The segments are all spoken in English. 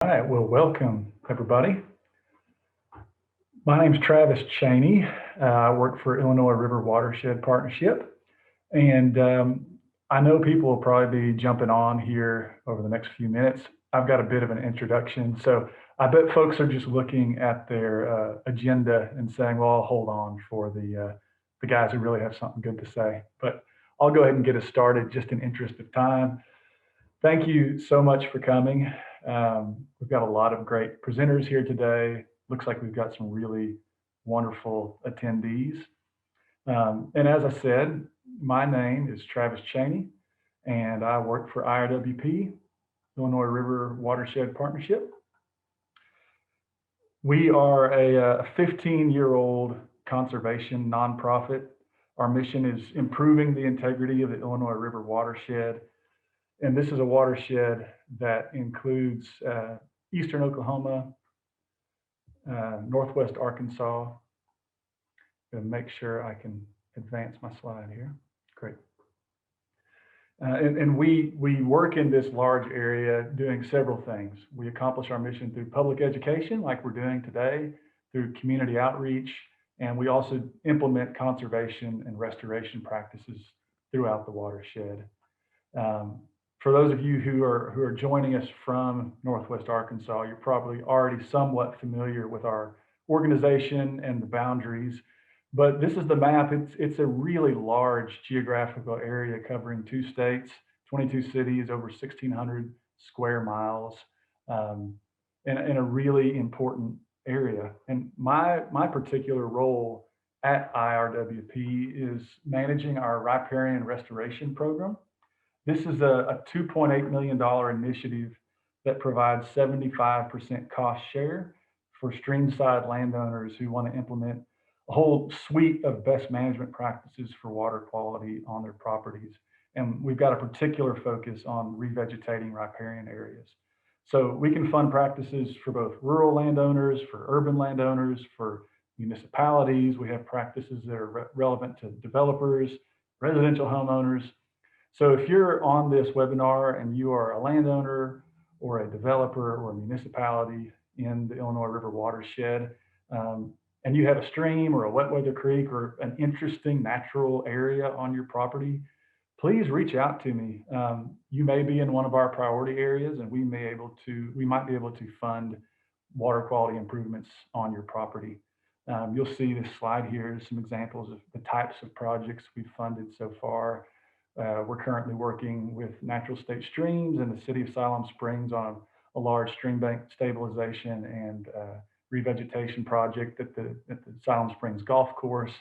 All right, well, welcome everybody. My name is Travis Chaney. I work for Illinois River Watershed Partnership, and I know people will probably be jumping on here over the next few minutes. I've got a bit of an introduction, so I bet folks are just looking at their agenda and saying, "Well, I'll hold on for the guys who really have something good to say." But I'll go ahead and get us started, just in interest of time. Thank you so much for coming. We've got a lot of great presenters here today. Looks like we've got some really wonderful attendees. And as I said, my name is Travis Chaney, and I work for IRWP, Illinois River Watershed Partnership. We are a 15-year-old conservation nonprofit. Our mission is improving the integrity of the Illinois River watershed. And this is a watershed that includes eastern Oklahoma, northwest Arkansas. I'm going to make sure I can advance my slide here. Great. And we work in this large area doing several things. We accomplish our mission through public education, like we're doing today, through community outreach, and we also implement conservation and restoration practices throughout the watershed. For those of you who are joining us from Northwest Arkansas, you're probably already somewhat familiar with our organization and the boundaries, but this is the map. It's a really large geographical area covering 2 states, 22 cities, over 1,600 square miles, in a really important area. And my particular role at IRWP is managing our Riparian Restoration program. This is a $2.8 million initiative that provides 75% cost share for streamside landowners who want to implement a whole suite of best management practices for water quality on their properties. And we've got a particular focus on revegetating riparian areas. So we can fund practices for both rural landowners, for urban landowners, for municipalities. We have practices that are relevant to developers, residential homeowners. So if you're on this webinar and you are a landowner or a developer or a municipality in the Illinois River watershed, and you have a stream or a wet weather creek or an interesting natural area on your property, please reach out to me. You may be in one of our priority areas, and we might be able to fund water quality improvements on your property. You'll see this slide here, some examples of the types of projects we've funded so far. We're currently working with natural state streams in the city of Siloam Springs on a large stream bank stabilization and revegetation project at the Siloam Springs Golf Course.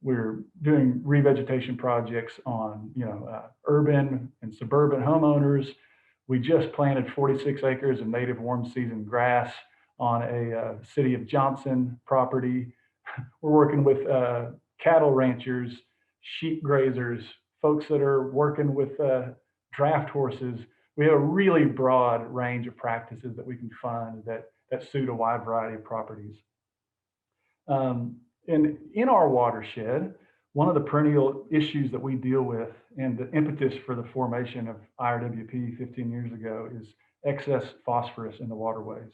We're doing revegetation projects on urban and suburban homeowners. We just planted 46 acres of native warm season grass on a city of Johnson property. We're working with cattle ranchers, sheep grazers, folks that are working with draft horses. We have a really broad range of practices that we can fund that suit a wide variety of properties. And in our watershed, one of the perennial issues that we deal with, and the impetus for the formation of IRWP 15 years ago, is excess phosphorus in the waterways.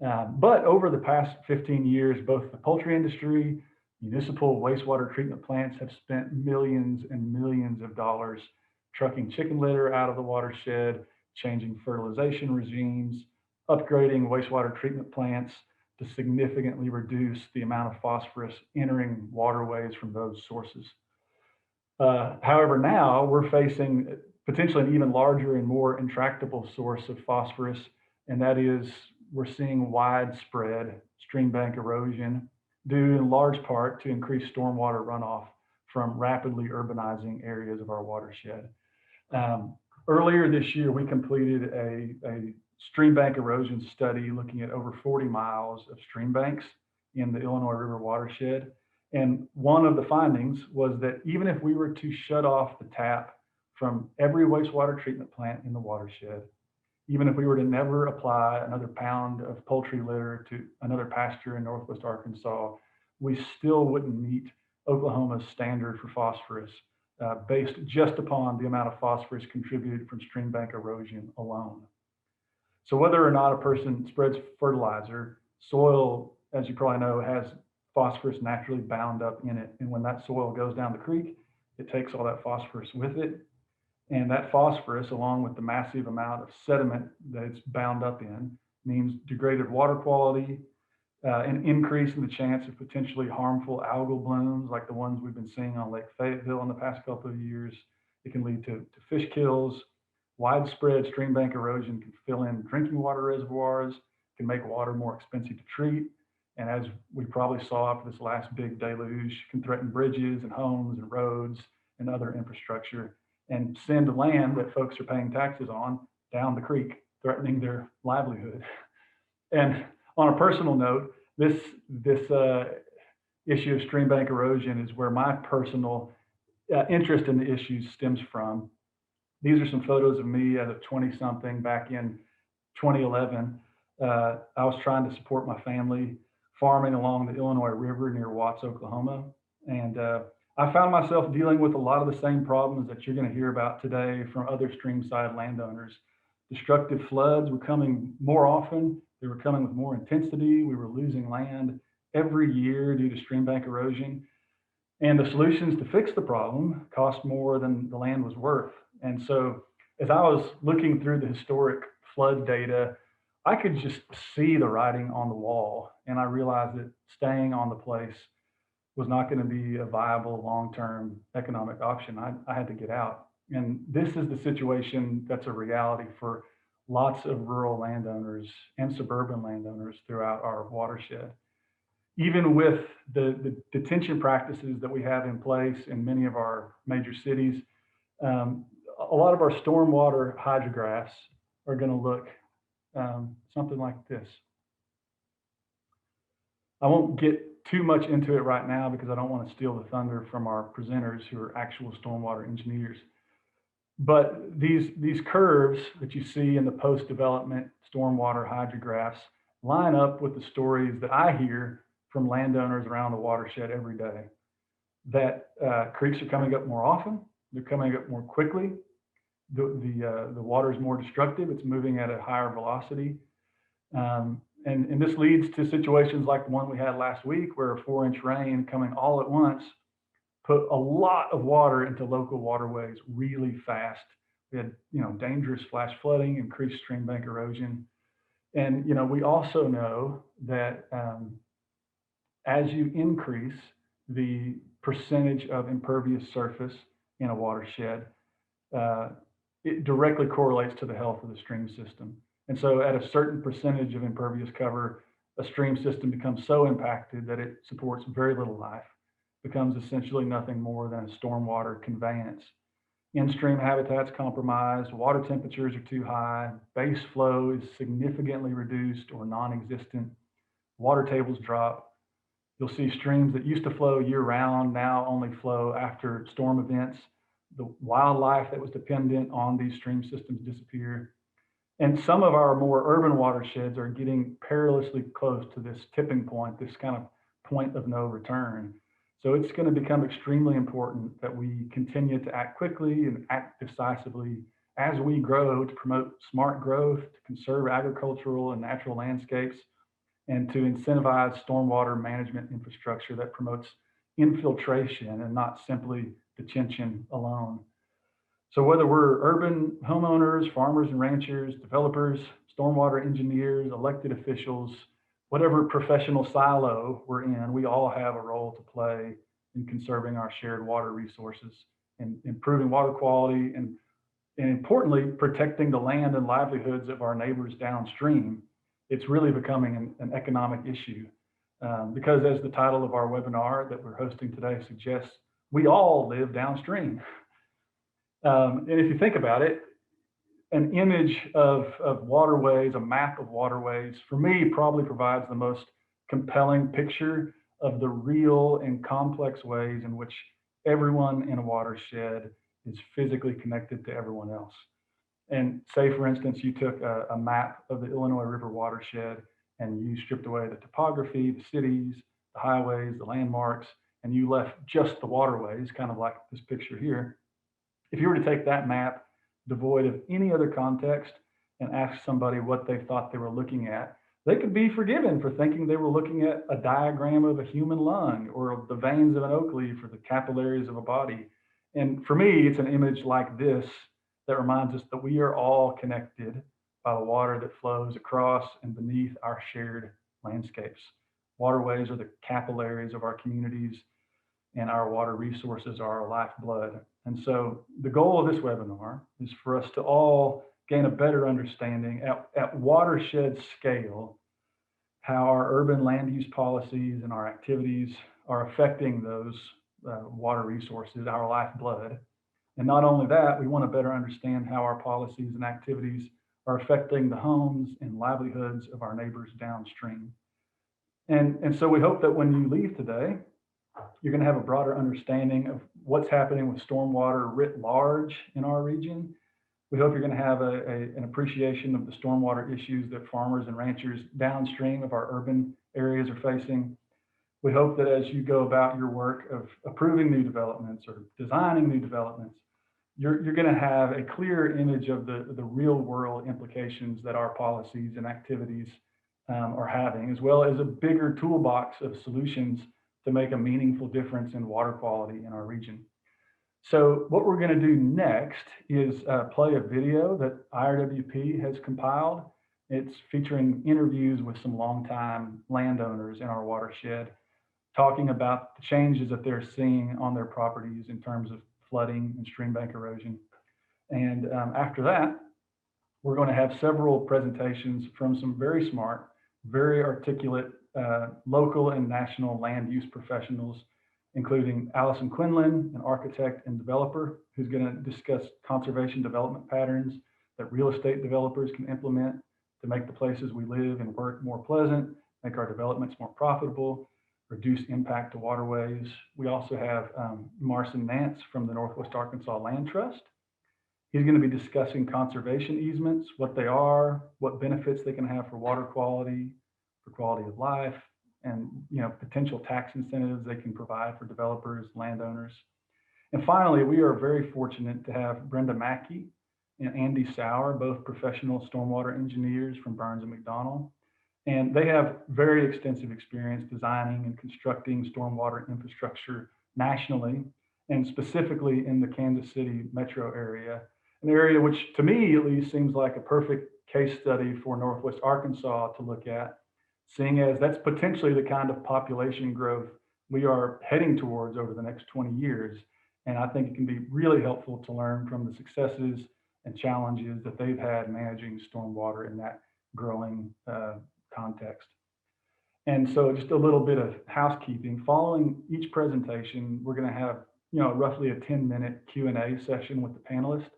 But over the past 15 years, both the poultry industry, municipal wastewater treatment plants have spent millions and millions of dollars trucking chicken litter out of the watershed, changing fertilization regimes, upgrading wastewater treatment plants to significantly reduce the amount of phosphorus entering waterways from those sources. However, now we're facing potentially an even larger and more intractable source of phosphorus, and that is we're seeing widespread stream bank erosion due in large part to increased stormwater runoff from rapidly urbanizing areas of our watershed. Earlier this year, we completed a stream bank erosion study looking at over 40 miles of stream banks in the Illinois River watershed. And one of the findings was that even if we were to shut off the tap from every wastewater treatment plant in the watershed, even if we were to never apply another pound of poultry litter to another pasture in Northwest Arkansas, we still wouldn't meet Oklahoma's standard for phosphorus based just upon the amount of phosphorus contributed from stream bank erosion alone. So whether or not a person spreads fertilizer, soil, as you probably know, has phosphorus naturally bound up in it. And when that soil goes down the creek, it takes all that phosphorus with it. And that phosphorus, along with the massive amount of sediment that it's bound up in, means degraded water quality, an increase in the chance of potentially harmful algal blooms like the ones we've been seeing on Lake Fayetteville in the past couple of years. It can lead to fish kills. Widespread stream bank erosion can fill in drinking water reservoirs, can make water more expensive to treat. And as we probably saw after this last big deluge, can threaten bridges and homes and roads and other infrastructure and send land that folks are paying taxes on down the creek, threatening their livelihood. And on a personal note, this issue of stream bank erosion is where my personal interest in the issue stems from. These are some photos of me as a 20-something back in 2011. I was trying to support my family farming along the Illinois River near Watts, Oklahoma. And I found myself dealing with a lot of the same problems that you're going to hear about today from other streamside landowners. Destructive floods were coming more often. They were coming with more intensity. We were losing land every year due to stream bank erosion. And the solutions to fix the problem cost more than the land was worth. And so as I was looking through the historic flood data, I could just see the writing on the wall. And I realized that staying on the place was not going to be a viable long-term economic option. I had to get out. And this is the situation that's a reality for lots of rural landowners and suburban landowners throughout our watershed. Even with the detention practices that we have in place in many of our major cities, a lot of our stormwater hydrographs are going to look something like this. I won't get too much into it right now because I don't want to steal the thunder from our presenters who are actual stormwater engineers. But these curves that you see in the post-development stormwater hydrographs line up with the stories that I hear from landowners around the watershed every day. That creeks are coming up more often, they're coming up more quickly, the water is more destructive, it's moving at a higher velocity. And this leads to situations like the one we had last week where a 4-inch rain coming all at once put a lot of water into local waterways really fast. We had, dangerous flash flooding, increased stream bank erosion. And, we also know that as you increase the percentage of impervious surface in a watershed, it directly correlates to the health of the stream system. And so at a certain percentage of impervious cover, a stream system becomes so impacted that it supports very little life, becomes essentially nothing more than a stormwater conveyance. In-stream habitats compromised, water temperatures are too high, base flow is significantly reduced or non-existent, water tables drop. You'll see streams that used to flow year-round now only flow after storm events. The wildlife that was dependent on these stream systems disappear. And some of our more urban watersheds are getting perilously close to this tipping point, this kind of point of no return. So it's going to become extremely important that we continue to act quickly and act decisively as we grow to promote smart growth, to conserve agricultural and natural landscapes, and to incentivize stormwater management infrastructure that promotes infiltration and not simply detention alone. So whether we're urban homeowners, farmers and ranchers, developers, stormwater engineers, elected officials, whatever professional silo we're in, we all have a role to play in conserving our shared water resources and improving water quality and importantly, protecting the land and livelihoods of our neighbors downstream. It's really becoming an economic issue because as the title of our webinar that we're hosting today suggests, we all live downstream. And if you think about it, an image of waterways, a map of waterways, for me, probably provides the most compelling picture of the real and complex ways in which everyone in a watershed is physically connected to everyone else. And say, for instance, you took a map of the Illinois River watershed and you stripped away the topography, the cities, the highways, the landmarks, and you left just the waterways, kind of like this picture here. If you were to take that map devoid of any other context and ask somebody what they thought they were looking at, they could be forgiven for thinking they were looking at a diagram of a human lung or the veins of an oak leaf or the capillaries of a body. And for me, it's an image like this that reminds us that we are all connected by the water that flows across and beneath our shared landscapes. Waterways are the capillaries of our communities, and our water resources are our lifeblood. And so the goal of this webinar is for us to all gain a better understanding at watershed scale how our urban land use policies and our activities are affecting those water resources, our lifeblood. And not only that, we want to better understand how our policies and activities are affecting the homes and livelihoods of our neighbors downstream. And so we hope that when you leave today, you're going to have a broader understanding of what's happening with stormwater writ large in our region. We hope you're going to have an appreciation of the stormwater issues that farmers and ranchers downstream of our urban areas are facing. We hope that as you go about your work of approving new developments or designing new developments, you're going to have a clear image of the real world implications that our policies and activities are having, as well as a bigger toolbox of solutions to make a meaningful difference in water quality in our region. So what we're going to do next is play a video that IRWP has compiled. It's featuring interviews with some longtime landowners in our watershed, talking about the changes that they're seeing on their properties in terms of flooding and stream bank erosion. And after that, we're going to have several presentations from some very smart, very articulate local and national land use professionals, including Allison Quinlan, an architect and developer, who's going to discuss conservation development patterns that real estate developers can implement to make the places we live and work more pleasant, make our developments more profitable, reduce impact to waterways. We also have Marcin Nance from the Northwest Arkansas Land Trust. He's going to be discussing conservation easements, what they are, what benefits they can have for water quality, for quality of life, and potential tax incentives they can provide for developers, landowners. And finally, we are very fortunate to have Brenda Mackey and Andy Sauer, both professional stormwater engineers from Burns and McDonnell. And they have very extensive experience designing and constructing stormwater infrastructure nationally, and specifically in the Kansas City metro area, an area which to me at least seems like a perfect case study for Northwest Arkansas to look at, seeing as that's potentially the kind of population growth we are heading towards over the next 20 years. And I think it can be really helpful to learn from the successes and challenges that they've had managing stormwater in that growing context. And so just a little bit of housekeeping. Following each presentation, we're going to have roughly a 10-minute Q&A session with the panelists.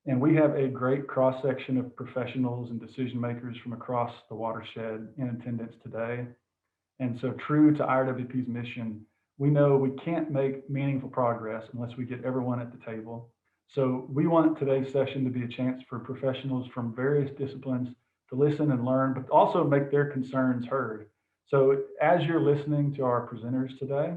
And we have a great cross-section of professionals and decision makers from across the watershed in attendance today. And so true to IRWP's mission, we know we can't make meaningful progress unless we get everyone at the table. So we want today's session to be a chance for professionals from various disciplines to listen and learn, but also make their concerns heard. So as you're listening to our presenters today,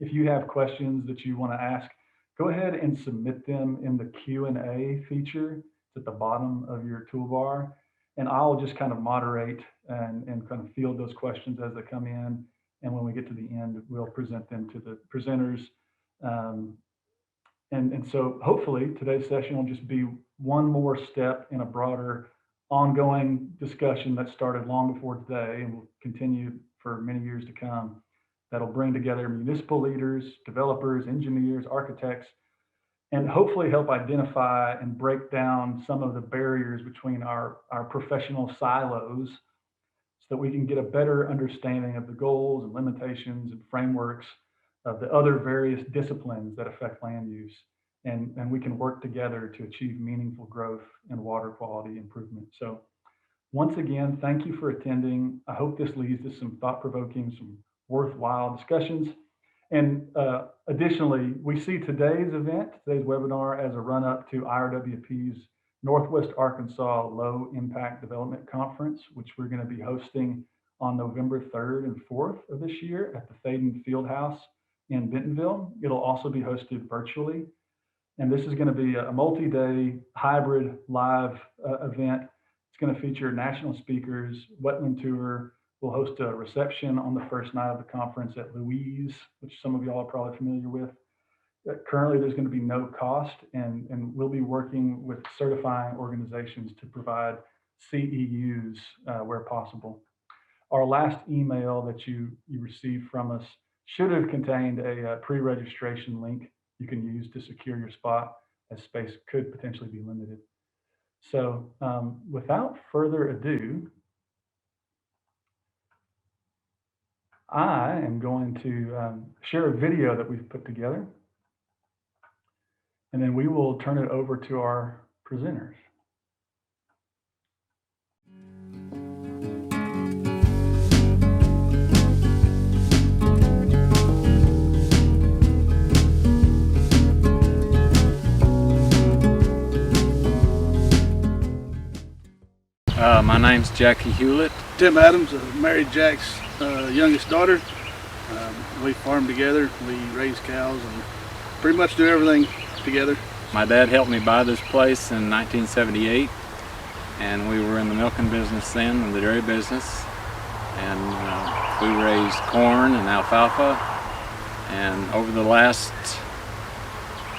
if you have questions that you want to ask, go ahead and submit them in the Q&A feature. It's at the bottom of your toolbar. And I'll just kind of moderate and kind of field those questions as they come in. And when we get to the end, we'll present them to the presenters. And so hopefully today's session will just be one more step in a broader ongoing discussion that started long before today and will continue for many years to come. That'll bring together municipal leaders, developers, engineers, architects, and hopefully help identify and break down some of the barriers between our professional silos so that we can get a better understanding of the goals and limitations and frameworks of the other various disciplines that affect land use. And we can work together to achieve meaningful growth and water quality improvement. So once again, thank you for attending. I hope this leads to some thought-provoking, some worthwhile discussions. And additionally, we see today's webinar, as a run-up to IRWP's Northwest Arkansas Low Impact Development Conference, which we're going to be hosting on November 3rd and 4th of this year at the Thaden Fieldhouse in Bentonville. It'll also be hosted virtually. And this is going to be a multi-day hybrid live event. It's going to feature national speakers, wetland tour. We'll host a reception on the first night of the conference at Louise, which some of y'all are probably familiar with. Currently, there's going to be no cost, and we'll be working with certifying organizations to provide CEUs where possible. Our last email that you received from us should have contained a pre-registration link you can use to secure your spot, as space could potentially be limited. So without further ado, I am going to share a video that we've put together, and then we will turn it over to our presenters. My name's Jackie Hewlett. Tim Adams, married Jack's youngest daughter. We farm together, we raise cows, and pretty much do everything together. My dad helped me buy this place in 1978, and we were in the milking business then, and the dairy business, and we raised corn and alfalfa, and over the last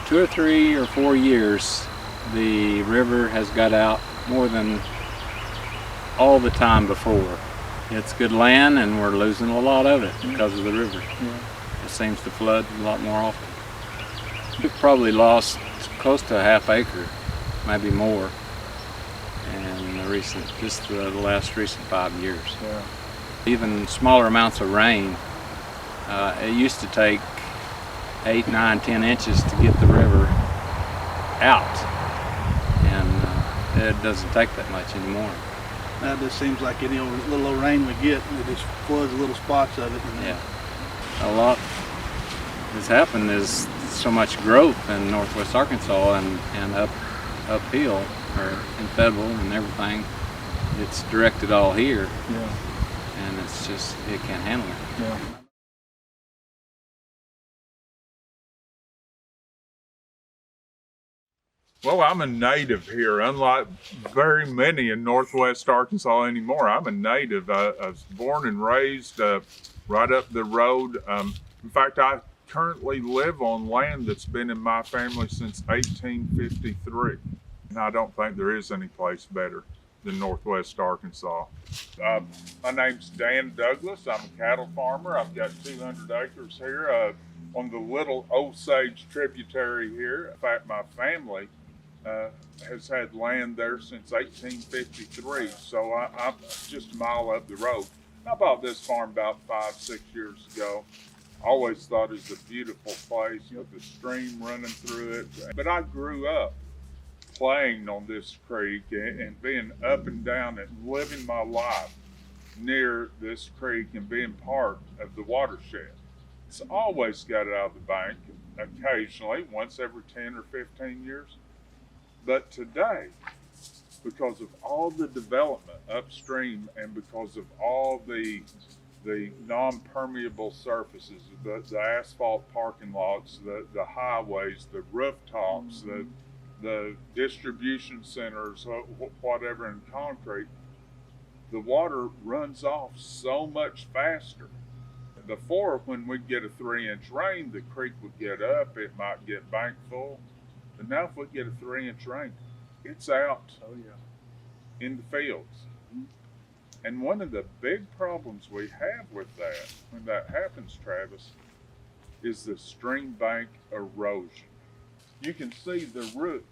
2 or 3 or 4 years, the river has got out more than all the time before. It's good land, and we're losing a lot of it because of the river. It seems to flood a lot more often. We've probably lost close to a ½ acre, maybe more, in the last recent 5 years. Even smaller amounts of rain. It used to take 8, 9, 10 inches to get the river out, and it doesn't take that much anymore. Now it just seems like any little old rain we get, it just floods little spots of it. Yeah, a lot has happened. Is so much growth in northwest Arkansas and uphill or in Fayetteville and everything. It's directed all here, and it's just it can't handle it. Well, I'm a native here, unlike very many in northwest Arkansas anymore. I'm a native. I was born and raised right up the road. In fact, I currently live on land that's been in my family since 1853. And I don't think there is any place better than northwest Arkansas. My name's Dan Douglas. I'm a cattle farmer. I've got 200 acres here on the Little Osage tributary here. In fact, my family has had land there since 1853, so I'm just a mile up the road. I bought this farm about 5, 6 years ago. Always thought it was a beautiful place with the stream running through it. But I grew up playing on this creek and being up and down and living my life near this creek and being part of the watershed. It's always got it out of the bank, occasionally, once every 10 or 15 years. But today, because of all the development upstream and because of all the non-permeable surfaces, the asphalt parking lots, the highways, the rooftops, the distribution centers, whatever in concrete, the water runs off so much faster. Before, when we'd get a 3-inch rain, the creek would get up, it might get bank full. But now if we get a 3-inch rain, it's out in the fields. And one of the big problems we have with that, when that happens, Travis, is the stream bank erosion. You can see the roots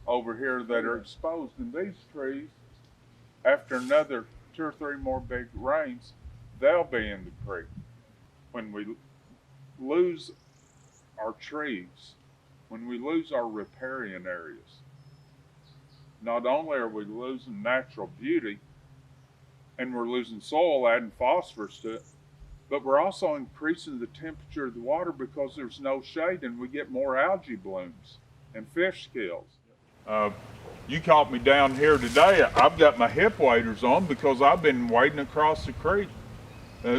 over here that are exposed in these trees. After another 2 or 3 more big rains, they'll be in the creek. When we lose our trees, when we lose our riparian areas, not only are we losing natural beauty and we're losing soil, adding phosphorus to it, but we're also increasing the temperature of the water because there's no shade and we get more algae blooms and fish kills. You caught me down here today. I've got my hip waders on because I've been wading across the creek,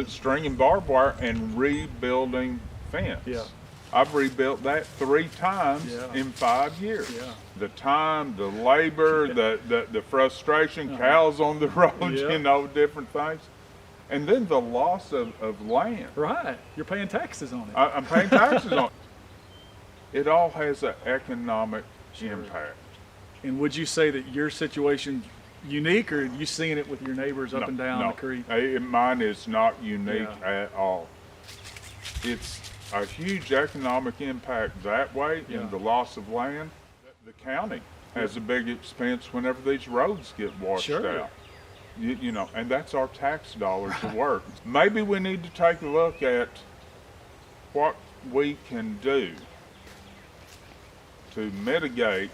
stringing barbed wire and rebuilding fence. I've rebuilt that 3 times Yeah. in 5 years. Yeah. The time, the labor, the frustration, cows on the road, Yeah. you know, different things. And then the loss of land. Right. You're paying taxes on it. I'm paying taxes on it. It all has an economic impact. And would you say that your situation's unique, or are you seeing it with your neighbors up and down the creek? Mine is not unique Yeah. at all. It's a huge economic impact that way Yeah. in the loss of land. The county has a big expense whenever these roads get washed Sure. out. You know, and that's our tax dollars at work. Maybe we need to take a look at what we can do to mitigate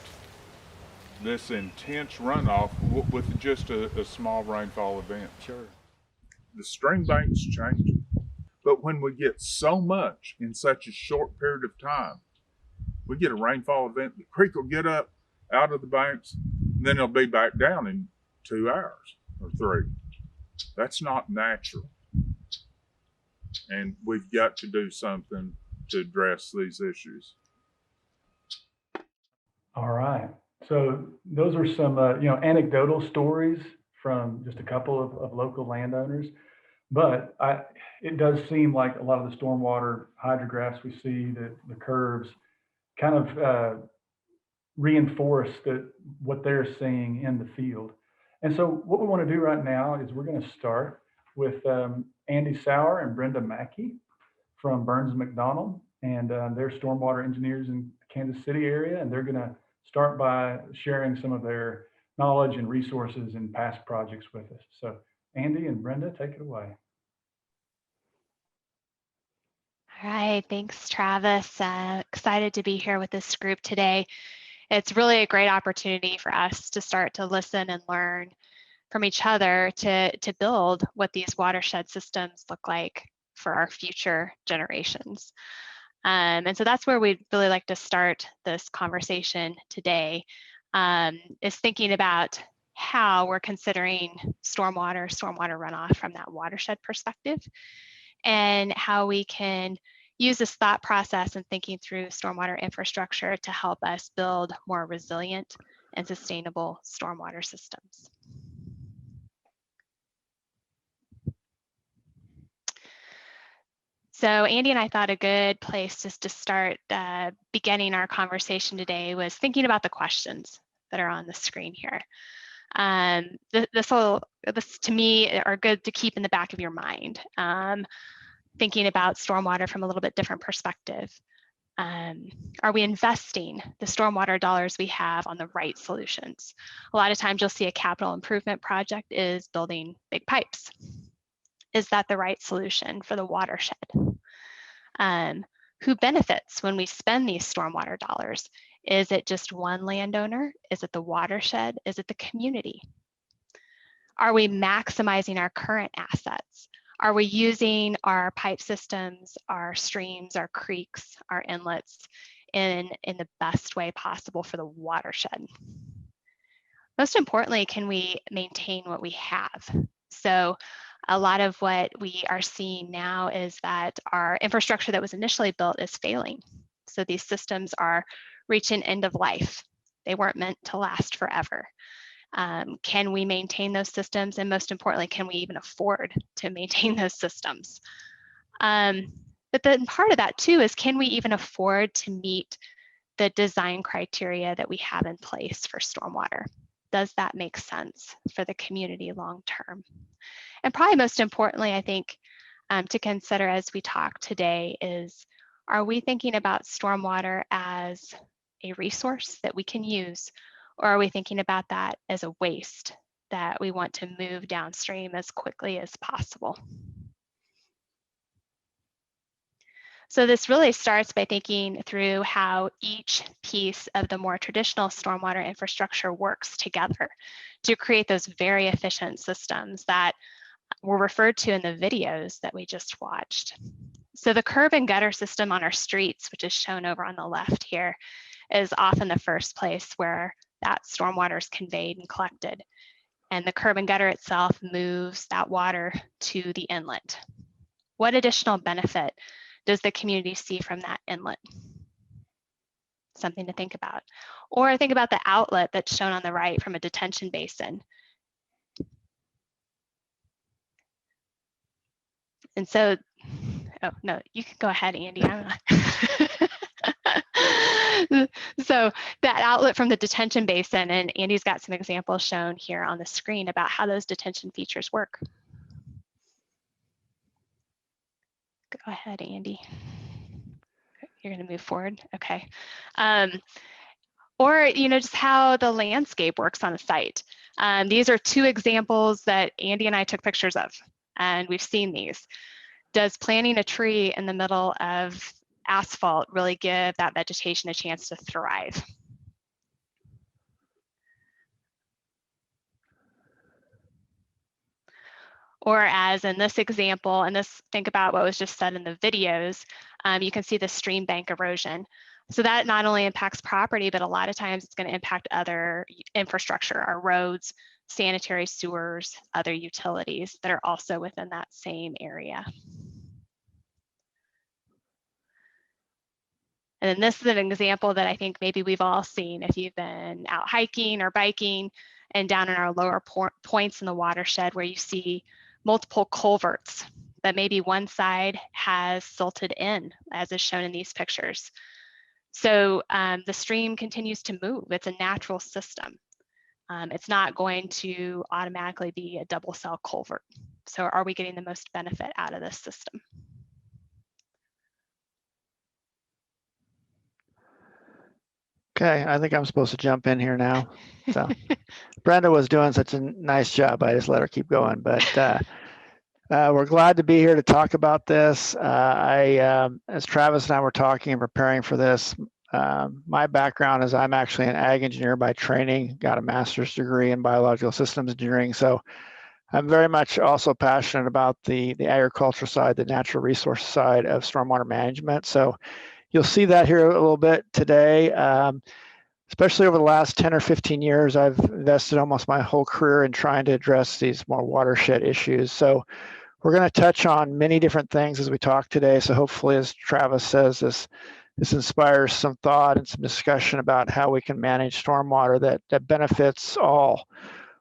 this intense runoff with just a small rainfall event. Sure. The stream bank's changing, but when we get so much in such a short period of time, we get a rainfall event, the creek will get up out of the banks, and then it'll be back down in 2 hours or 3. That's not natural. And we've got to do something to address these issues. All right. So those are some, anecdotal stories from just a couple of local landowners. But it does seem like a lot of the stormwater hydrographs we see, the curves, kind of reinforce what they're seeing in the field. And so what we want to do right now is we're going to start with Andy Sauer and Brenda Mackey from Burns & McDonnell, and they're stormwater engineers in the Kansas City area, and they're going to start by sharing some of their knowledge and resources in past projects with us. So Andy and Brenda, take it away. All right, thanks, Travis. Excited to be here with this group today. It's really a great opportunity for us to start to listen and learn from each other to build what these watershed systems look like for our future generations. And so that's where we'd really like to start this conversation today, is thinking about how we're considering stormwater runoff from that watershed perspective, and how we can use this thought process and thinking through stormwater infrastructure to help us build more resilient and sustainable stormwater systems. So Andy and I thought a good place just to start beginning our conversation today was thinking about the questions that are on the screen here. This to me are good to keep in the back of your mind. Thinking about stormwater from a little bit different perspective. Are we investing the stormwater dollars we have on the right solutions? A lot of times you'll see a capital improvement project is building big pipes. Is that the right solution for the watershed? Who benefits when we spend these stormwater dollars? Is it just one landowner? Is it the watershed? Is it the community? Are we maximizing our current assets? Are we using our pipe systems, our streams, our creeks, our inlets in the best way possible for the watershed? Most importantly, can we maintain what we have? So a lot of what we are seeing now is that our infrastructure that was initially built is failing. So these systems are reaching end of life. They weren't meant to last forever. Can we maintain those systems? And most importantly, can we even afford to maintain those systems? But then part of that too is, can we even afford to meet the design criteria that we have in place for stormwater? Does that make sense for the community long term? And probably most importantly, I think to consider as we talk today is, are we thinking about stormwater as a resource that we can use? Or are we thinking about that as a waste that we want to move downstream as quickly as possible? So this really starts by thinking through how each piece of the more traditional stormwater infrastructure works together to create those very efficient systems that were referred to in the videos that we just watched. So the curb and gutter system on our streets, which is shown over on the left here, is often the first place where that stormwater is conveyed and collected. And the curb and gutter itself moves that water to the inlet. What additional benefit does the community see from that inlet? Something to think about. Or think about the outlet that's shown on the right from a detention basin. And so, oh no, you can go ahead, Andy. So that outlet from the detention basin, and Andy's got some examples shown here on the screen about how those detention features work. Go ahead, Andy. You're going to move forward. Okay. Or, just how the landscape works on a site. These are two examples that Andy and I took pictures of, and we've seen these. Does planting a tree in the middle of asphalt really give that vegetation a chance to thrive? Or as in this example, and think about what was just said in the videos, you can see the stream bank erosion. So that not only impacts property, but a lot of times it's going to impact other infrastructure, our roads, sanitary sewers, other utilities that are also within that same area. And then this is an example that I think maybe we've all seen if you've been out hiking or biking and down in our lower points in the watershed where you see multiple culverts, but maybe one side has silted in, as is shown in these pictures. So the stream continues to move. It's a natural system. It's not going to automatically be a double cell culvert. So are we getting the most benefit out of this system? Okay, I think I'm supposed to jump in here now. So Brenda was doing such a nice job. I just let her keep going, but we're glad to be here to talk about this. As Travis and I were talking and preparing for this, my background is I'm actually an ag engineer by training, got a master's degree in biological systems engineering. So I'm very much also passionate about the agriculture side, the natural resource side of stormwater management. So you'll see that here a little bit today, especially over the last 10 or 15 years. I've invested almost my whole career in trying to address these more watershed issues. So we're going to touch on many different things as we talk today. So hopefully, as Travis says, this inspires some thought and some discussion about how we can manage stormwater that benefits all.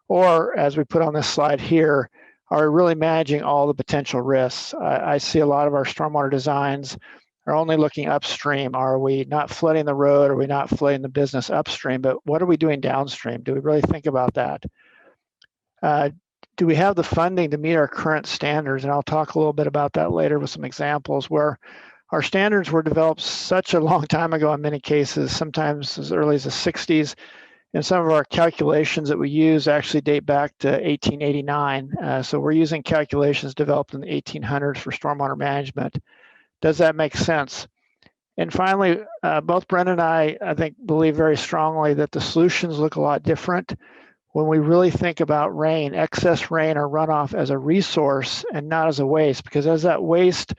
Or as we put on this slide here, are we really managing all the potential risks? I see a lot of our stormwater designs are only looking upstream. Are we not flooding the road? Are we not flooding the business upstream? But what are we doing downstream? Do we really think about that? Do we have the funding to meet our current standards? And I'll talk a little bit about that later with some examples where our standards were developed such a long time ago in many cases, sometimes as early as the 60s. And some of our calculations that we use actually date back to 1889. So we're using calculations developed in the 1800s for stormwater management. Does that make sense? And finally, both Brenda and I think, believe very strongly that the solutions look a lot different when we really think about rain, excess rain or runoff as a resource and not as a waste, because as that waste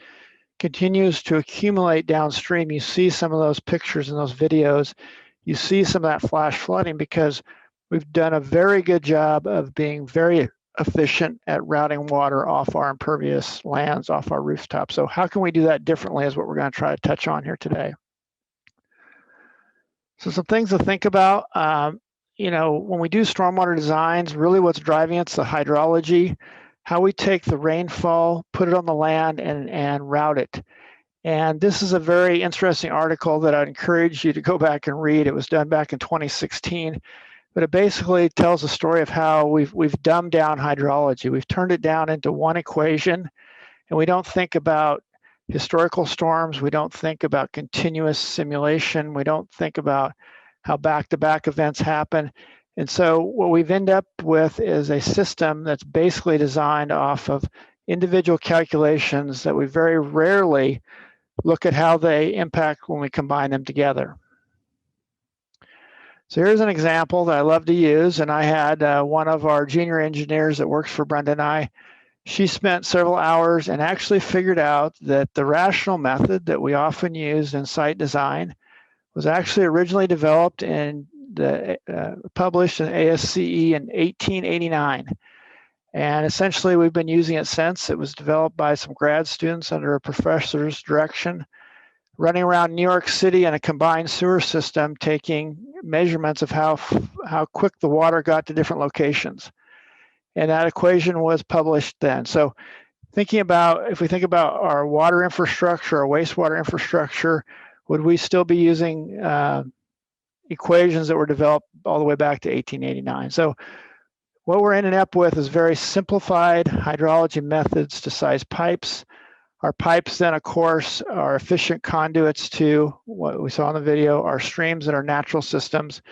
continues to accumulate downstream, you see some of those pictures in those videos, you see some of that flash flooding because we've done a very good job of being very efficient at routing water off our impervious lands, off our rooftops. So how can we do that differently is what we're going to try to touch on here today. So some things to think about, when we do stormwater designs, really what's driving it's the hydrology, how we take the rainfall, put it on the land and route it. And this is a very interesting article that I'd encourage you to go back and read. It was done back in 2016. But it basically tells a story of how we've dumbed down hydrology. We've turned it down into one equation, and we don't think about historical storms. We don't think about continuous simulation. We don't think about how back-to-back events happen. And so what we've ended up with is a system that's basically designed off of individual calculations that we very rarely look at how they impact when we combine them together. So here's an example that I love to use, and I had one of our junior engineers that works for Brenda and I. She spent several hours and actually figured out that the rational method that we often use in site design was actually originally developed and published in ASCE in 1889. And essentially, we've been using it since. It was developed by some grad students under a professor's direction, running around New York City in a combined sewer system, taking measurements of how quick the water got to different locations. And that equation was published then. So if we think about our water infrastructure, our wastewater infrastructure, would we still be using equations that were developed all the way back to 1889? So what we're ending up with is very simplified hydrology methods to size pipes. Our pipes then, of course, are efficient conduits to what we saw in the video, our streams and our natural systems.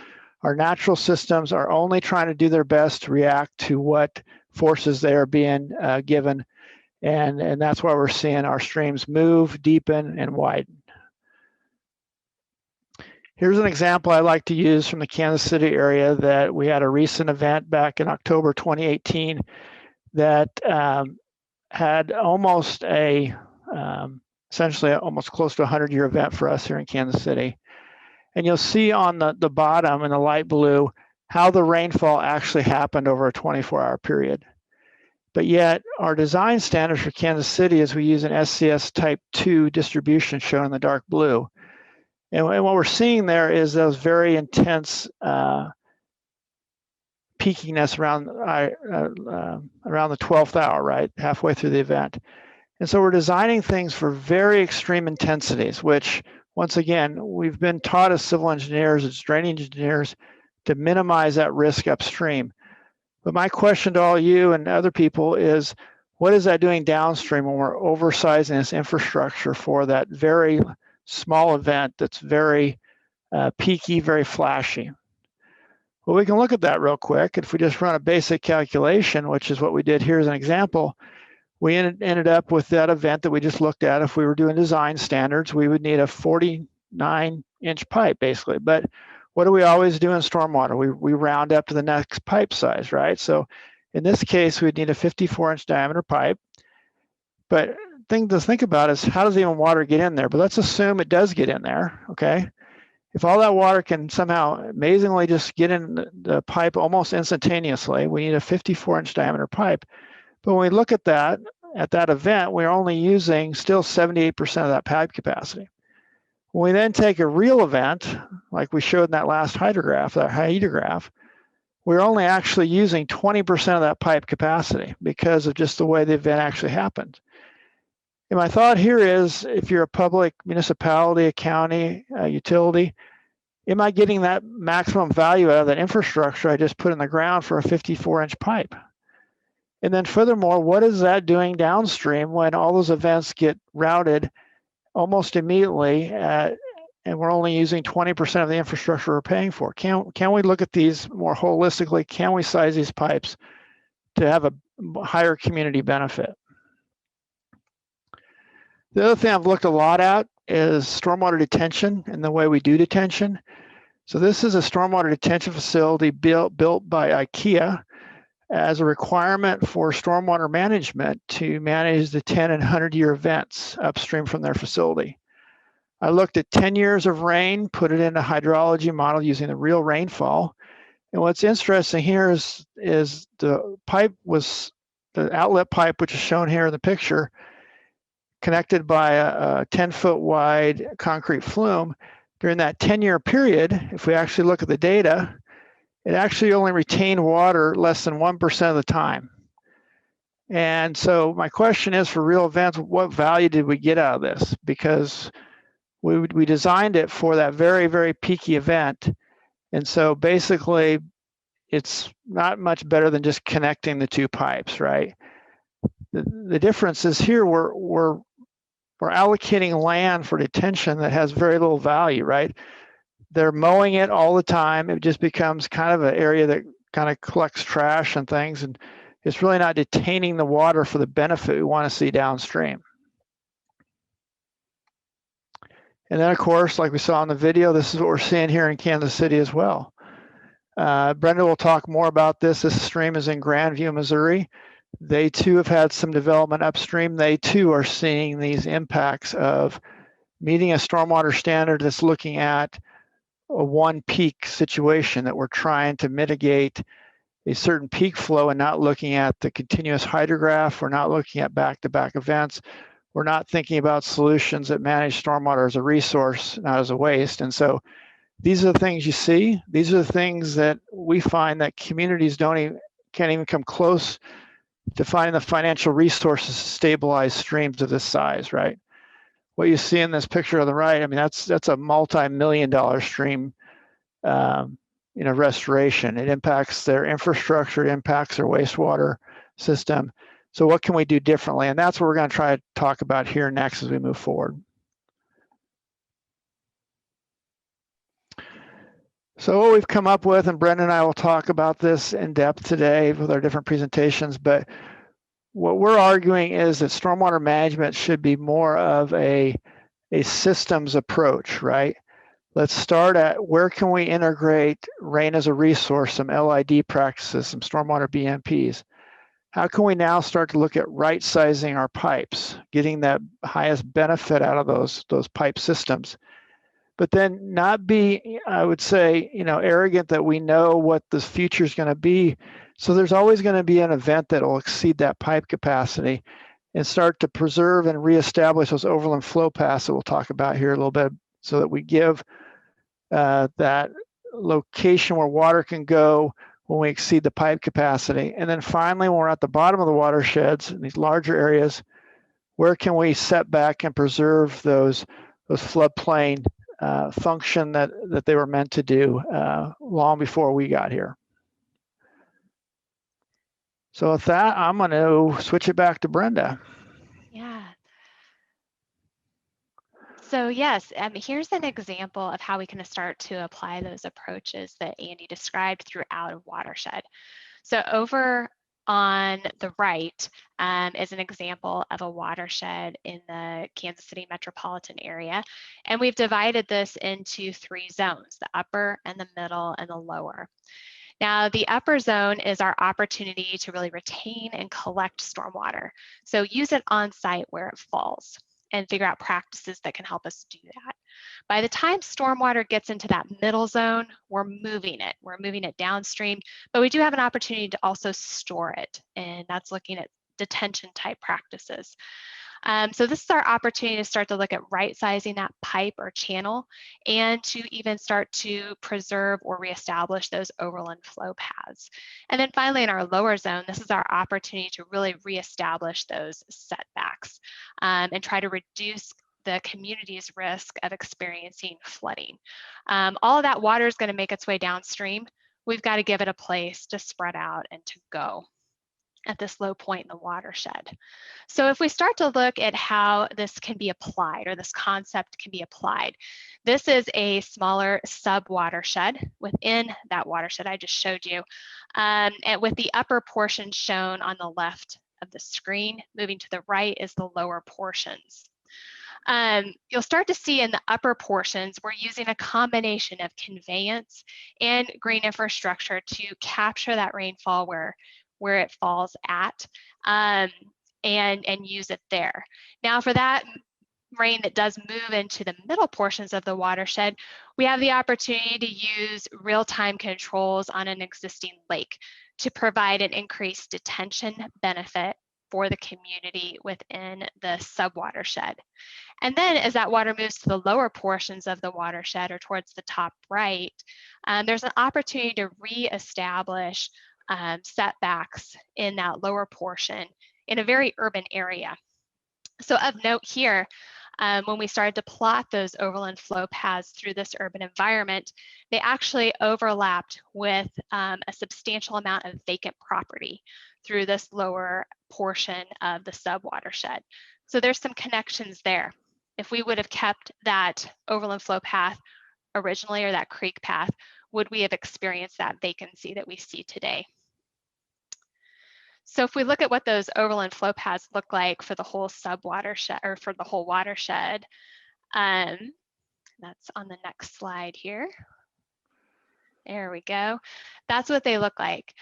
Our natural systems are only trying to do their best to react to what forces they are being given. And that's why we're seeing our streams move, deepen, and widen. Here's an example I like to use from the Kansas City area that we had a recent event back in October 2018 that had almost essentially almost close to a 100-year event for us here in Kansas City. And you'll see on the bottom in the light blue how the rainfall actually happened over a 24-hour period. But yet our design standards for Kansas City is we use an SCS type 2 distribution shown in the dark blue. And what we're seeing there is those very intense peakiness around the 12th hour, right, halfway through the event. And so we're designing things for very extreme intensities, which, once again, we've been taught as civil engineers, as drainage engineers, to minimize that risk upstream. But my question to all you and other people is, what is that doing downstream when we're oversizing this infrastructure for that very small event that's very peaky, very flashy? Well, we can look at that real quick. If we just run a basic calculation, which is what we did here as an example, we ended up with that event that we just looked at. If we were doing design standards, we would need a 49-inch pipe, basically. But what do we always do in stormwater? We round up to the next pipe size, right? So in this case, we'd need a 54-inch diameter pipe. But thing to think about is, how does even water get in there? But let's assume it does get in there, okay? If all that water can somehow amazingly just get in the pipe almost instantaneously, we need a 54-inch diameter pipe. But when we look at that event, we're only using still 78% of that pipe capacity. When we then take a real event, like we showed in that last hydrograph, we're only actually using 20% of that pipe capacity because of just the way the event actually happened. And my thought here is, if you're a public municipality, a county, a utility, am I getting that maximum value out of that infrastructure I just put in the ground for a 54-inch pipe? And then furthermore, what is that doing downstream when all those events get routed almost immediately and we're only using 20% of the infrastructure we're paying for? Can we look at these more holistically? Can we size these pipes to have a higher community benefit? The other thing I've looked a lot at is stormwater detention and the way we do detention. So this is a stormwater detention facility built by IKEA as a requirement for stormwater management to manage the 10 and 100-year events upstream from their facility. I looked at 10 years of rain, put it in a hydrology model using the real rainfall. And what's interesting here is the outlet pipe, which is shown here in the picture, connected by a 10-foot wide concrete flume. During that 10-year period, if we actually look at the data, it actually only retained water less than 1% of the time. And so my question is, for real events, what value did we get out of this? Because we designed it for that very, very peaky event. And so basically, it's not much better than just connecting the two pipes, right? The difference is here we're allocating land for detention that has very little value, right? They're mowing it all the time. It just becomes kind of an area that kind of collects trash and things, and it's really not detaining the water for the benefit we want to see downstream. And then, of course, like we saw in the video, this is what we're seeing here in Kansas City as well. Brenda will talk more about this. This stream is in Grandview, Missouri. They too have had some development upstream. They too are seeing these impacts of meeting a stormwater standard that's looking at a one peak situation that we're trying to mitigate a certain peak flow and not looking at the continuous hydrograph. We're not looking at back-to-back events. We're not thinking about solutions that manage stormwater as a resource, not as a waste. And so these are the things you see. These are the things that we find that communities can't even come close to finding the financial resources to stabilize streams of this size, right? What you see in this picture on the right, I mean, that's a multi-million-dollar stream, restoration. It impacts their infrastructure, it impacts their wastewater system. So what can we do differently? And that's what we're going to try to talk about here next as we move forward. So what we've come up with, and Brendan and I will talk about this in depth today with our different presentations, but what we're arguing is that stormwater management should be more of a systems approach, right? Let's start at where can we integrate rain as a resource, some LID practices, some stormwater BMPs. How can we now start to look at right sizing our pipes, getting that highest benefit out of those pipe systems? But then not be, I would say, arrogant that we know what the future is going to be. So there's always going to be an event that will exceed that pipe capacity, and start to preserve and reestablish those overland flow paths that we'll talk about here a little bit, so that we give that location where water can go when we exceed the pipe capacity. And then finally, when we're at the bottom of the watersheds, in these larger areas, where can we set back and preserve those floodplain function that they were meant to do long before we got here. So with that, I'm going to switch it back to Brenda. Yeah. So yes, here's an example of how we can start to apply those approaches that Andy described throughout a watershed. So over on the right is an example of a watershed in the Kansas City metropolitan area. And we've divided this into 3 zones, the upper and the middle and the lower. Now, the upper zone is our opportunity to really retain and collect stormwater. So use it on site where it falls and figure out practices that can help us do that. By the time stormwater gets into that middle zone, we're moving it. We're moving it downstream, but we do have an opportunity to also store it, and that's looking at detention type practices. So this is our opportunity to start to look at right sizing that pipe or channel, and to even start to preserve or reestablish those overland flow paths. And then finally, in our lower zone, this is our opportunity to really reestablish those setbacks and try to reduce the community's risk of experiencing flooding. All of that water is going to make its way downstream. We've got to give it a place to spread out and to go at this low point in the watershed. So if we start to look at how this can be applied, or this concept can be applied, this is a smaller sub-watershed within that watershed I just showed you, and with the upper portion shown on the left of the screen. Moving to the right is the lower portions. You'll start to see in the upper portions, we're using a combination of conveyance and green infrastructure to capture that rainfall where it falls at, and use it there. Now for that rain that does move into the middle portions of the watershed, we have the opportunity to use real-time controls on an existing lake to provide an increased detention benefit for the community within the sub-watershed. And then as that water moves to the lower portions of the watershed, or towards the top right, there's an opportunity to reestablish setbacks in that lower portion in a very urban area. So of note here, when we started to plot those overland flow paths through this urban environment, they actually overlapped with a substantial amount of vacant property through this lower portion of the sub-watershed. So there's some connections there. If we would have kept that overland flow path originally, or that creek path, would we have experienced that vacancy that we see today? So if we look at what those overland flow paths look like for the whole sub-watershed, or for the whole watershed, that's on the next slide here. There we go. That's what they look like.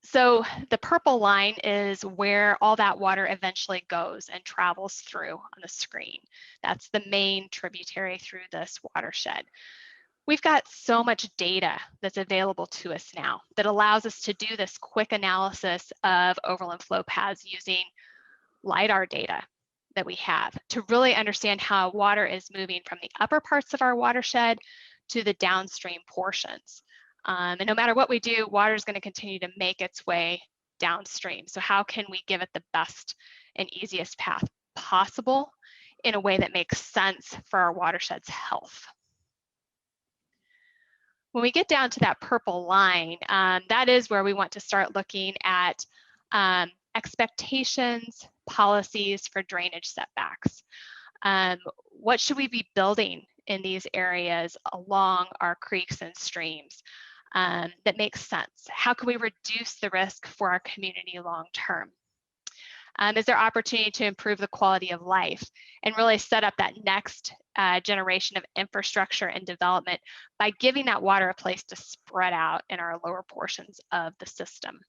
So the purple line is where all that water eventually goes and travels through on the screen. That's the main tributary through this watershed. We've got so much data that's available to us now that allows us to do this quick analysis of overland flow paths using LiDAR data that we have to really understand how water is moving from the upper parts of our watershed to the downstream portions. And no matter what we do, water is going to continue to make its way downstream. So how can we give it the best and easiest path possible in a way that makes sense for our watershed's health? When we get down to that purple line, that is where we want to start looking at expectations, policies for drainage setbacks. What should we be building in these areas along our creeks and streams that makes sense? How can we reduce the risk for our community long term? Is there opportunity to improve the quality of life and really set up that next generation of infrastructure and development by giving that water a place to spread out in our lower portions of the system?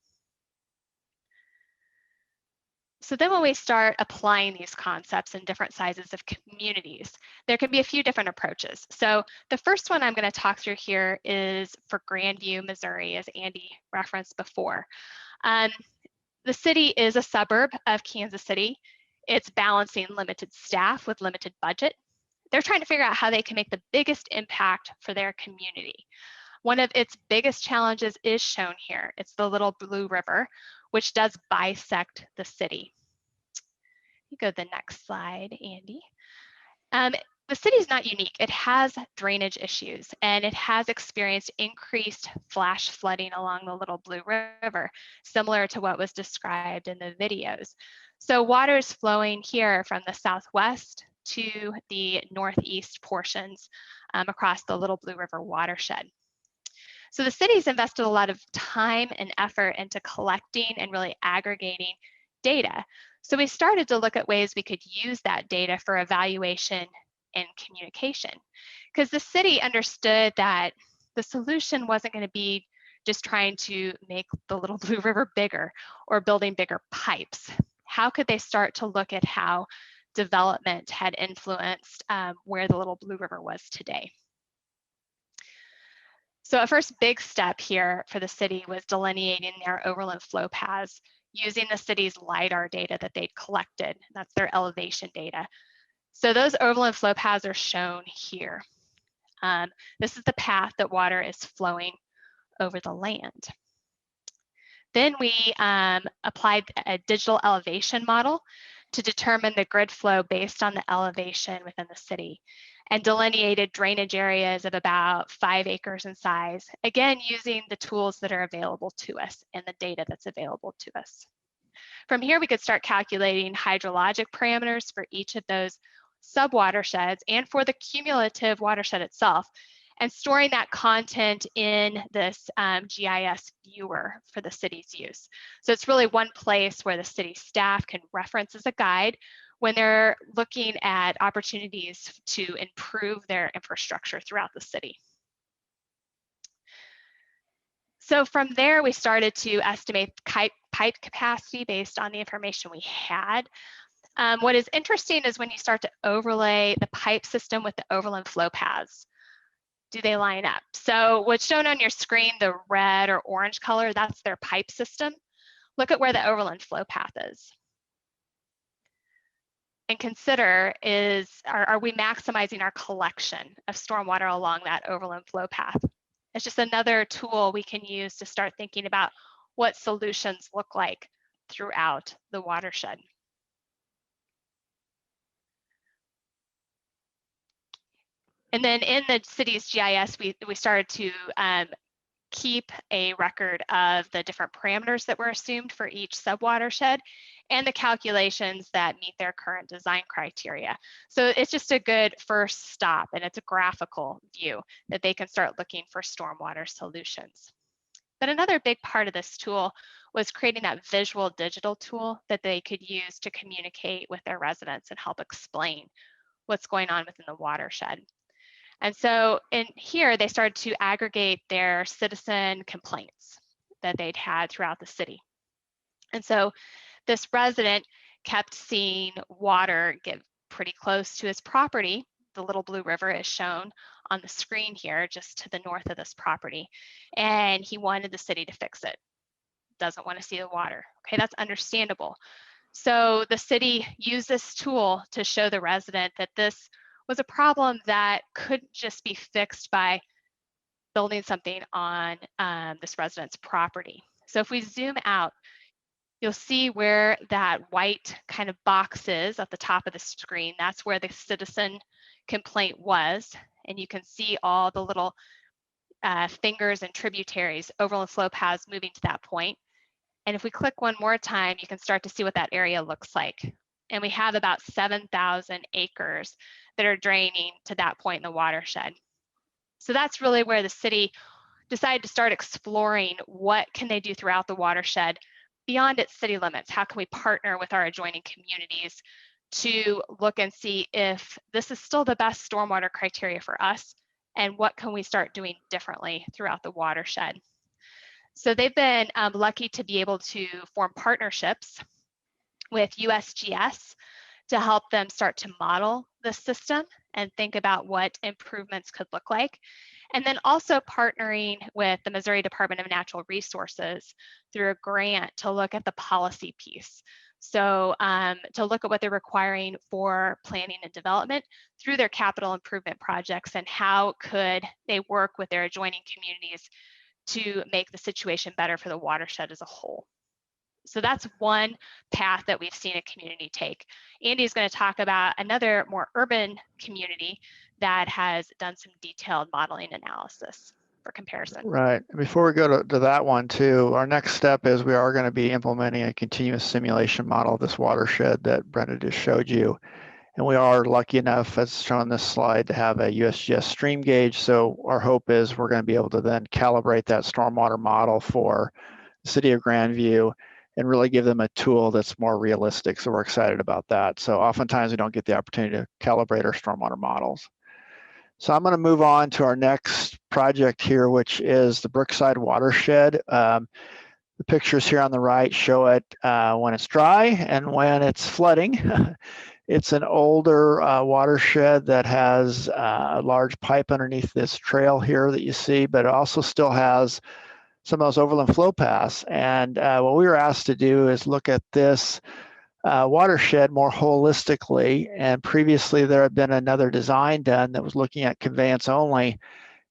So then when we start applying these concepts in different sizes of communities, there can be a few different approaches. So the first one I'm going to talk through here is for Grandview, Missouri, as Andy referenced before. The city is a suburb of Kansas City. It's balancing limited staff with limited budget. They're trying to figure out how they can make the biggest impact for their community. One of its biggest challenges is shown here. It's the Little Blue River, which does bisect the city. You go to the next slide, Andy. The city is not unique. It has drainage issues, and it has experienced increased flash flooding along the Little Blue River, similar to what was described in the videos. So water is flowing here from the southwest to the northeast portions across the Little Blue River watershed. So the city's invested a lot of time and effort into collecting and really aggregating data. So we started to look at ways we could use that data for evaluation and communication, because the city understood that the solution wasn't going to be just trying to make the Little Blue River bigger or building bigger pipes. How could they start to look at how development had influenced where the Little Blue River was today? So a first big step here for the city was delineating their overland flow paths using the city's LiDAR data that they'd collected. That's their elevation data. So those overland flow paths are shown here. This is the path that water is flowing over the land. Then we applied a digital elevation model to determine the grid flow based on the elevation within the city, and delineated drainage areas of about 5 acres in size, again, using the tools that are available to us and the data that's available to us. From here, we could start calculating hydrologic parameters for each of those sub-watersheds and for the cumulative watershed itself, and storing that content in this GIS viewer for the city's use. So it's really one place where the city staff can reference as a guide when they're looking at opportunities to improve their infrastructure throughout the city. So from there, we started to estimate pipe capacity based on the information we had. What is interesting is when you start to overlay the pipe system with the overland flow paths, do they line up? So what's shown on your screen, the red or orange color, that's their pipe system. Look at where the overland flow path is. And consider are we maximizing our collection of stormwater along that overland flow path? It's just another tool we can use to start thinking about what solutions look like throughout the watershed. And then in the city's GIS, we started to keep a record of the different parameters that were assumed for each subwatershed and the calculations that meet their current design criteria. So it's just a good first stop, and it's a graphical view that they can start looking for stormwater solutions. But another big part of this tool was creating that visual digital tool that they could use to communicate with their residents and help explain what's going on within the watershed. And so in here, they started to aggregate their citizen complaints that they'd had throughout the city. And so this resident kept seeing water get pretty close to his property, the little blue river is shown on the screen here, just to the north of this property. And he wanted the city to fix it. Doesn't want to see the water. Okay, that's understandable. So the city used this tool to show the resident that this was a problem that couldn't just be fixed by building something on this resident's property. So if we zoom out, you'll see where that white kind of box is at the top of the screen. That's where the citizen complaint was. And you can see all the little fingers and tributaries, overland flow paths moving to that point. And if we click one more time, you can start to see what that area looks like. And we have about 7,000 acres that are draining to that point in the watershed. So that's really where the city decided to start exploring what can they do throughout the watershed beyond its city limits. How can we partner with our adjoining communities to look and see if this is still the best stormwater criteria for us, and what can we start doing differently throughout the watershed? So they've been lucky to be able to form partnerships with USGS to help them start to model the system and think about what improvements could look like. And then also partnering with the Missouri Department of Natural Resources through a grant to look at the policy piece. So to look at what they're requiring for planning and development through their capital improvement projects, and how could they work with their adjoining communities to make the situation better for the watershed as a whole. So that's one path that we've seen a community take. Andy's going to talk about another more urban community that has done some detailed modeling analysis for comparison. Right. Before we go to that one too, our next step is we are going to be implementing a continuous simulation model of this watershed that Brenda just showed you. And we are lucky enough, as shown on this slide, to have a USGS stream gauge. So our hope is we're going to be able to then calibrate that stormwater model for the city of Grandview and really give them a tool that's more realistic. So we're excited about that. So oftentimes we don't get the opportunity to calibrate our stormwater models. So I'm going to move on to our next project here, which is the Brookside Watershed. The pictures here on the right show it when it's dry and when it's flooding. It's an older watershed that has a large pipe underneath this trail here that you see, but it also still has some of those overland flow paths. And what we were asked to do is look at this watershed more holistically. And previously there had been another design done that was looking at conveyance only.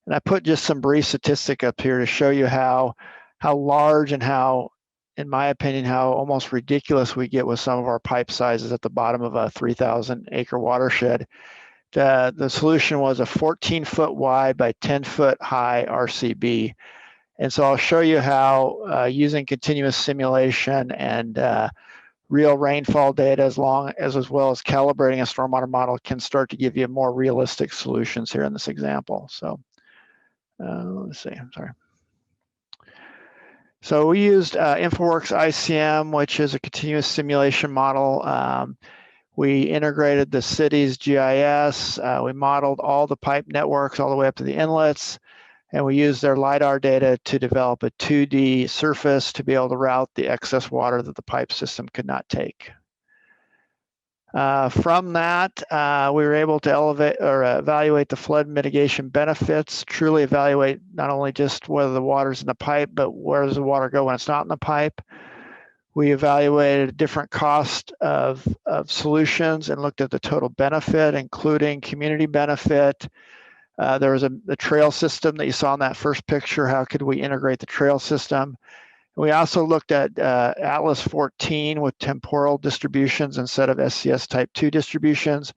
And I put just some brief statistic up here to show you how large and how, in my opinion, how almost ridiculous we get with some of our pipe sizes at the bottom of a 3,000 acre watershed. The solution was a 14-foot wide by 10-foot high RCB. And so I'll show you how using continuous simulation and real rainfall data as well as calibrating a stormwater model can start to give you more realistic solutions here in this example. So let's see, I'm sorry. So we used InfoWorks ICM, which is a continuous simulation model. We integrated the city's GIS. We modeled all the pipe networks all the way up to the inlets. And we used their LiDAR data to develop a 2D surface to be able to route the excess water that the pipe system could not take. From that, we were able to evaluate the flood mitigation benefits, truly evaluate not only just whether the water's in the pipe, but where does the water go when it's not in the pipe. We evaluated different cost of solutions and looked at the total benefit, including community benefit. There was the trail system that you saw in that first picture. How could we integrate the trail system? We also looked at Atlas 14 with temporal distributions instead of SCS type 2 distributions.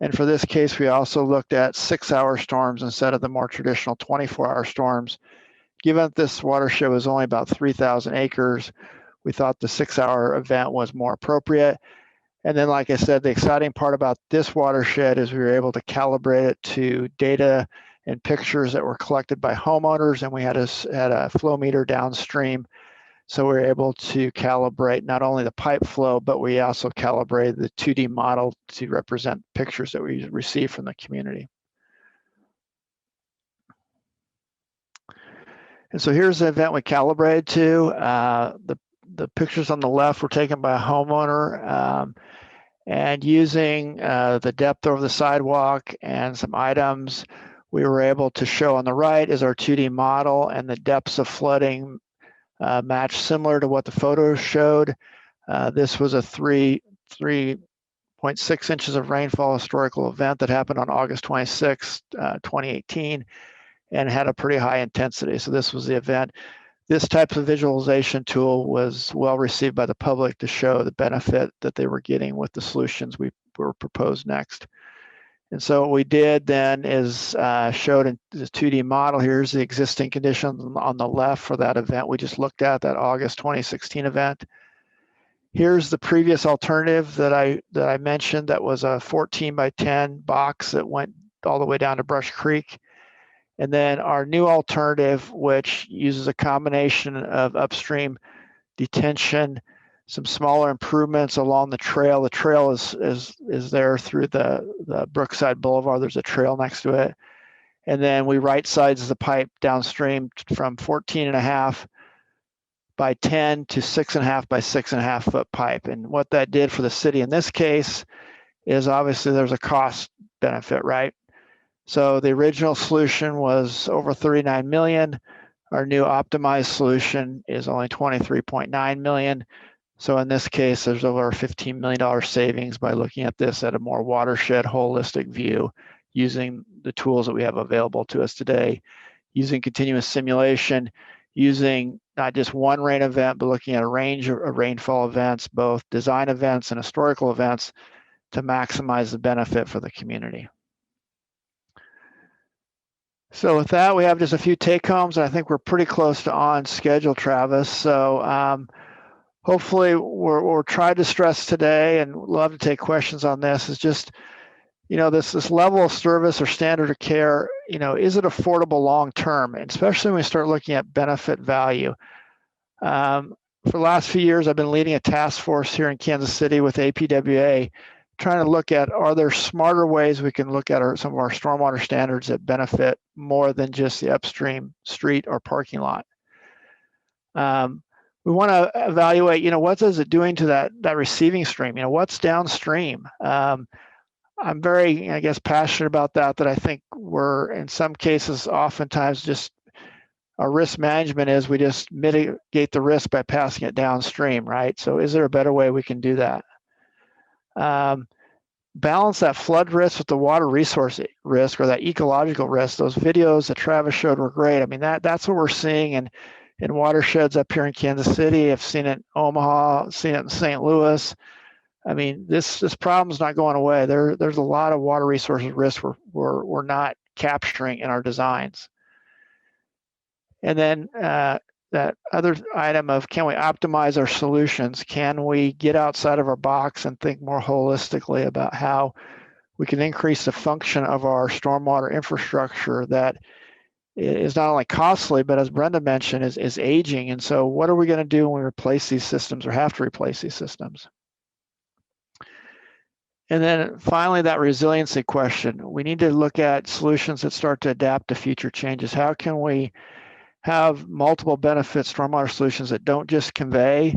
And for this case, we also looked at 6-hour storms instead of the more traditional 24-hour storms. Given that this watershed was only about 3,000 acres, we thought the 6-hour event was more appropriate. And then, like I said, the exciting part about this watershed is we were able to calibrate it to data and pictures that were collected by homeowners, and we had a flow meter downstream. So we were able to calibrate not only the pipe flow, but we also calibrated the 2D model to represent pictures that we received from the community. And so here's the event we calibrated to. The pictures on the left were taken by a homeowner. And using the depth over the sidewalk and some items, we were able to show on the right is our 2D model, and the depths of flooding match similar to what the photos showed. This was a 3.6 inches of rainfall historical event that happened on August 26, 2018, and had a pretty high intensity. So this was the event. This type of visualization tool was well received by the public to show the benefit that they were getting with the solutions we were proposed next. And so what we did then is showed in the 2D model. Here's the existing conditions on the left for that event we just looked at, that August 2016 event. Here's the previous alternative that I mentioned, that was a 14 by 10 box that went all the way down to Brush Creek. And then our new alternative, which uses a combination of upstream detention, some smaller improvements along the trail. The trail is there through the Brookside Boulevard. There's a trail next to it. And then we right sides the pipe downstream from 14.5 by 10 to 6.5 by 6.5 foot pipe. And what that did for the city in this case is obviously there's a cost benefit, right? So the original solution was over 39 million. Our new optimized solution is only 23.9 million. So in this case, there's over a $15 million savings by looking at this at a more watershed holistic view, using the tools that we have available to us today, using continuous simulation, using not just one rain event, but looking at a range of rainfall events, both design events and historical events, to maximize the benefit for the community. So with that, we have just a few take homes. I think we're pretty close to on schedule, Travis. So hopefully we're trying to stress today, and love to take questions on this, is just, this level of service or standard of care, is it affordable long-term? And especially when we start looking at benefit value. For the last few years, I've been leading a task force here in Kansas City with APWA, trying to look at, are there smarter ways we can look at some of our stormwater standards that benefit more than just the upstream street or parking lot. We want to evaluate, what is it doing to that receiving stream? What's downstream? I'm very, passionate about that I think we're, in some cases, oftentimes just our risk management is we just mitigate the risk by passing it downstream, right? So is there a better way we can do that? Balance that flood risk with the water resource risk, or that ecological risk. Those videos that Travis showed were great. I mean, that's what we're seeing in watersheds up here in Kansas City. I've seen it in Omaha, seen it in St. Louis. I mean, this problem's not going away. There's a lot of water resources risk we're not capturing in our designs. And then that other item of, can we optimize our solutions? Can we get outside of our box and think more holistically about how we can increase the function of our stormwater infrastructure that is not only costly, but as Brenda mentioned, is aging. And so what are we going to do when we replace these systems or have to replace these systems? And then finally, that resiliency question. We need to look at solutions that start to adapt to future changes. How can we have multiple benefits stormwater solutions that don't just convey?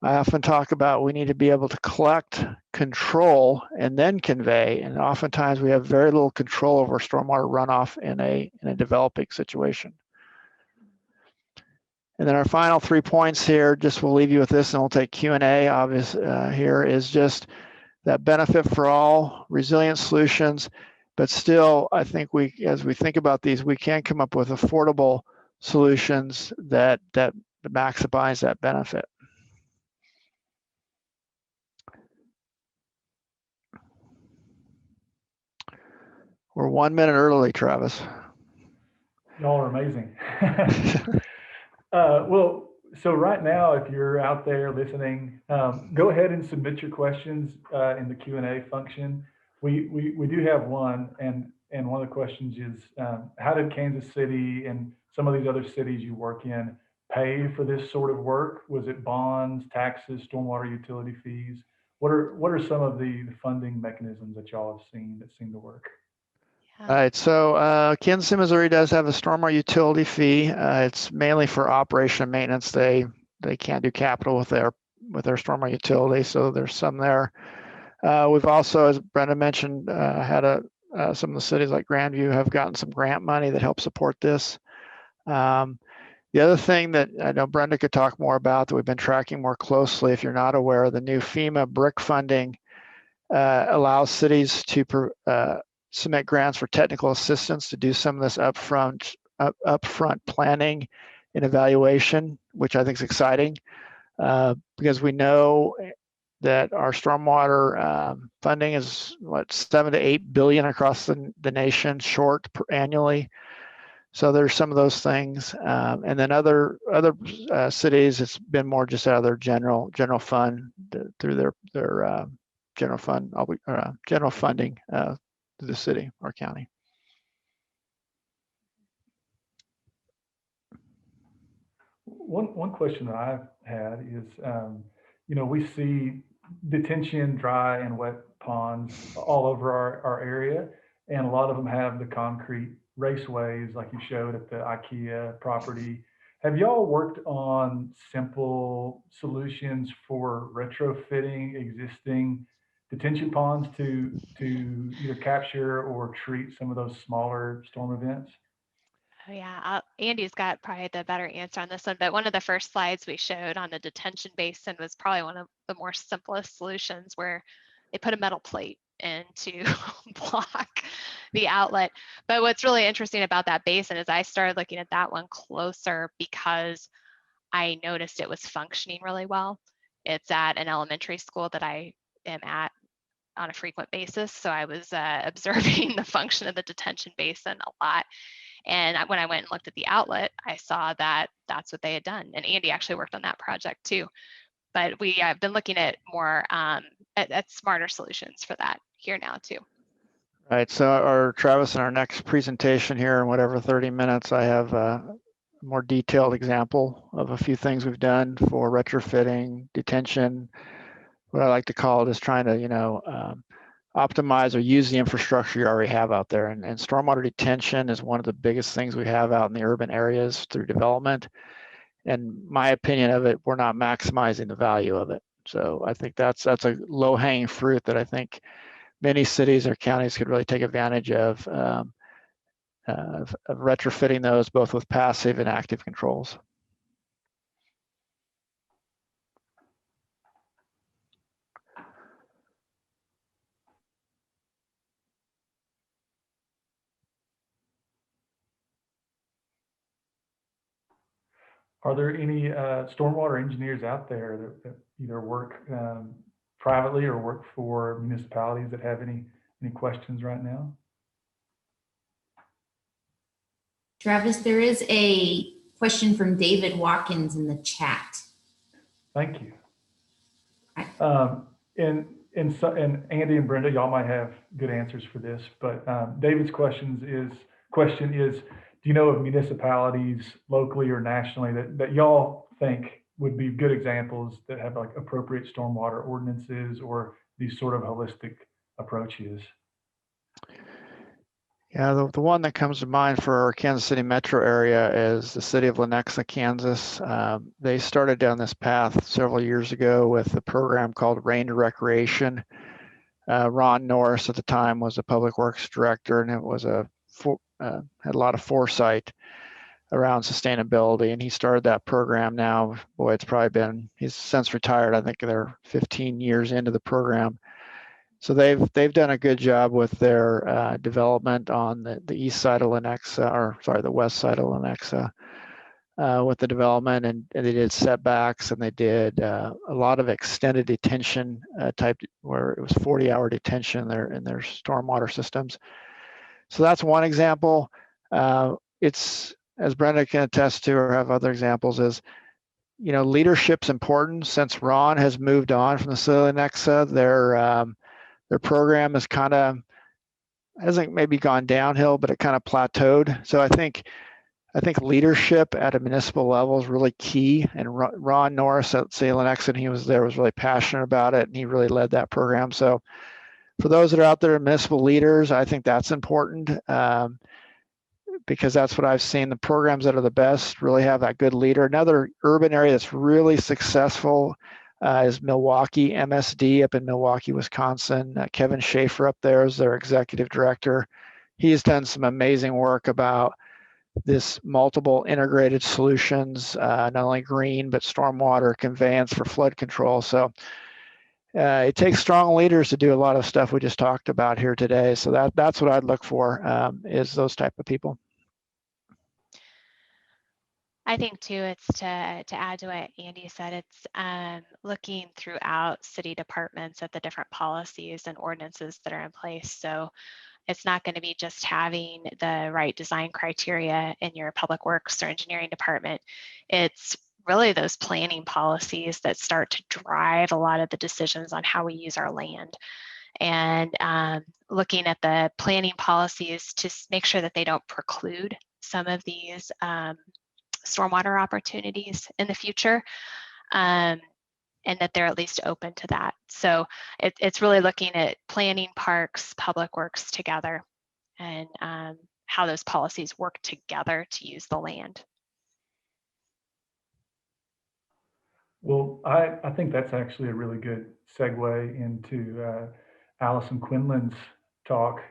I often talk about we need to be able to collect, control, and then convey. And oftentimes we have very little control over stormwater runoff in a developing situation. And then our final 3 points here, just we'll leave you with this and we'll take Q&A. Obvious here is just that benefit for all, resilient solutions, but still I think as we think about these, we can come up with affordable solutions that maximize that benefit. We're 1 minute early, Travis. Y'all are amazing. Well, so right now, if you're out there listening, go ahead and submit your questions in the Q&A function. We do have one, and one of the questions is, how did Kansas City and some of these other cities you work in pay for this sort of work? Was it bonds, taxes, stormwater utility fees? What are some of the funding mechanisms that y'all have seen that seem to work? All right, so Kansas City, Missouri does have a stormwater utility fee. It's mainly for operation and maintenance. They can't do capital with their stormwater utility, so there's some there. We've also, as Brenda mentioned, had some of the cities like Grandview have gotten some grant money that helps support this. The other thing that I know Brenda could talk more about that we've been tracking more closely, if you're not aware, the new Fema brick funding allows cities to submit grants for technical assistance to do some of this upfront planning and evaluation, which I think is exciting because we know that our stormwater funding is what, 7 to 8 billion across the nation short annually. So there's some of those things, and then other cities, it's been more just out of their general fund through their general funding to the city or county. One question that I've had is, we see detention, dry and wet ponds all over our area, and a lot of them have the concrete raceways like you showed at the IKEA property. Have y'all worked on simple solutions for retrofitting existing detention ponds to either capture or treat some of those smaller storm events? Oh, yeah, Andy's got probably the better answer on this one, but one of the first slides we showed on the detention basin was probably one of the more simplest solutions, where they put a metal plate in to block the outlet. But what's really interesting about that basin is I started looking at that one closer because I noticed it was functioning really well. It's at an elementary school that I am at on a frequent basis. So I was observing the function of the detention basin a lot. And when I went and looked at the outlet, I saw that that's what they had done. And Andy actually worked on that project too. But we have been looking at more at smarter solutions for that here now too. Right. So Travis, in our next presentation here in whatever 30 minutes, I have a more detailed example of a few things we've done for retrofitting, detention. What I like to call it is trying to, optimize or use the infrastructure you already have out there. And stormwater detention is one of the biggest things we have out in the urban areas through development. And my opinion of it, we're not maximizing the value of it. So I think that's a low-hanging fruit that I think many cities or counties could really take advantage of retrofitting those both with passive and active controls. Are there any stormwater engineers out there that either work privately or work for municipalities that have any questions right now? Travis, there is a question from David Watkins in the chat. Thank you. And Andy and Brenda, y'all might have good answers for this, but David's question is, do you know of municipalities locally or nationally that y'all think would be good examples that have like appropriate stormwater ordinances or these sort of holistic approaches? Yeah, the one that comes to mind for our Kansas City metro area is the city of Lenexa, Kansas. They started down this path several years ago with a program called Rain to Recreation. Ron Norris at the time was the public works director, and it was had a lot of foresight around sustainability, and he started that program. Now, boy, he's since retired. I think they're 15 years into the program. So they've done a good job with their development on the east side of Lenexa, or sorry, the west side of Lenexa, with the development, and they did setbacks, and they did a lot of extended detention type, where it was 40-hour detention in their stormwater systems. So that's one example. It's, as Brenda can attest to or have other examples, is, leadership's important. Since Ron has moved on from the city of Lenexa, their program has hasn't maybe gone downhill, but it kind of plateaued. So I think leadership at a municipal level is really key. And Ron Norris at city of Lenexa, he was really passionate about it, and he really led that program. So for those that are out there, municipal leaders, I think that's important because that's what I've seen. The programs that are the best really have that good leader. Another urban area that's really successful is Milwaukee MSD up in Milwaukee, Wisconsin. Kevin Schaefer up there is their executive director. He's done some amazing work about this multiple integrated solutions, not only green, but stormwater conveyance for flood control. So it takes strong leaders to do a lot of stuff we just talked about here today. So that's what I'd look for, is those type of people. I think too, it's to add to what Andy said, it's looking throughout city departments at the different policies and ordinances that are in place. So it's not going to be just having the right design criteria in your public works or engineering department. It's really those planning policies that start to drive a lot of the decisions on how we use our land. And looking at the planning policies to make sure that they don't preclude some of these stormwater opportunities in the future, and that they're at least open to that. So it's really looking at planning, parks, public works together, and how those policies work together to use the land. Well, I think that's actually a really good segue into Allison Quinlan's talk.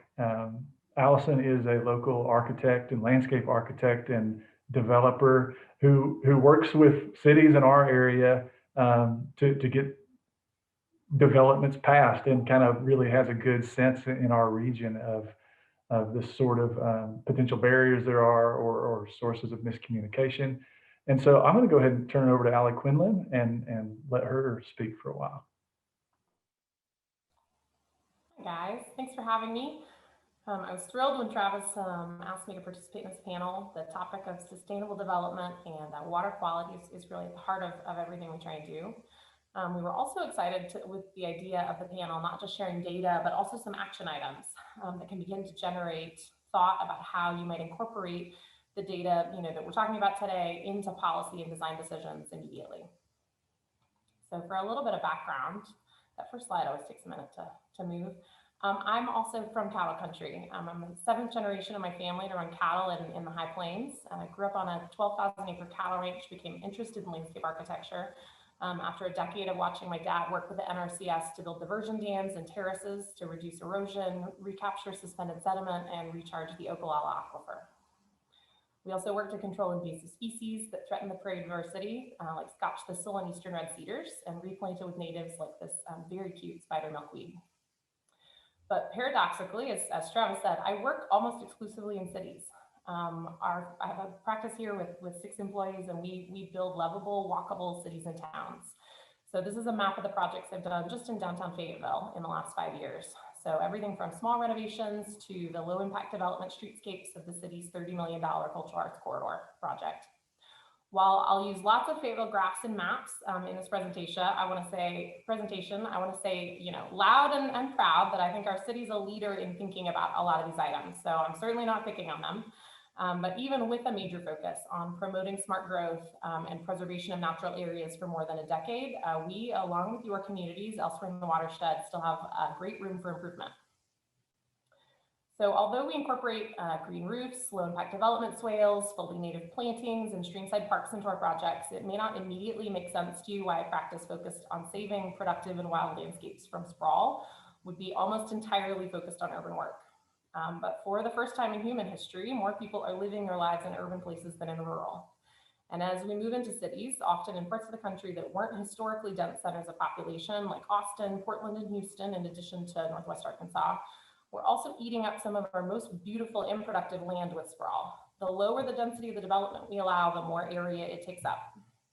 Allison is a local architect and landscape architect and developer who works with cities in our area to get developments passed, and kind of really has a good sense in our region of the sort of potential barriers there are, or sources of miscommunication. And so I'm going to go ahead and turn it over to Allie Quinlan and let her speak for a while. Hi guys, thanks for having me. I was thrilled when Travis asked me to participate in this panel. The topic of sustainable development and water quality is really at the heart of everything we try and do. We were also excited with the idea of the panel, not just sharing data, but also some action items that can begin to generate thought about how you might incorporate the data that we're talking about today into policy and design decisions immediately. So for a little bit of background, that first slide always takes a minute to move. I'm also from cattle country. I'm the 7th generation of my family to run cattle in the High Plains. I grew up on a 12,000 acre cattle ranch, became interested in landscape architecture after a decade of watching my dad work with the NRCS to build diversion dams and terraces to reduce erosion, recapture suspended sediment, and recharge the Ogallala Aquifer. We also work to control invasive species that threaten the prairie diversity, like Scotch thistle and eastern red cedars, and replant it with natives like this very cute spider milkweed. But paradoxically, as Travis said, I work almost exclusively in cities. I have a practice here with 6 employees, and we build livable, walkable cities and towns. So this is a map of the projects I've done just in downtown Fayetteville in the last 5 years. So everything from small renovations to the low impact development streetscapes of the city's $30 million cultural arts corridor project. While I'll use lots of Fayetteville graphs and maps in this presentation, I want to say, loud and proud that I think our city's a leader in thinking about a lot of these items. So I'm certainly not picking on them. But even with a major focus on promoting smart growth and preservation of natural areas for more than a decade, we, along with your communities elsewhere in the watershed, still have great room for improvement. So although we incorporate green roofs, low impact development swales, fully native plantings, and streamside parks into our projects, it may not immediately make sense to you why a practice focused on saving productive and wild landscapes from sprawl would be almost entirely focused on urban work. But for the first time in human history, more people are living their lives in urban places than in rural. And as we move into cities, often in parts of the country that weren't historically dense centers of population, like Austin, Portland, and Houston, in addition to Northwest Arkansas, we're also eating up some of our most beautiful and productive land with sprawl. The lower the density of the development we allow, the more area it takes up.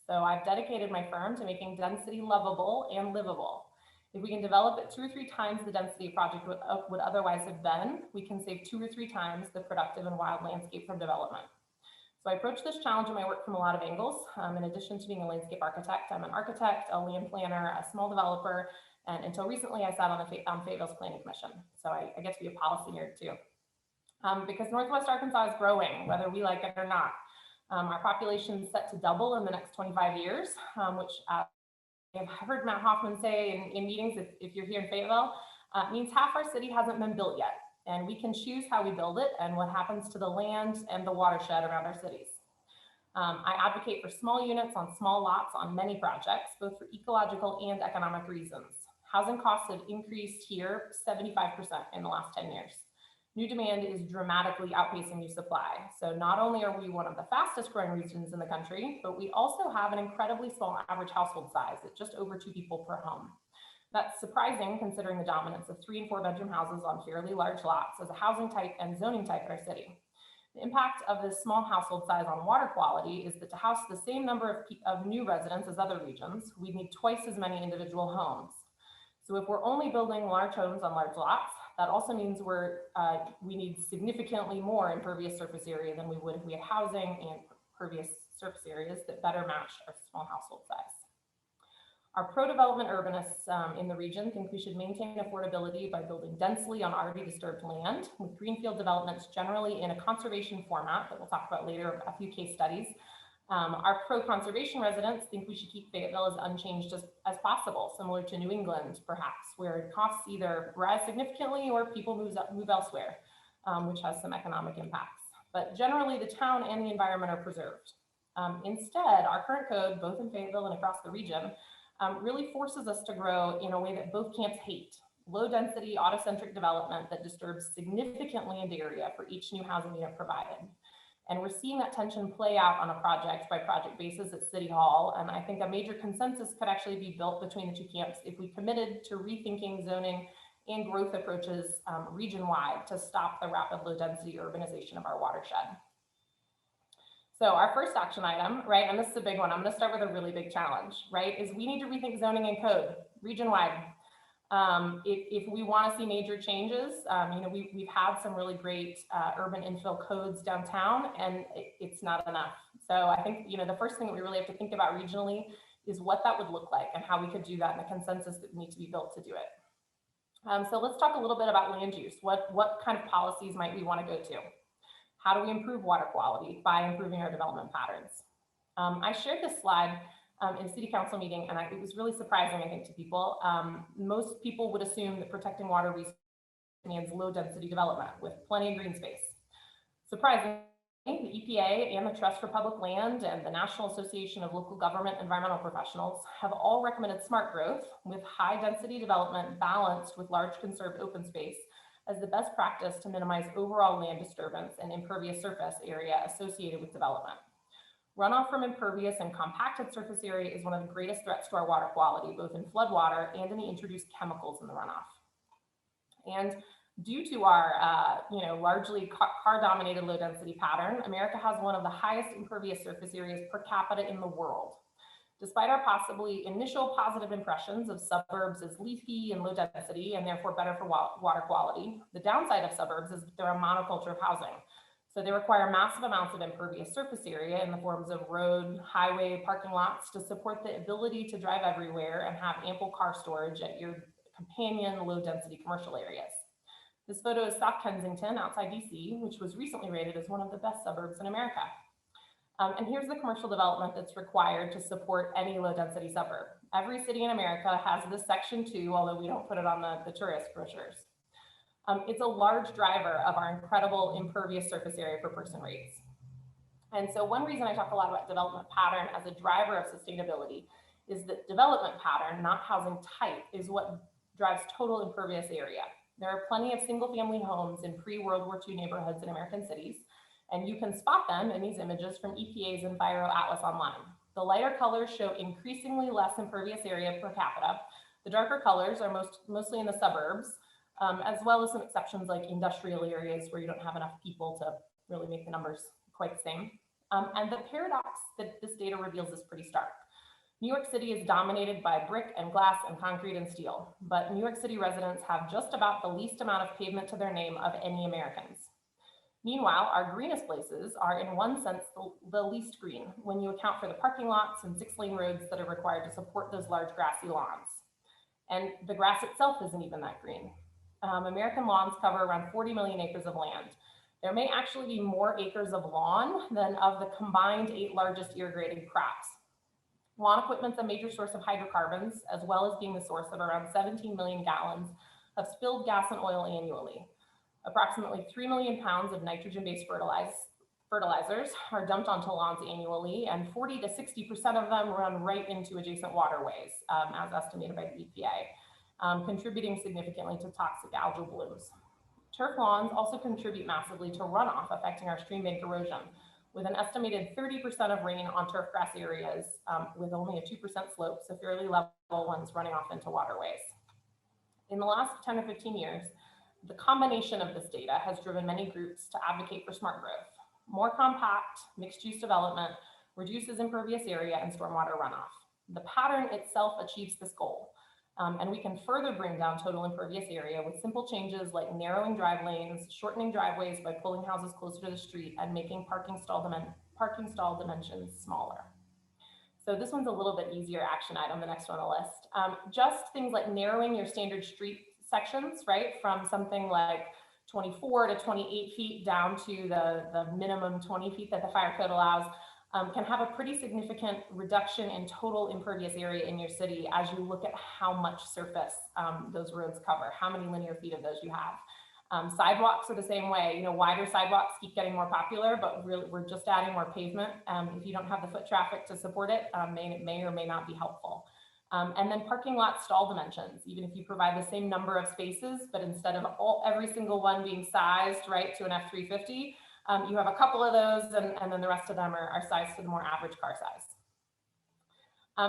So I've dedicated my firm to making density lovable and livable. If we can develop it 2 or 3 times the density a project would otherwise have been, we can save 2 or 3 times the productive and wild landscape from development. So I approach this challenge in my work from a lot of angles. In addition to being a landscape architect, I'm an architect, a land planner, a small developer, and until recently I sat on Fayetteville's Planning Commission. So I get to be a policy nerd too. Because Northwest Arkansas is growing, whether we like it or not. Our population is set to double in the next 25 years, which I've heard Matt Hoffman say in meetings, if you're here in Fayetteville, means half our city hasn't been built yet. And we can choose how we build it and what happens to the land and the watershed around our cities. I advocate for small units on small lots on many projects, both for ecological and economic reasons. Housing costs have increased here 75% in the last 10 years. New demand is dramatically outpacing new supply. So not only are we one of the fastest growing regions in the country, but we also have an incredibly small average household size at just over 2 people per home. That's surprising considering the dominance of 3 and 4 bedroom houses on fairly large lots as a housing type and zoning type in our city. The impact of this small household size on water quality is that to house the same number of new residents as other regions, we need twice as many individual homes. So if we're only building large homes on large lots, that also means we need significantly more impervious surface area than we would if we had housing and pervious surface areas that better match our small household size. Our pro-development urbanists in the region think we should maintain affordability by building densely on already disturbed land, with greenfield developments generally in a conservation format that we'll talk about later, a few case studies. Our pro-conservation residents think we should keep Fayetteville as unchanged as possible, similar to New England, perhaps, where costs either rise significantly or people move elsewhere, which has some economic impacts. But generally, the town and the environment are preserved. Instead, our current code, both in Fayetteville and across the region, really forces us to grow in a way that both camps hate. Low density, autocentric development that disturbs significant land area for each new housing unit provided. And we're seeing that tension play out on a project by project basis at City Hall. And I think a major consensus could actually be built between the 2 camps if we committed to rethinking zoning and growth approaches region-wide to stop the rapid low density urbanization of our watershed. So our first action item, right, and this is a big one, I'm gonna start with a really big challenge, right, is we need to rethink zoning and code region-wide. If we want to see major changes, you know, we've had some really great urban infill codes downtown, and it's not enough. So I think, you know, the first thing that we really have to think about regionally is what that would look like and how we could do that, and the consensus that need to be built to do it. So let's talk a little bit about land use. What kind of policies might we want to go to? How do we improve water quality by improving our development patterns? I shared this slide in a city council meeting, and it was really surprising, I think, to people. Most people would assume that protecting water resources means low density development with plenty of green space. Surprisingly, the EPA and the Trust for Public Land and the National Association of Local Government Environmental Professionals have all recommended smart growth with high density development balanced with large conserved open space as the best practice to minimize overall land disturbance and impervious surface area associated with development. Runoff from impervious and compacted surface area is one of the greatest threats to our water quality, both in floodwater and in the introduced chemicals in the runoff. And due to our largely car-dominated low-density pattern, America has one of the highest impervious surface areas per capita in the world. Despite our possibly initial positive impressions of suburbs as leafy and low density and therefore better for water quality, the downside of suburbs is that they're a monoculture of housing. So they require massive amounts of impervious surface area in the forms of road, highway, parking lots to support the ability to drive everywhere and have ample car storage at your companion low-density commercial areas. This photo is South Kensington outside DC, which was recently rated as one of the best suburbs in America. And here's the commercial development that's required to support any low-density suburb. Every city in America has this section too, although we don't put it on the tourist brochures. It's a large driver of our incredible impervious surface area per person rates. And so one reason I talk a lot about development pattern as a driver of sustainability is that development pattern, not housing type, is what drives total impervious area. There are plenty of single family homes in pre-World War II neighborhoods in American cities, and you can spot them in these images from EPA's Enviro Atlas online. The lighter colors show increasingly less impervious area per capita. The darker colors are mostly in the suburbs, as well as some exceptions like industrial areas where you don't have enough people to really make the numbers quite the same. And the paradox that this data reveals is pretty stark. New York City is dominated by brick and glass and concrete and steel, but New York City residents have just about the least amount of pavement to their name of any Americans. Meanwhile, our greenest places are in one sense the least green when you account for the parking lots and 6-lane roads that are required to support those large grassy lawns. And the grass itself isn't even that green. American lawns cover around 40 million acres of land. There may actually be more acres of lawn than of the combined 8 largest irrigated crops. Lawn equipment's a major source of hydrocarbons, as well as being the source of around 17 million gallons of spilled gas and oil annually. Approximately 3 million pounds of nitrogen-based fertilizers are dumped onto lawns annually, and 40 to 60% of them run right into adjacent waterways, as estimated by the EPA, contributing significantly to toxic algal blooms. Turf lawns also contribute massively to runoff, affecting our stream bank erosion, with an estimated 30% of rain on turf grass areas with only a 2% slope, so fairly level ones running off into waterways. In the last 10 or 15 years, the combination of this data has driven many groups to advocate for smart growth. More compact, mixed-use development reduces impervious area and stormwater runoff. The pattern itself achieves this goal, and we can further bring down total impervious area with simple changes like narrowing drive lanes, shortening driveways by pulling houses closer to the street, and making parking stall dimensions smaller. So this one's a little bit easier action item, the next one on the list. Just things like narrowing your standard street sections, right, from something like 24 to 28 feet down to the minimum 20 feet that the fire code allows, can have a pretty significant reduction in total impervious area in your city as you look at how much surface those roads cover, how many linear feet of those you have. Sidewalks are the same way. You know, wider sidewalks keep getting more popular, but really we're just adding more pavement. If you don't have the foot traffic to support it, it may or may not be helpful. And then parking lot stall dimensions, even if you provide the same number of spaces, but instead of every single one being sized right to an F350, you have a couple of those, and then the rest of them are sized to the more average car size.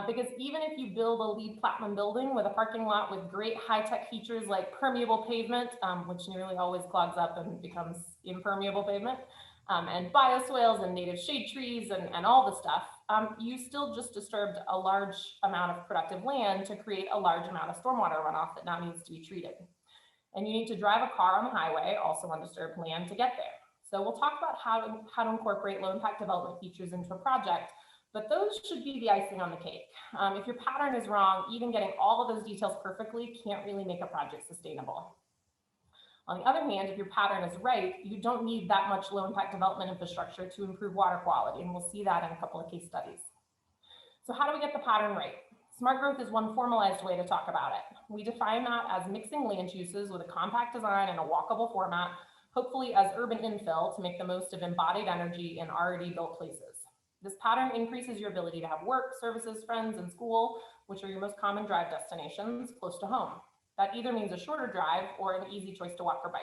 Because even if you build a LEED Platinum building with a parking lot with great high-tech features like permeable pavement, which nearly always clogs up and becomes impermeable pavement, and bioswales and native shade trees and all the stuff, you still just disturbed a large amount of productive land to create a large amount of stormwater runoff that now needs to be treated. And you need to drive a car on the highway, also on disturbed land, to get there. So we'll talk about how to incorporate low impact development features into a project, but those should be the icing on the cake. If your pattern is wrong, even getting all of those details perfectly can't really make a project sustainable. On the other hand, if your pattern is right, you don't need that much low impact development infrastructure to improve water quality, and we'll see that in a couple of case studies. So how do we get the pattern right? Smart growth is one formalized way to talk about it. We define that as mixing land uses with a compact design and a walkable format, hopefully as urban infill to make the most of embodied energy in already built places. This pattern increases your ability to have work, services, friends, and school, which are your most common drive destinations, close to home. That either means a shorter drive or an easy choice to walk or bike.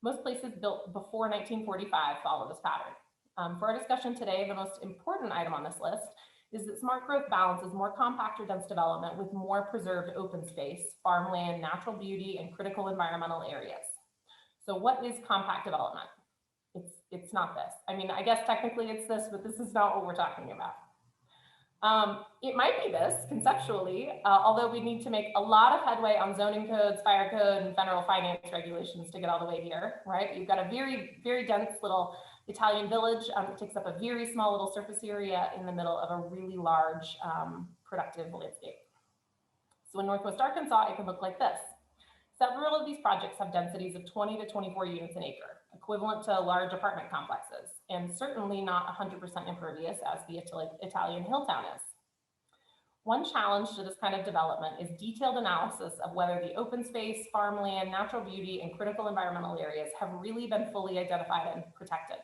Most places built before 1945 follow this pattern. For our discussion today, the most important item on this list is that smart growth balances more compact or dense development with more preserved open space, farmland, natural beauty, and critical environmental areas. So what is compact development? It's not this. I mean, I guess technically it's this, but this is not what we're talking about. It might be this conceptually, although we need to make a lot of headway on zoning codes, fire code, and federal finance regulations to get all the way here, right? You've got a very, very dense little Italian village. It takes up a very small little surface area in the middle of a really large productive landscape. So in Northwest Arkansas, it can look like this. Several of these projects have densities of 20 to 24 units an acre, equivalent to large apartment complexes, and certainly not 100% impervious as the Italian hill town is. One challenge to this kind of development is detailed analysis of whether the open space, farmland, natural beauty, and critical environmental areas have really been fully identified and protected.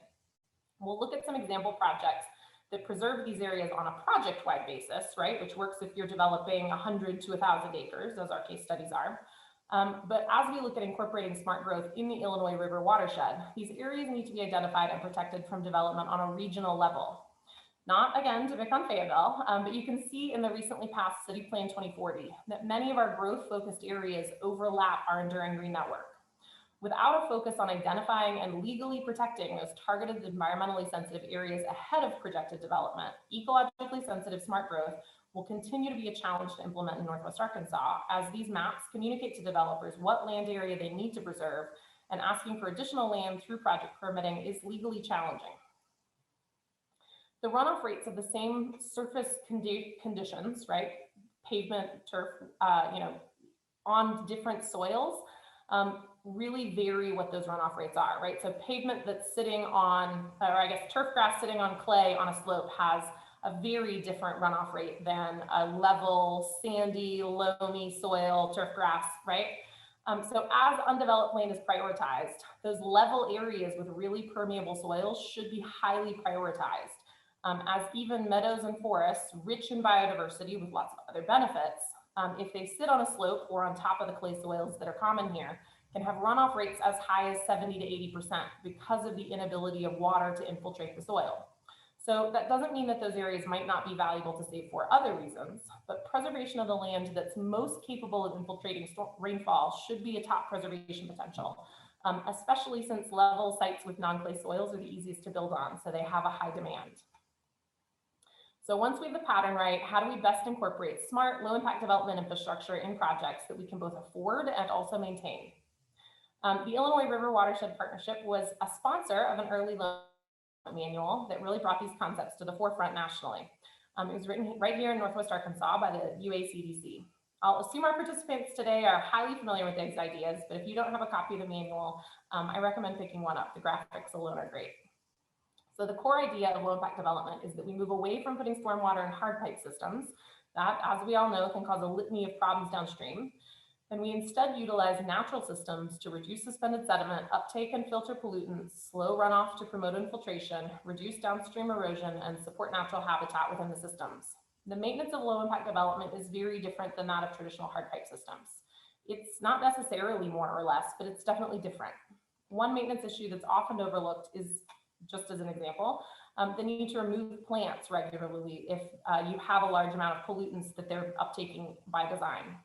We'll look at some example projects that preserve these areas on a project-wide basis, right, which works if you're developing 100 to 1,000 acres, as our case studies are. But as we look at incorporating smart growth in the Illinois River watershed, these areas need to be identified and protected from development on a regional level. Not, again, to pick on Fayetteville, but you can see in the recently passed City Plan 2040 that many of our growth-focused areas overlap our enduring green network. Without a focus on identifying and legally protecting those targeted environmentally sensitive areas ahead of projected development, ecologically sensitive smart growth will continue to be a challenge to implement in Northwest Arkansas, as these maps communicate to developers what land area they need to preserve, and asking for additional land through project permitting is legally challenging. The runoff rates of the same surface conditions, right, pavement, turf, on different soils, really vary what those runoff rates are, right? So pavement that's sitting on, or I guess turf grass sitting on clay on a slope has a very different runoff rate than a level, sandy, loamy soil turf grass, right? So as undeveloped land is prioritized, those level areas with really permeable soils should be highly prioritized. As even meadows and forests, rich in biodiversity with lots of other benefits, if they sit on a slope or on top of the clay soils that are common here, can have runoff rates as high as 70 to 80% because of the inability of water to infiltrate the soil. So that doesn't mean that those areas might not be valuable to save for other reasons, but preservation of the land that's most capable of infiltrating rainfall should be a top preservation potential, especially since level sites with non-clay soils are the easiest to build on, so they have a high demand. So once we have the pattern right, how do we best incorporate smart, low-impact development infrastructure in projects that we can both afford and also maintain? The Illinois River Watershed Partnership was a sponsor of an early loan manual that really brought these concepts to the forefront nationally. It was written right here in Northwest Arkansas by the UACDC. I'll assume our participants today are highly familiar with these ideas, but if you don't have a copy of the manual, I recommend picking one up. The graphics alone are great. So the core idea of low impact development is that we move away from putting stormwater in hard pipe systems that, as we all know, can cause a litany of problems downstream. And we instead utilize natural systems to reduce suspended sediment, uptake and filter pollutants, slow runoff to promote infiltration, reduce downstream erosion, and support natural habitat within the systems. The maintenance of low impact development is very different than that of traditional hard pipe systems. It's not necessarily more or less, but it's definitely different. One maintenance issue that's often overlooked is, just as an example, the need to remove plants regularly if you have a large amount of pollutants that they're uptaking by design.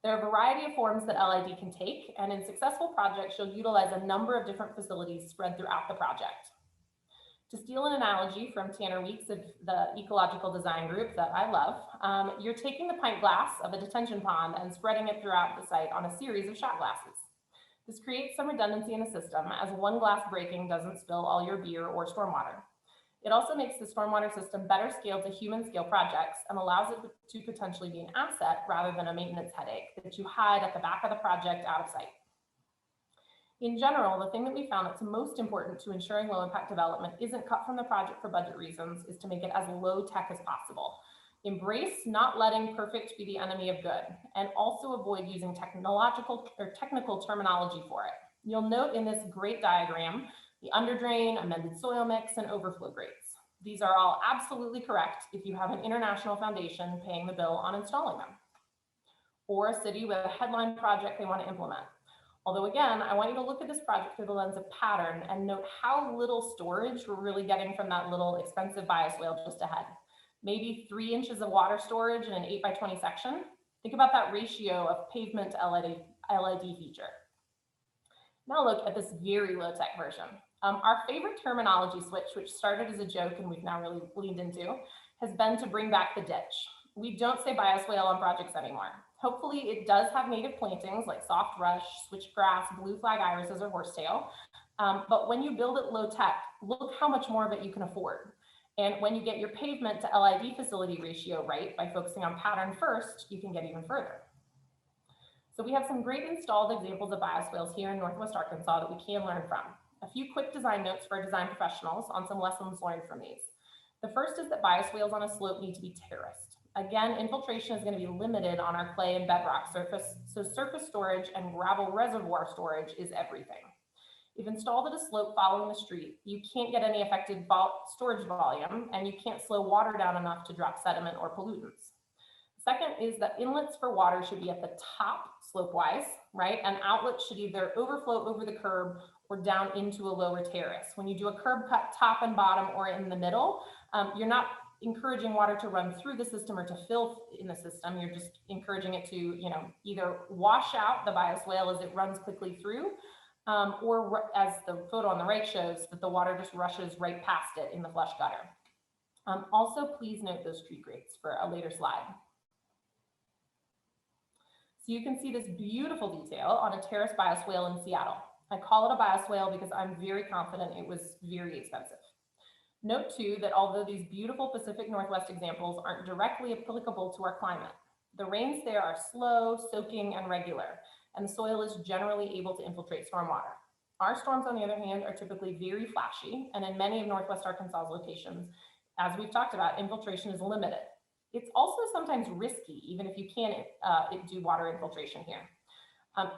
There are a variety of forms that LID can take, and in successful projects, you'll utilize a number of different facilities spread throughout the project. To steal an analogy from Tanner Weeks of the Ecological Design Group that I love, you're taking the pint glass of a detention pond and spreading it throughout the site on a series of shot glasses. This creates some redundancy in the system, as one glass breaking doesn't spill all your beer or stormwater. It also makes the stormwater system better scaled to human scale projects and allows it to potentially be an asset rather than a maintenance headache that you hide at the back of the project out of sight. In general, the thing that we found that's most important to ensuring low impact development isn't cut from the project for budget reasons, is to make it as low tech as possible. Embrace not letting perfect be the enemy of good, and also avoid using technological or technical terminology for it. You'll note in this great diagram the underdrain, amended soil mix, and overflow rates. These are all absolutely correct if you have an international foundation paying the bill on installing them, or a city with a headline project they want to implement. Although again, I want you to look at this project through the lens of pattern and note how little storage we're really getting from that little expensive bioswale just ahead. Maybe 3 inches of water storage in an 8 by 20 section. Think about that ratio of pavement to LID feature. Now look at this very low tech version. Our favorite terminology switch, which started as a joke and we've now really leaned into, has been to bring back the ditch. We don't say bioswale on projects anymore. Hopefully it does have native plantings like soft rush, switchgrass, blue flag irises, or horsetail. But when you build it low tech, look how much more of it you can afford. And when you get your pavement to LID facility ratio right by focusing on pattern first, you can get even further. So we have some great installed examples of bioswales here in Northwest Arkansas that we can learn from. A few quick design notes for our design professionals on some lessons learned from these. The first is that bioswales on a slope need to be terraced. Again, infiltration is going to be limited on our clay and bedrock surface, so surface storage and gravel reservoir storage is everything. If installed at a slope following the street, you can't get any effective storage volume, and you can't slow water down enough to drop sediment or pollutants. Second is that inlets for water should be at the top slope-wise, right? And outlets should either overflow over the curb or down into a lower terrace. When you do a curb cut top and bottom or in the middle, you're not encouraging water to run through the system or to fill in the system. You're just encouraging it to, either wash out the bioswale as it runs quickly through, or as the photo on the right shows, that the water just rushes right past it in the flush gutter. Also, please note those tree grates for a later slide. So you can see this beautiful detail on a terrace bioswale in Seattle. I call it a bioswale because I'm very confident it was very expensive. Note too that although these beautiful Pacific Northwest examples aren't directly applicable to our climate, the rains there are slow, soaking, and regular, and the soil is generally able to infiltrate stormwater. Our storms, on the other hand, are typically very flashy, and in many of Northwest Arkansas's locations, as we've talked about, infiltration is limited. It's also sometimes risky, even if you can do water infiltration here.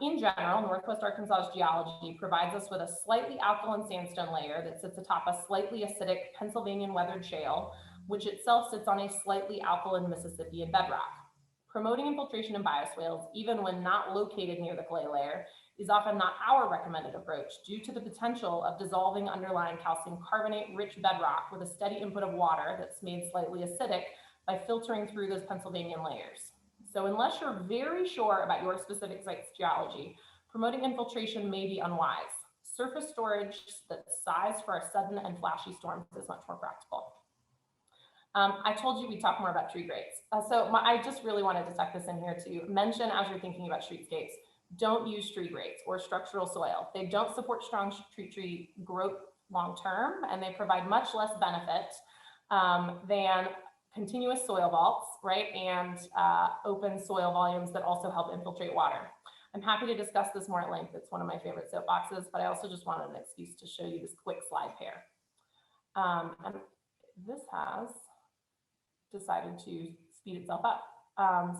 In general, Northwest Arkansas's geology provides us with a slightly alkaline sandstone layer that sits atop a slightly acidic Pennsylvania weathered shale, which itself sits on a slightly alkaline Mississippian bedrock. Promoting infiltration in bioswales, even when not located near the clay layer, is often not our recommended approach due to the potential of dissolving underlying calcium carbonate-rich bedrock with a steady input of water that's made slightly acidic by filtering through those Pennsylvania layers. So unless you're very sure about your specific site's geology, promoting infiltration may be unwise. Surface storage that's sized for our sudden and flashy storms is much more practical. I told you we'd talk more about tree grades. I just really wanted to tuck this in here to mention, as you're thinking about streetscapes, don't use tree grades or structural soil. They don't support strong tree growth long-term, and they provide much less benefit than continuous soil vaults, right? And open soil volumes that also help infiltrate water. I'm happy to discuss this more at length. It's one of my favorite soapboxes, but I also just wanted an excuse to show you this quick slide pair. And this has decided to speed itself up.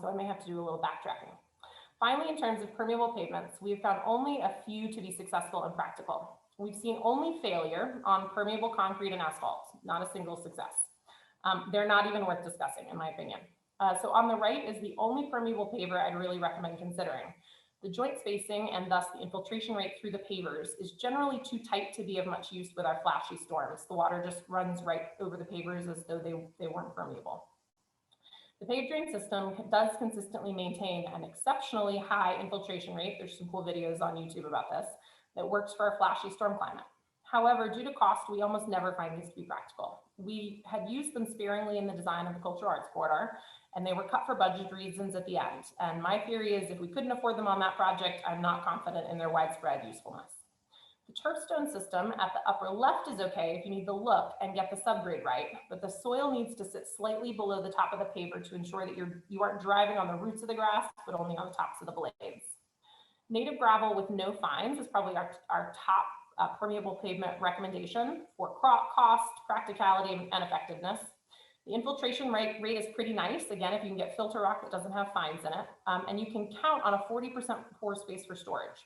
So I may have to do a little backtracking. Finally, in terms of permeable pavements, we have found only a few to be successful and practical. We've seen only failure on permeable concrete and asphalt, not a single success. They're not even worth discussing, in my opinion. So on the right is the only permeable paver I'd really recommend considering. The joint spacing and thus the infiltration rate through the pavers is generally too tight to be of much use with our flashy storms. The water just runs right over the pavers as though they weren't permeable. The paved drain system does consistently maintain an exceptionally high infiltration rate. There's some cool videos on YouTube about this that works for a flashy storm climate. However, due to cost, we almost never find these to be practical. We had used them sparingly in the design of the Cultural Arts Corridor, and they were cut for budget reasons at the end. And my theory is if we couldn't afford them on that project, I'm not confident in their widespread usefulness. The turf stone system at the upper left is okay if you need the look and get the subgrade right, but the soil needs to sit slightly below the top of the paver to ensure that you aren't driving on the roots of the grass, but only on the tops of the blades. Native gravel with no fines is probably our top permeable pavement recommendation for cost, practicality, and effectiveness. The infiltration rate is pretty nice, again, if you can get filter rock that doesn't have fines in it, and you can count on a 40% pore space for storage.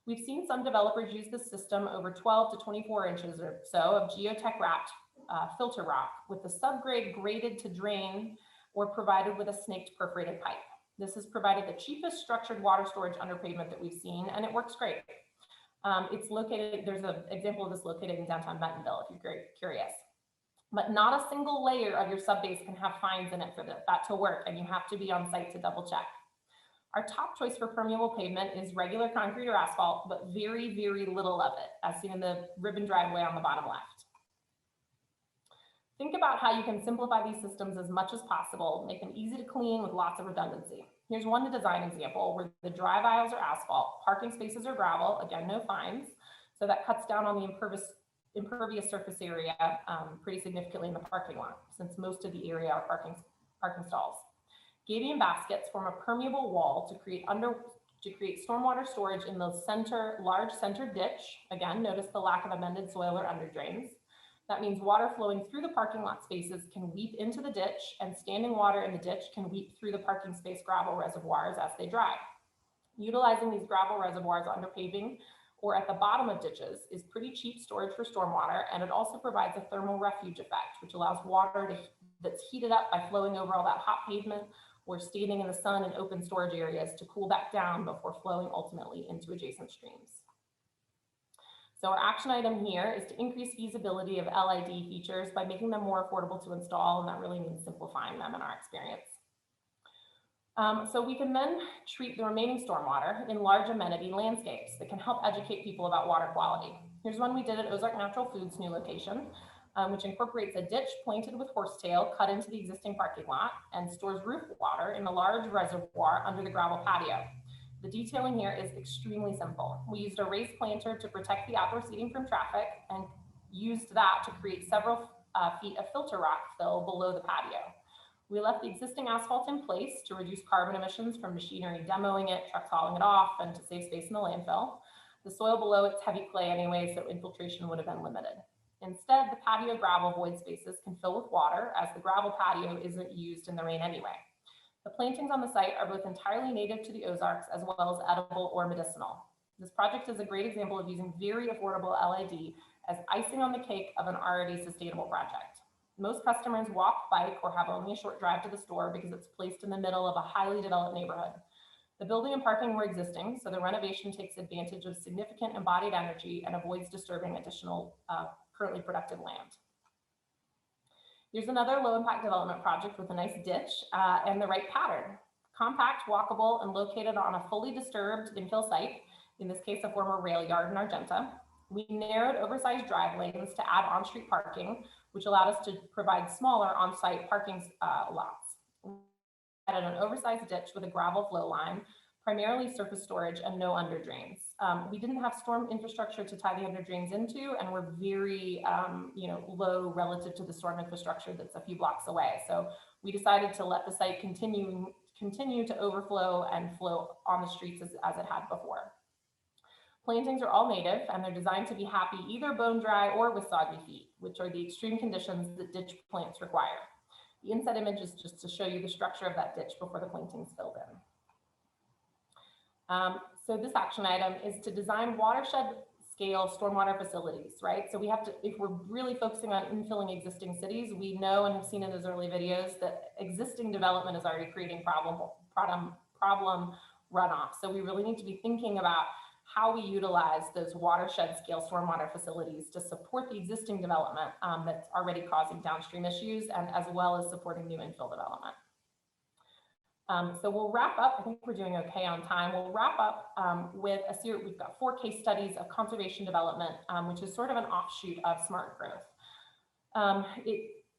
We've seen some developers use this system over 12 to 24 inches or so of geotech wrapped filter rock with the subgrade graded to drain or provided with a snaked perforated pipe. This has provided the cheapest structured water storage under pavement that we've seen, and it works great. It's located, there's an example of this located in downtown Bentonville if you're curious. But not a single layer of your subbase can have fines in it for that to work, and you have to be on site to double check. Our top choice for permeable pavement is regular concrete or asphalt, but very, very little of it, as seen in the ribbon driveway on the bottom left. Think about how you can simplify these systems as much as possible, make them easy to clean with lots of redundancy. Here's one design example where the drive aisles are asphalt, parking spaces are gravel, again, no fines. So that cuts down on the impervious surface area pretty significantly in the parking lot, since most of the area are parking stalls. Gabion baskets form a permeable wall to create stormwater storage in the large center ditch. Again, notice the lack of amended soil or under drains. That means water flowing through the parking lot spaces can weep into the ditch, and standing water in the ditch can weep through the parking space gravel reservoirs as they dry. Utilizing these gravel reservoirs under paving or at the bottom of ditches is pretty cheap storage for stormwater, and it also provides a thermal refuge effect, which allows water that's heated up by flowing over all that hot pavement or standing in the sun in open storage areas to cool back down before flowing ultimately into adjacent streams. So our action item here is to increase feasibility of LID features by making them more affordable to install, and that really means simplifying them in our experience. So we can then treat the remaining stormwater in large amenity landscapes that can help educate people about water quality. Here's one we did at Ozark Natural Foods' new location, which incorporates a ditch planted with horsetail cut into the existing parking lot and stores roof water in a large reservoir under the gravel patio. The detailing here is extremely simple. We used a raised planter to protect the outdoor seating from traffic and used that to create several feet of filter rock fill below the patio. We left the existing asphalt in place to reduce carbon emissions from machinery demoing it, trucks hauling it off, and to save space in the landfill. The soil below it's heavy clay anyway, so infiltration would have been limited. Instead, the patio gravel void spaces can fill with water as the gravel patio isn't used in the rain anyway. The plantings on the site are both entirely native to the Ozarks as well as edible or medicinal. This project is a great example of using very affordable LID as icing on the cake of an already sustainable project. Most customers walk, bike, or have only a short drive to the store because it's placed in the middle of a highly developed neighborhood. The building and parking were existing, so the renovation takes advantage of significant embodied energy and avoids disturbing additional currently productive land. Here's another low impact development project with a nice ditch and the right pattern. Compact, walkable, and located on a fully disturbed infill site, in this case, a former rail yard in Argenta. We narrowed oversized drive lanes to add on-street parking, which allowed us to provide smaller on-site parking lots. We added an oversized ditch with a gravel flow line, primarily surface storage and no under drains. We didn't have storm infrastructure to tie the under drains into, and we're very low relative to the storm infrastructure that's a few blocks away. So we decided to let the site continue to overflow and flow on the streets as it had before. Plantings are all native and they're designed to be happy either bone dry or with soggy feet, which are the extreme conditions that ditch plants require. The inside image is just to show you the structure of that ditch before the plantings filled in. So this action item is to design watershed scale stormwater facilities, right? So we have to, if we're really focusing on infilling existing cities, we know and have seen in those early videos that existing development is already creating problem runoff. So we really need to be thinking about how we utilize those watershed scale stormwater facilities to support the existing development that's already causing downstream issues, and as well as supporting new infill development. So we'll wrap up. I think we're doing okay on time. We'll wrap up with a series. We've got 4 case studies of conservation development, which is sort of an offshoot of smart growth.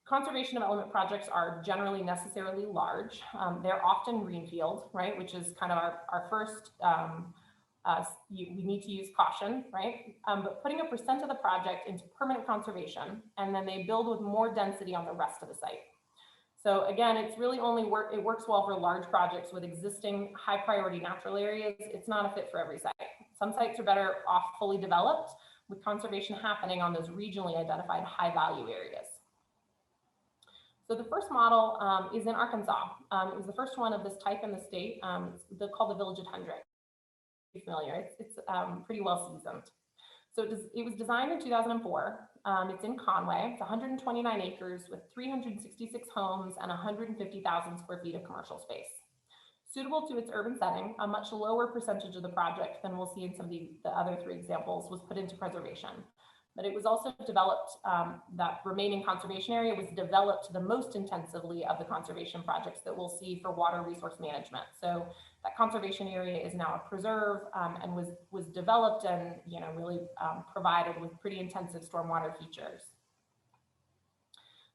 Conservation development projects are generally necessarily large. They're often greenfield, right? Which is kind of our first, we need to use caution, right? But putting a % of the project into permanent conservation, and then they build with more density on the rest of the site. So again, it's really it works well for large projects with existing high priority natural areas. It's not a fit for every site. Some sites are better off fully developed with conservation happening on those regionally identified high value areas. So the first model is in Arkansas. It was the first one of this type in the state. It's called the Village at 100. You're familiar, it's pretty well seasoned. So it was designed in 2004. It's in Conway. It's 129 acres with 366 homes and 150,000 square feet of commercial space. Suitable to its urban setting, a much lower percentage of the project than we'll see in some of the other 3 examples was put into preservation. But it was also developed, that remaining conservation area was developed the most intensively of the conservation projects that we'll see for water resource management. So that conservation area is now a preserve and was developed and really provided with pretty intensive stormwater features.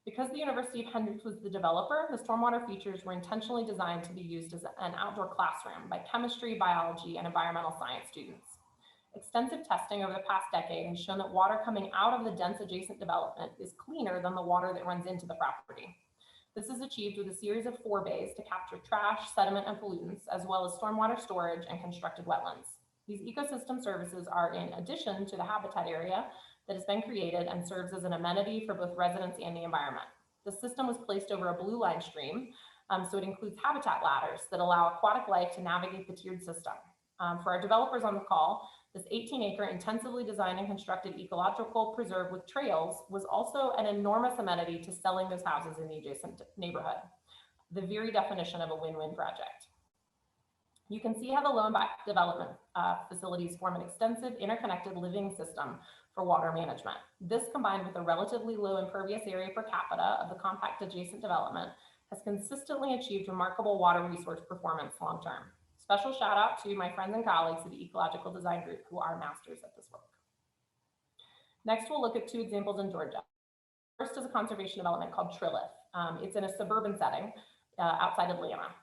Because the University of Hendrix was the developer, the stormwater features were intentionally designed to be used as an outdoor classroom by chemistry, biology, and environmental science students. Extensive testing over the past decade has shown that water coming out of the dense adjacent development is cleaner than the water that runs into the property. This is achieved with a series of 4 bays to capture trash, sediment, and pollutants, as well as stormwater storage and constructed wetlands. These ecosystem services are in addition to the habitat area that has been created and serves as an amenity for both residents and the environment. The system was placed over a blue line stream, so it includes habitat ladders that allow aquatic life to navigate the tiered system. For our developers on the call, this 18-acre intensively designed and constructed ecological preserve with trails was also an enormous amenity to selling those houses in the adjacent neighborhood, the very definition of a win-win project. You can see how the low impact development facilities form an extensive interconnected living system for water management. This, combined with a relatively low impervious area per capita of the compact adjacent development, has consistently achieved remarkable water resource performance long-term. Special shout out to my friends and colleagues of the Ecological Design Group who are masters at this work. Next, we'll look at 2 examples in Georgia. First is a conservation development called Trilith. It's in a suburban setting outside Atlanta.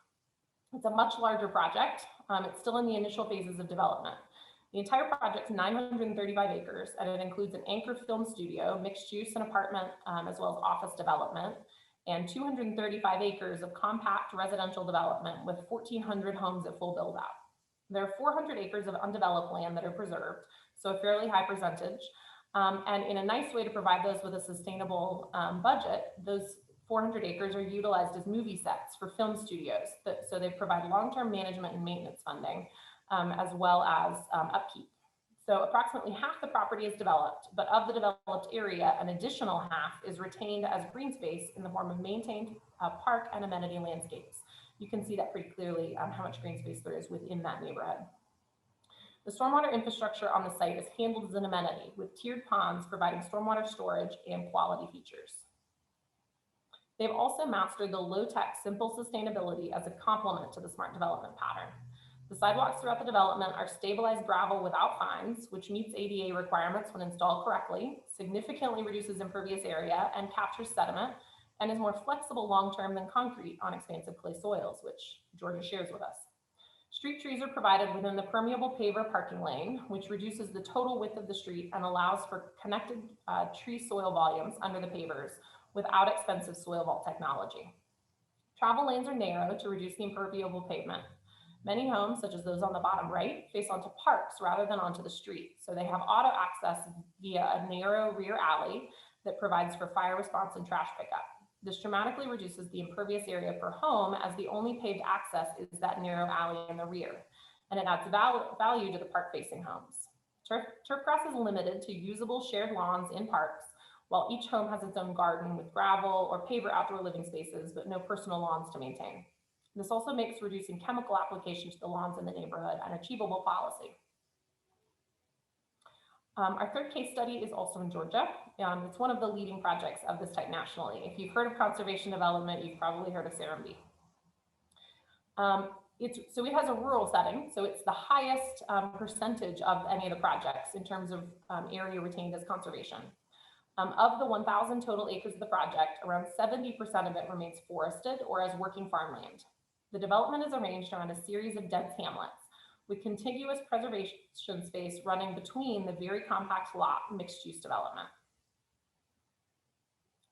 It's a much larger project. It's still in the initial phases of development. The entire project is 935 acres, and it includes an anchor film studio, mixed use and apartment, as well as office development, and 235 acres of compact residential development with 1,400 homes at full build out. There are 400 acres of undeveloped land that are preserved, so a fairly high percentage. And in a nice way to provide those with a sustainable budget, those 400 acres are utilized as movie sets for film studios. So they provide long-term management and maintenance funding, as well as upkeep. So approximately half the property is developed, but of the developed area, an additional half is retained as green space in the form of maintained park and amenity landscapes. You can see that pretty clearly how much green space there is within that neighborhood. The stormwater infrastructure on the site is handled as an amenity, with tiered ponds providing stormwater storage and quality features. They've also mastered the low-tech, simple sustainability as a complement to the smart development pattern. The sidewalks throughout the development are stabilized gravel without fines, which meets ADA requirements when installed correctly, significantly reduces impervious area and captures sediment, and is more flexible long-term than concrete on expansive clay soils, which Georgia shares with us. Street trees are provided within the permeable paver parking lane, which reduces the total width of the street and allows for connected tree soil volumes under the pavers without expensive soil vault technology. Travel lanes are narrow to reduce the impermeable pavement. Many homes, such as those on the bottom right, face onto parks rather than onto the street, so they have auto access via a narrow rear alley that provides for fire response and trash pickup. This dramatically reduces the impervious area per home, as the only paved access is that narrow alley in the rear, and it adds value to the park-facing homes. Turf grass is limited to usable shared lawns in parks, while each home has its own garden with gravel or paver outdoor living spaces, but no personal lawns to maintain. This also makes reducing chemical application to the lawns in the neighborhood an achievable policy. Our third case study is also in Georgia. It's one of the leading projects of this type nationally. If you've heard of conservation development, you've probably heard of Serembe. So it has a rural setting, so it's the highest percentage of any of the projects in terms of area retained as conservation. Of the 1,000 total acres of the project, around 70% of it remains forested or as working farmland. The development is arranged around a series of dense hamlets, with contiguous preservation space running between the very compact lot mixed-use development.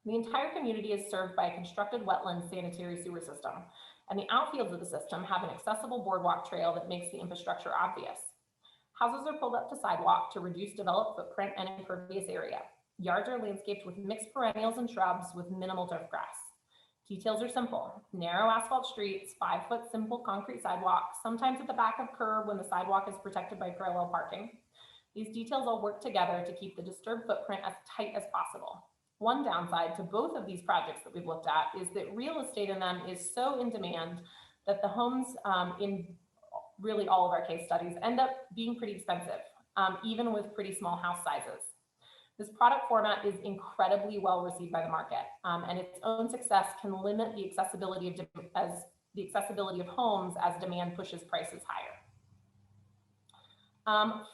The entire community is served by a constructed wetland sanitary sewer system, and the outfields of the system have an accessible boardwalk trail that makes the infrastructure obvious. Houses are pulled up to sidewalk to reduce developed footprint and impervious area. Yards are landscaped with mixed perennials and shrubs with minimal turf grass. Details are simple: narrow asphalt streets, 5-foot simple concrete sidewalks, sometimes at the back of curb when the sidewalk is protected by parallel parking. These details all work together to keep the disturbed footprint as tight as possible. One downside to both of these projects that we've looked at is that real estate in them is so in demand that the homes in really all of our case studies end up being pretty expensive, even with pretty small house sizes. This product format is incredibly well received by the market, and its own success can limit the accessibility of homes as demand pushes prices higher.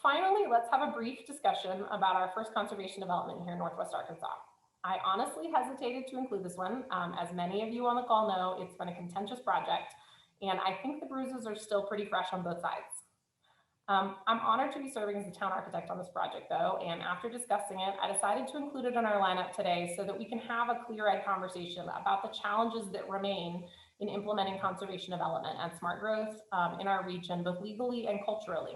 Finally, let's have a brief discussion about our first conservation development here in Northwest Arkansas. I honestly hesitated to include this one. As many of you on the call know, it's been a contentious project, and I think the bruises are still pretty fresh on both sides. I'm honored to be serving as the town architect on this project, though, and after discussing it, I decided to include it in our lineup today so that we can have a clear-eyed conversation about the challenges that remain in implementing conservation development and smart growth in our region, both legally and culturally.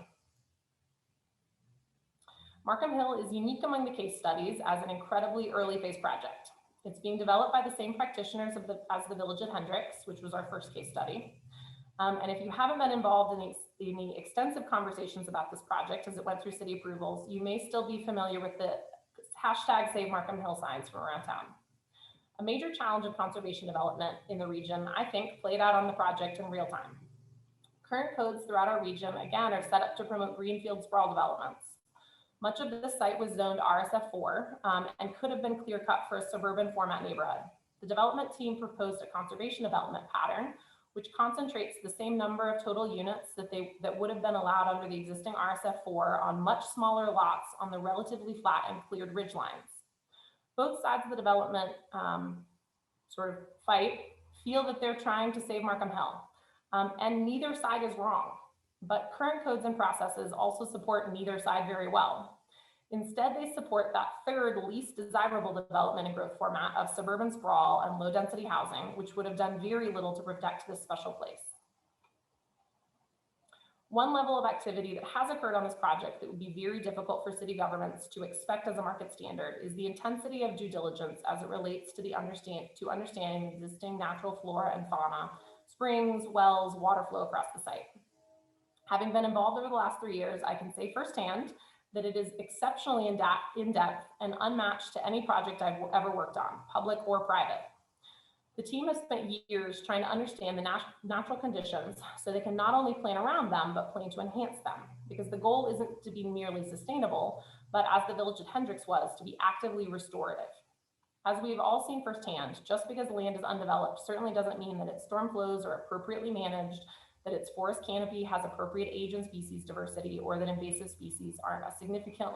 Markham Hill is unique among the case studies as an incredibly early phase project. It's being developed by the same practitioners as the Village at Hendricks, which was our first case study. And if you haven't been involved in the extensive conversations about this project as it went through city approvals, you may still be familiar with the hashtag Save Markham Hill signs from around town. A major challenge of conservation development in the region, I think, played out on the project in real time. Current codes throughout our region, again, are set up to promote greenfield sprawl developments. Much of this site was zoned RSF4 and could have been clear-cut for a suburban format neighborhood. The development team proposed a conservation development pattern which concentrates the same number of total units that would have been allowed under the existing RSF4 on much smaller lots on the relatively flat and cleared ridge lines. Both sides of the development fight feel that they're trying to save Markham Hill, and neither side is wrong, but current codes and processes also support neither side very well. Instead, they support that third least desirable development and growth format of suburban sprawl and low density housing, which would have done very little to protect this special place. One level of activity that has occurred on this project that would be very difficult for city governments to expect as a market standard is the intensity of due diligence as it relates to understanding existing natural flora and fauna, springs, wells, water flow across the site. Having been involved over the last 3 years, I can say firsthand that it is exceptionally in-depth and unmatched to any project I've ever worked on, public or private. The team has spent years trying to understand the natural conditions so they can not only plan around them, but plan to enhance them, because the goal isn't to be merely sustainable, but as the village of Hendricks was, to be actively restorative. As we've all seen firsthand, just because land is undeveloped certainly doesn't mean that its storm flows are appropriately managed, that its forest canopy has appropriate age and species diversity, or that invasive species aren't a significant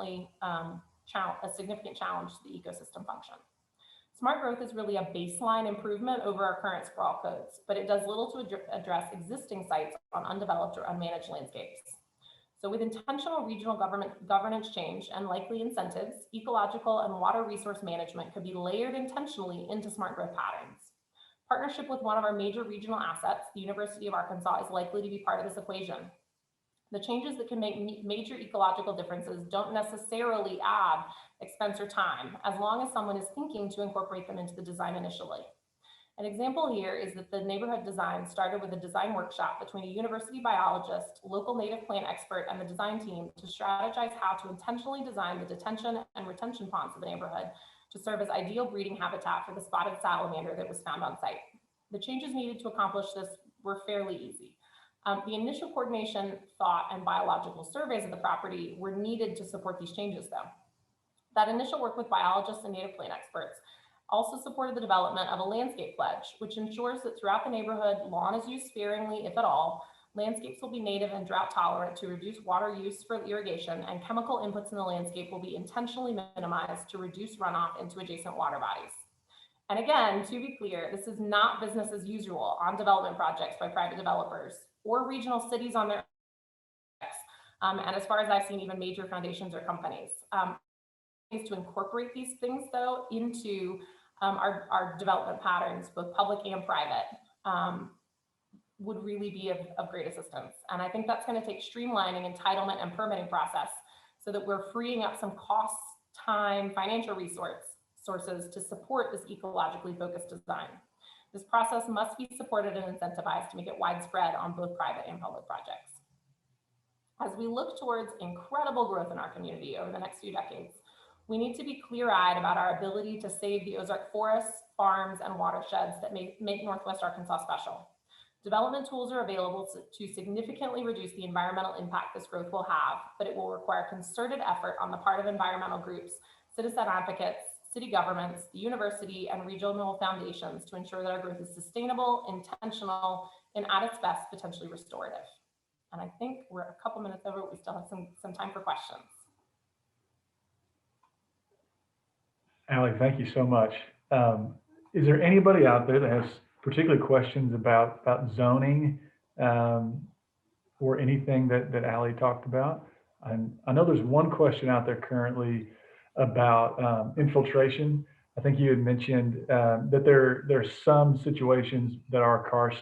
challenge to the ecosystem function. Smart growth is really a baseline improvement over our current sprawl codes, but it does little to address existing sites on undeveloped or unmanaged landscapes. So with intentional regional governance change and likely incentives, ecological and water resource management could be layered intentionally into smart growth patterns. Partnership with one of our major regional assets, the University of Arkansas, is likely to be part of this equation. The changes that can make major ecological differences don't necessarily add expense or time, as long as someone is thinking to incorporate them into the design initially. An example here is that the neighborhood design started with a design workshop between a university biologist, local native plant expert, and the design team to strategize how to intentionally design the detention and retention ponds of the neighborhood to serve as ideal breeding habitat for the spotted salamander that was found on site. The changes needed to accomplish this were fairly easy. The initial coordination, thought, and biological surveys of the property were needed to support these changes, though. That initial work with biologists and native plant experts also supported the development of a landscape pledge, which ensures that throughout the neighborhood, lawn is used sparingly, if at all, landscapes will be native and drought tolerant to reduce water use for irrigation, and chemical inputs in the landscape will be intentionally minimized to reduce runoff into adjacent water bodies. And again, to be clear, this is not business as usual on development projects by private developers or regional cities on their and as far as I've seen, even major foundations or companies. Is to incorporate these things, though, into our development patterns, both public and private, would really be of great assistance. And I think that's going to take streamlining entitlement and permitting process so that we're freeing up some costs, time, financial resources to support this ecologically focused design. This process must be supported and incentivized to make it widespread on both private and public projects. As we look towards incredible growth in our community over the next few decades, we need to be clear-eyed about our ability to save the Ozark forests, farms, and watersheds that make Northwest Arkansas special. Development tools are available to significantly reduce the environmental impact this growth will have, but it will require concerted effort on the part of environmental groups, citizen advocates, city governments, the university, and regional foundations to ensure that our growth is sustainable, intentional, and at its best, potentially restorative. And I think we're a couple minutes over, but we still have some time for questions. Allie, thank you so much. Is there anybody out there that has particular questions about zoning or anything that Allie talked about? I know there's one question out there currently about infiltration. I think you had mentioned that there are some situations that our karst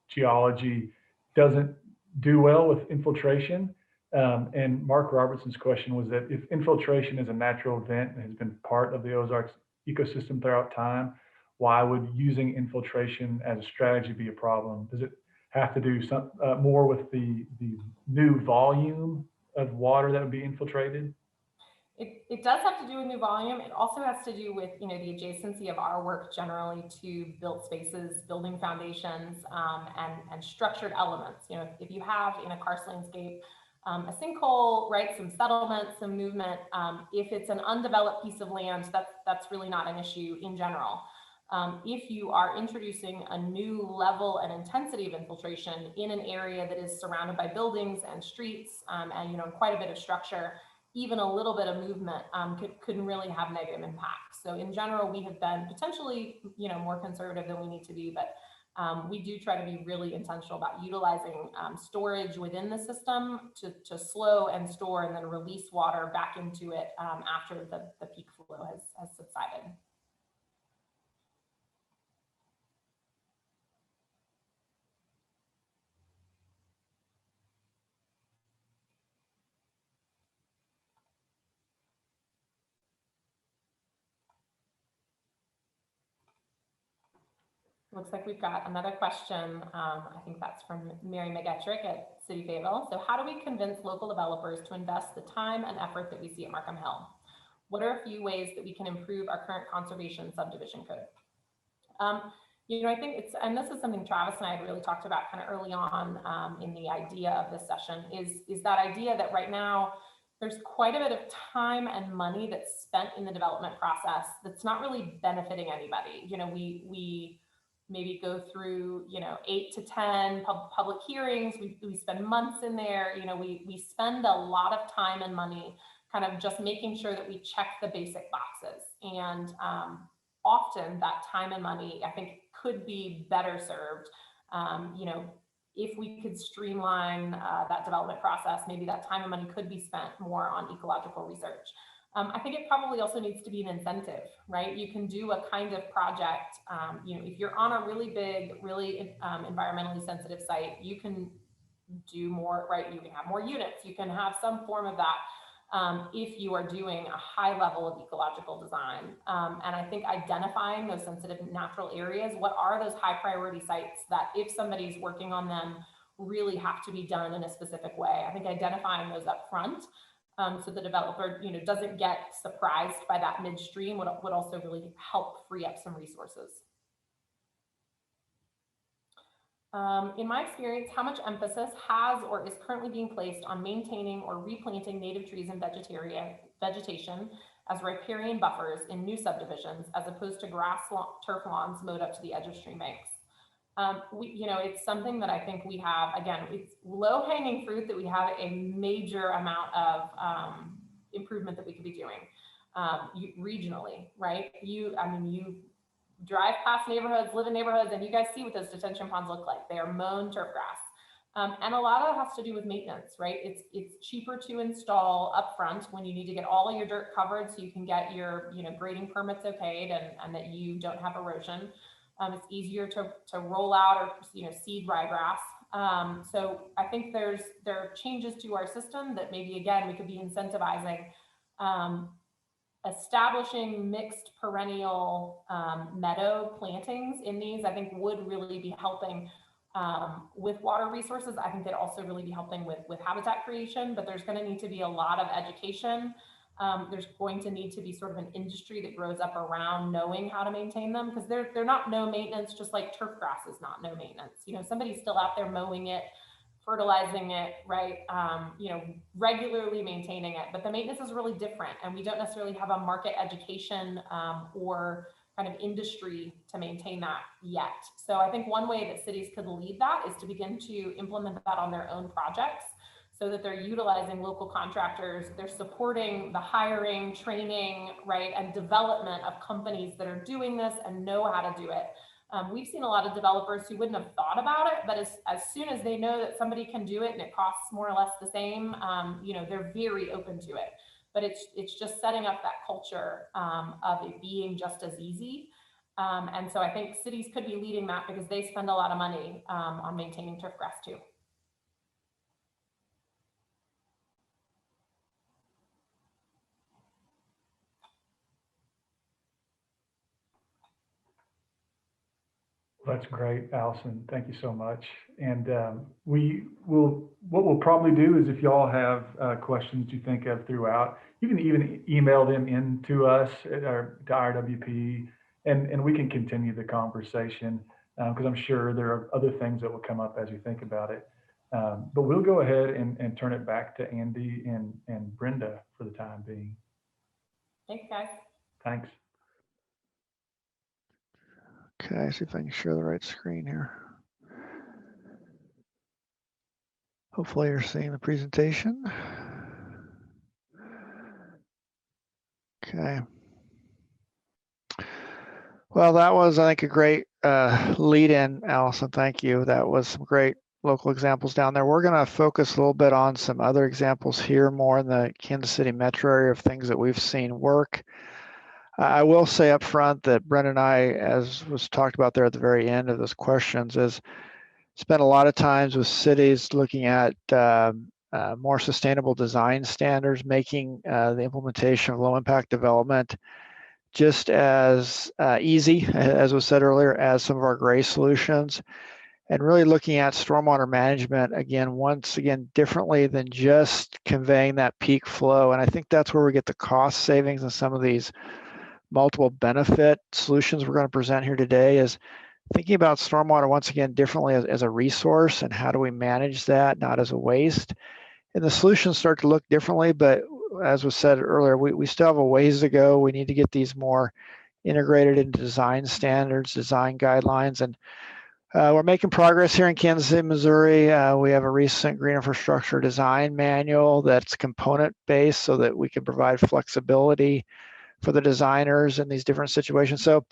geology doesn't do well with infiltration. And Mark Robertson's question was that if infiltration is a natural event and has been part of the Ozarks ecosystem throughout time, why would using infiltration as a strategy be a problem? Does it have to do some more with the new volume of water that would be infiltrated? It does have to do with new volume. It also has to do with, the adjacency of our work generally to built spaces, building foundations, and structured elements. If you have in a karst landscape a sinkhole, right, some settlement, some movement, if it's an undeveloped piece of land, that's really not an issue in general. If you are introducing a new level and intensity of infiltration in an area that is surrounded by buildings and streets and quite a bit of structure, even a little bit of movement could really have negative impacts. So in general, we have been potentially more conservative than we need to be, but we do try to be really intentional about utilizing storage within the system to slow and store and then release water back into it after the peak flow has subsided. Looks like we've got another question. I think that's from Mary McGettrick at City Fayetteville. So how do we convince local developers to invest the time and effort that we see at Markham Hill? What are a few ways that we can improve our current conservation subdivision code? You know, I think it's, and this is something Travis and I had really talked about kind of early on in the idea of this session, is that idea that right now there's quite a bit of time and money that's spent in the development process that's not really benefiting anybody. You know, we maybe go through, you know, 8 to 10 public hearings. We spend months in there. You know, we spend a lot of time and money kind of just making sure that we check the basic boxes. And often that time and money, I think, could be better served. You know, if we could streamline that development process, maybe that time and money could be spent more on ecological research. I think it probably also needs to be an incentive, right? You can do a kind of project, you know, if you're on a really big, really environmentally sensitive site, you can do more, right? You can have more units, you can have some form of that if you are doing a high level of ecological design. And I think identifying those sensitive natural areas, what are those high priority sites that if somebody's working on them really have to be done in a specific way? I think identifying those up front so the developer, you know, doesn't get surprised by that midstream would also really help free up some resources. In my experience, how much emphasis has or is currently being placed on maintaining or replanting native trees and vegetation as riparian buffers in new subdivisions, as opposed to turf lawns mowed up to the edge of stream banks? You know, it's something that I think we have, again, it's low-hanging fruit that we have a major amount of improvement that we could be doing regionally, right? You drive past neighborhoods, live in neighborhoods, and you guys see what those detention ponds look like. They are mown turf grass. And a lot of it has to do with maintenance, right? It's cheaper to install upfront when you need to get all of your dirt covered so you can get your, you know, grading permits okayed and that you don't have erosion. It's easier to roll out or, you know, seed ryegrass. So I think there are changes to our system that maybe, again, we could be incentivizing. Establishing mixed perennial meadow plantings in these, I think, would really be helping with water resources. I think they'd also really be helping with habitat creation, but there's going to need to be a lot of education. There's going to need to be sort of an industry that grows up around knowing how to maintain them, because they're not no maintenance, just like turf grass is not no maintenance. You know, somebody's still out there mowing it, fertilizing it, right? You know, regularly maintaining it, but the maintenance is really different, and we don't necessarily have a market education or kind of industry to maintain that yet. So I think one way that cities could lead that is to begin to implement that on their own projects, so that they're utilizing local contractors, they're supporting the hiring, training, right, and development of companies that are doing this and know how to do it. We've seen a lot of developers who wouldn't have thought about it, but as soon as they know that somebody can do it and it costs more or less the same, you know, they're very open to it. But it's just setting up that culture of it being just as easy. And so I think cities could be leading that because they spend a lot of money on maintaining turf grass too. That's great, Allison. Thank you so much. And what we'll probably do is, if y'all have questions you think of throughout, you can even email them in to us at to IRWP, and we can continue the conversation because I'm sure there are other things that will come up as you think about it. But we'll go ahead and turn it back to Andy and Brenda for the time being. Thanks, guys. Thanks. Okay, see if I can share the right screen here. Hopefully you're seeing the presentation. Okay. Well, that was, I think, a great lead in, Allison. Thank you. That was some great local examples down there. We're going to focus a little bit on some other examples here, more in the Kansas City metro area of things that we've seen work. I will say up front that Brenda and I, as was talked about there at the very end of those questions, is spent a lot of times with cities looking at more sustainable design standards, making the implementation of low impact development just as easy, as was said earlier, as some of our gray solutions. And really looking at stormwater management, again, once again, differently than just conveying that peak flow. And I think that's where we get the cost savings and some of these multiple benefit solutions we're going to present here today, is thinking about stormwater once again differently as a resource, and how do we manage that, not as a waste. And the solutions start to look differently, but as was said earlier, we still have a ways to go. We need to get these more integrated into design standards, design guidelines, and we're making progress here in Kansas City, Missouri. We have a recent green infrastructure design manual that's component-based so that we can provide flexibility for the designers in these different situations. So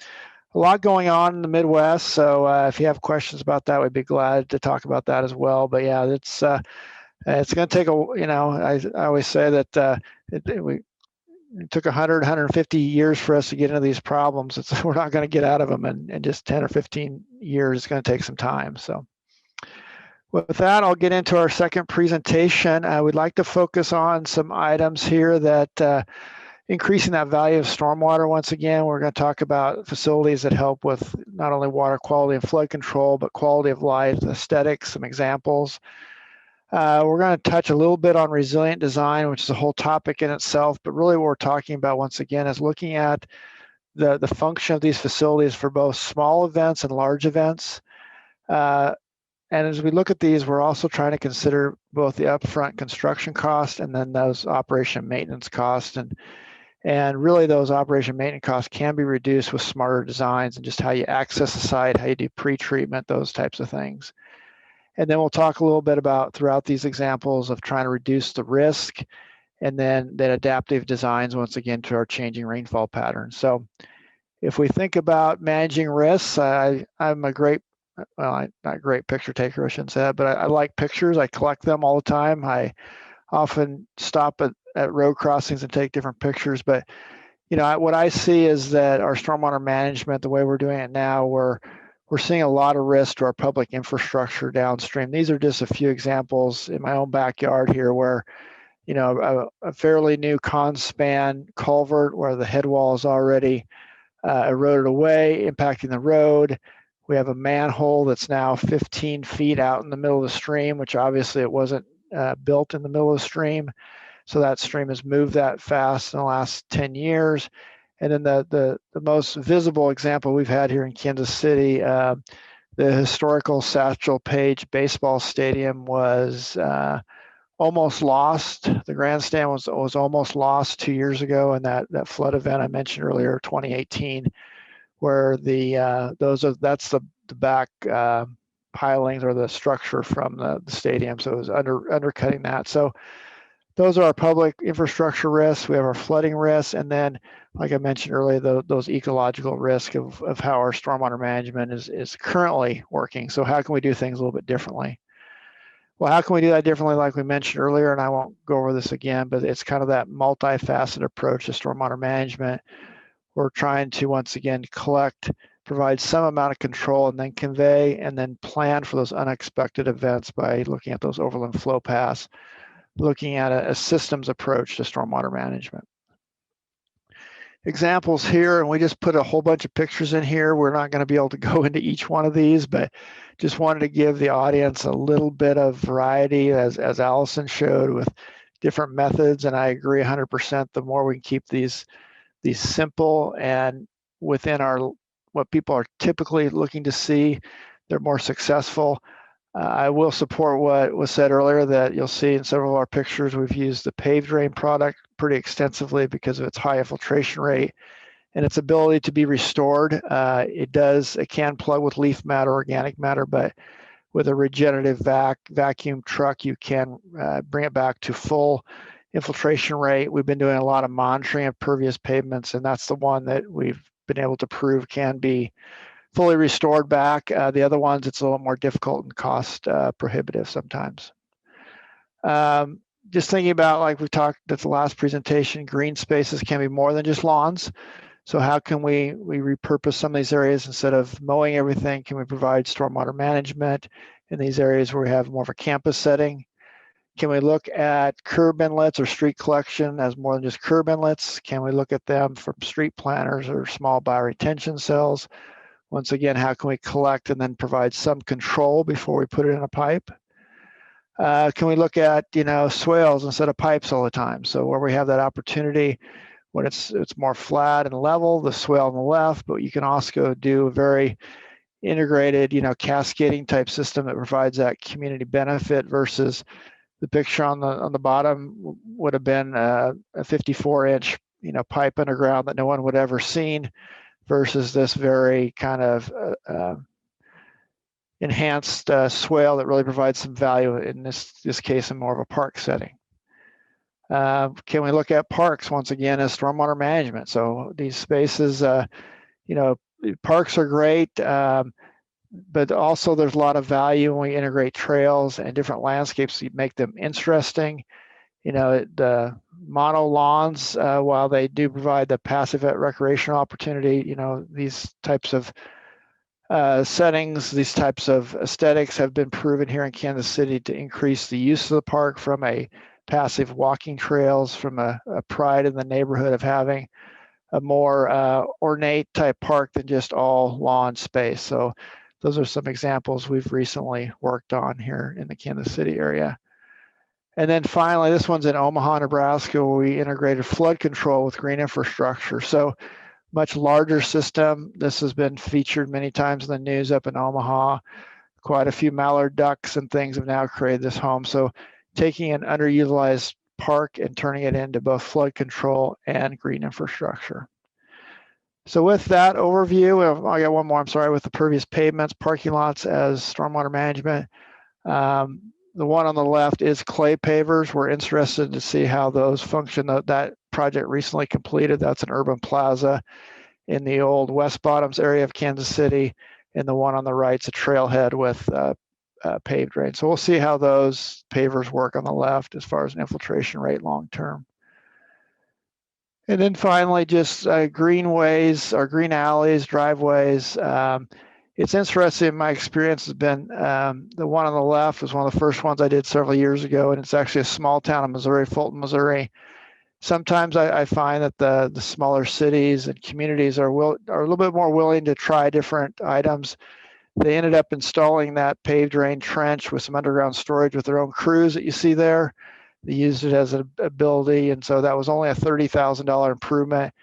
a lot going on in the Midwest. So if you have questions about that, we'd be glad to talk about that as well. But yeah, it's going to take I always say that it took 100, 150 years for us to get into these problems. We're not going to get out of them in just 10 or 15 years. It's going to take some time. So with that, I'll get into our second presentation. I would like to focus on some items here that increasing that value of stormwater. Once again, we're going to talk about facilities that help with not only water quality and flood control, but quality of life, aesthetics, some examples. We're going to touch a little bit on resilient design, which is a whole topic in itself, but really what we're talking about once again is looking at the function of these facilities for both small events and large events. And as we look at these, we're also trying to consider both the upfront construction cost and then those operation and maintenance costs. And really those operation and maintenance costs can be reduced with smarter designs and just how you access the site, how you do pre-treatment, those types of things. And then we'll talk a little bit about throughout these examples of trying to reduce the risk, and then adaptive designs once again to our changing rainfall patterns. So if we think about managing risks, I'm a great, well, not a great picture taker, I shouldn't say that, but I like pictures. I collect them all the time. I often stop at road crossings and take different pictures. But what I see is that our stormwater management, the way we're doing it now, we're seeing a lot of risk to our public infrastructure downstream. These are just a few examples in my own backyard here where, a fairly new con-span culvert where the head wall is already eroded away, impacting the road. We have a manhole that's now 15 feet out in the middle of the stream, which obviously it wasn't built in the middle of the stream. So that stream has moved that fast in the last 10 years. And then the most visible example we've had here in Kansas City, the historical Satchel Paige baseball stadium was almost lost. The grandstand was almost lost 2 years ago in that flood event I mentioned earlier, 2018, where that's the back pilings or the structure from the stadium. So it was undercutting that. So those are our public infrastructure risks. We have our flooding risks, and then, like I mentioned earlier, those ecological risks of how our stormwater management is currently working. So how can we do things a little bit differently? Well, how can we do that differently, like we mentioned earlier, and I won't go over this again, but it's kind of that multifaceted approach to stormwater management. We're trying to, once again, collect, provide some amount of control, and then convey, and then plan for those unexpected events by looking at those overland flow paths, looking at a systems approach to stormwater management. Examples here, and we just put a whole bunch of pictures in here. We're not going to be able to go into each one of these, but just wanted to give the audience a little bit of variety, as Allison showed, with different methods. And I agree 100%. The more we can keep these simple and within what people are typically looking to see, they're more successful. I will support what was said earlier, that you'll see in several of our pictures, we've used the paved drain product pretty extensively because of its high infiltration rate and its ability to be restored. It can plug with leaf matter, organic matter, but with a regenerative vacuum truck, you can bring it back to full infiltration rate. We've been doing a lot of monitoring of pervious pavements, and that's the one that we've been able to prove can be fully restored back. The other ones, it's a little more difficult and cost prohibitive sometimes. Just thinking about, like we talked at the last presentation, green spaces can be more than just lawns. So how can we repurpose some of these areas? Instead of mowing everything, can we provide stormwater management in these areas where we have more of a campus setting? Can we look at curb inlets or street collection as more than just curb inlets? Can we look at them from street planters or small bioretention cells? Once again, how can we collect and then provide some control before we put it in a pipe? Can we look at, swales instead of pipes all the time? So where we have that opportunity, when it's more flat and level, the swale on the left, but you can also do a very integrated, cascading type system that provides that community benefit versus the picture on the bottom would have been a 54-inch, pipe underground that no one would ever seen versus this very kind of enhanced swale that really provides some value in this case in more of a park setting. Can we look at parks once again as stormwater management? So these spaces, parks are great, but also there's a lot of value when we integrate trails and different landscapes to make them interesting. The mono lawns, while they do provide the passive recreational opportunity, these types of settings, these types of aesthetics have been proven here in Kansas City to increase the use of the park from a passive walking trails, from a pride in the neighborhood of having a more ornate type park than just all lawn space. So those are some examples we've recently worked on here in the Kansas City area. And then finally, this one's in Omaha, Nebraska, where we integrated flood control with green infrastructure. So much larger system. This has been featured many times in the news up in Omaha. Quite a few mallard ducks and things have now created this home. So taking an underutilized park and turning it into both flood control and green infrastructure. So with that overview, I got one more, I'm sorry, with the pervious pavements, parking lots as stormwater management. The one on the left is clay pavers. We're interested to see how those function. That project recently completed. That's an urban plaza in the old West Bottoms area of Kansas City. And the one on the right is a trailhead with paved drain. So we'll see how those pavers work on the left as far as an infiltration rate long term. And then finally, just greenways or green alleys, driveways. It's interesting, my experience has been, the one on the left was one of the first ones I did several years ago, and it's actually a small town in Missouri, Fulton, Missouri. Sometimes I find that the smaller cities and communities are a little bit more willing to try different items. They ended up installing that paved drain trench with some underground storage with their own crews that you see there. They used it as an ability, and so that was only a $30,000 improvement.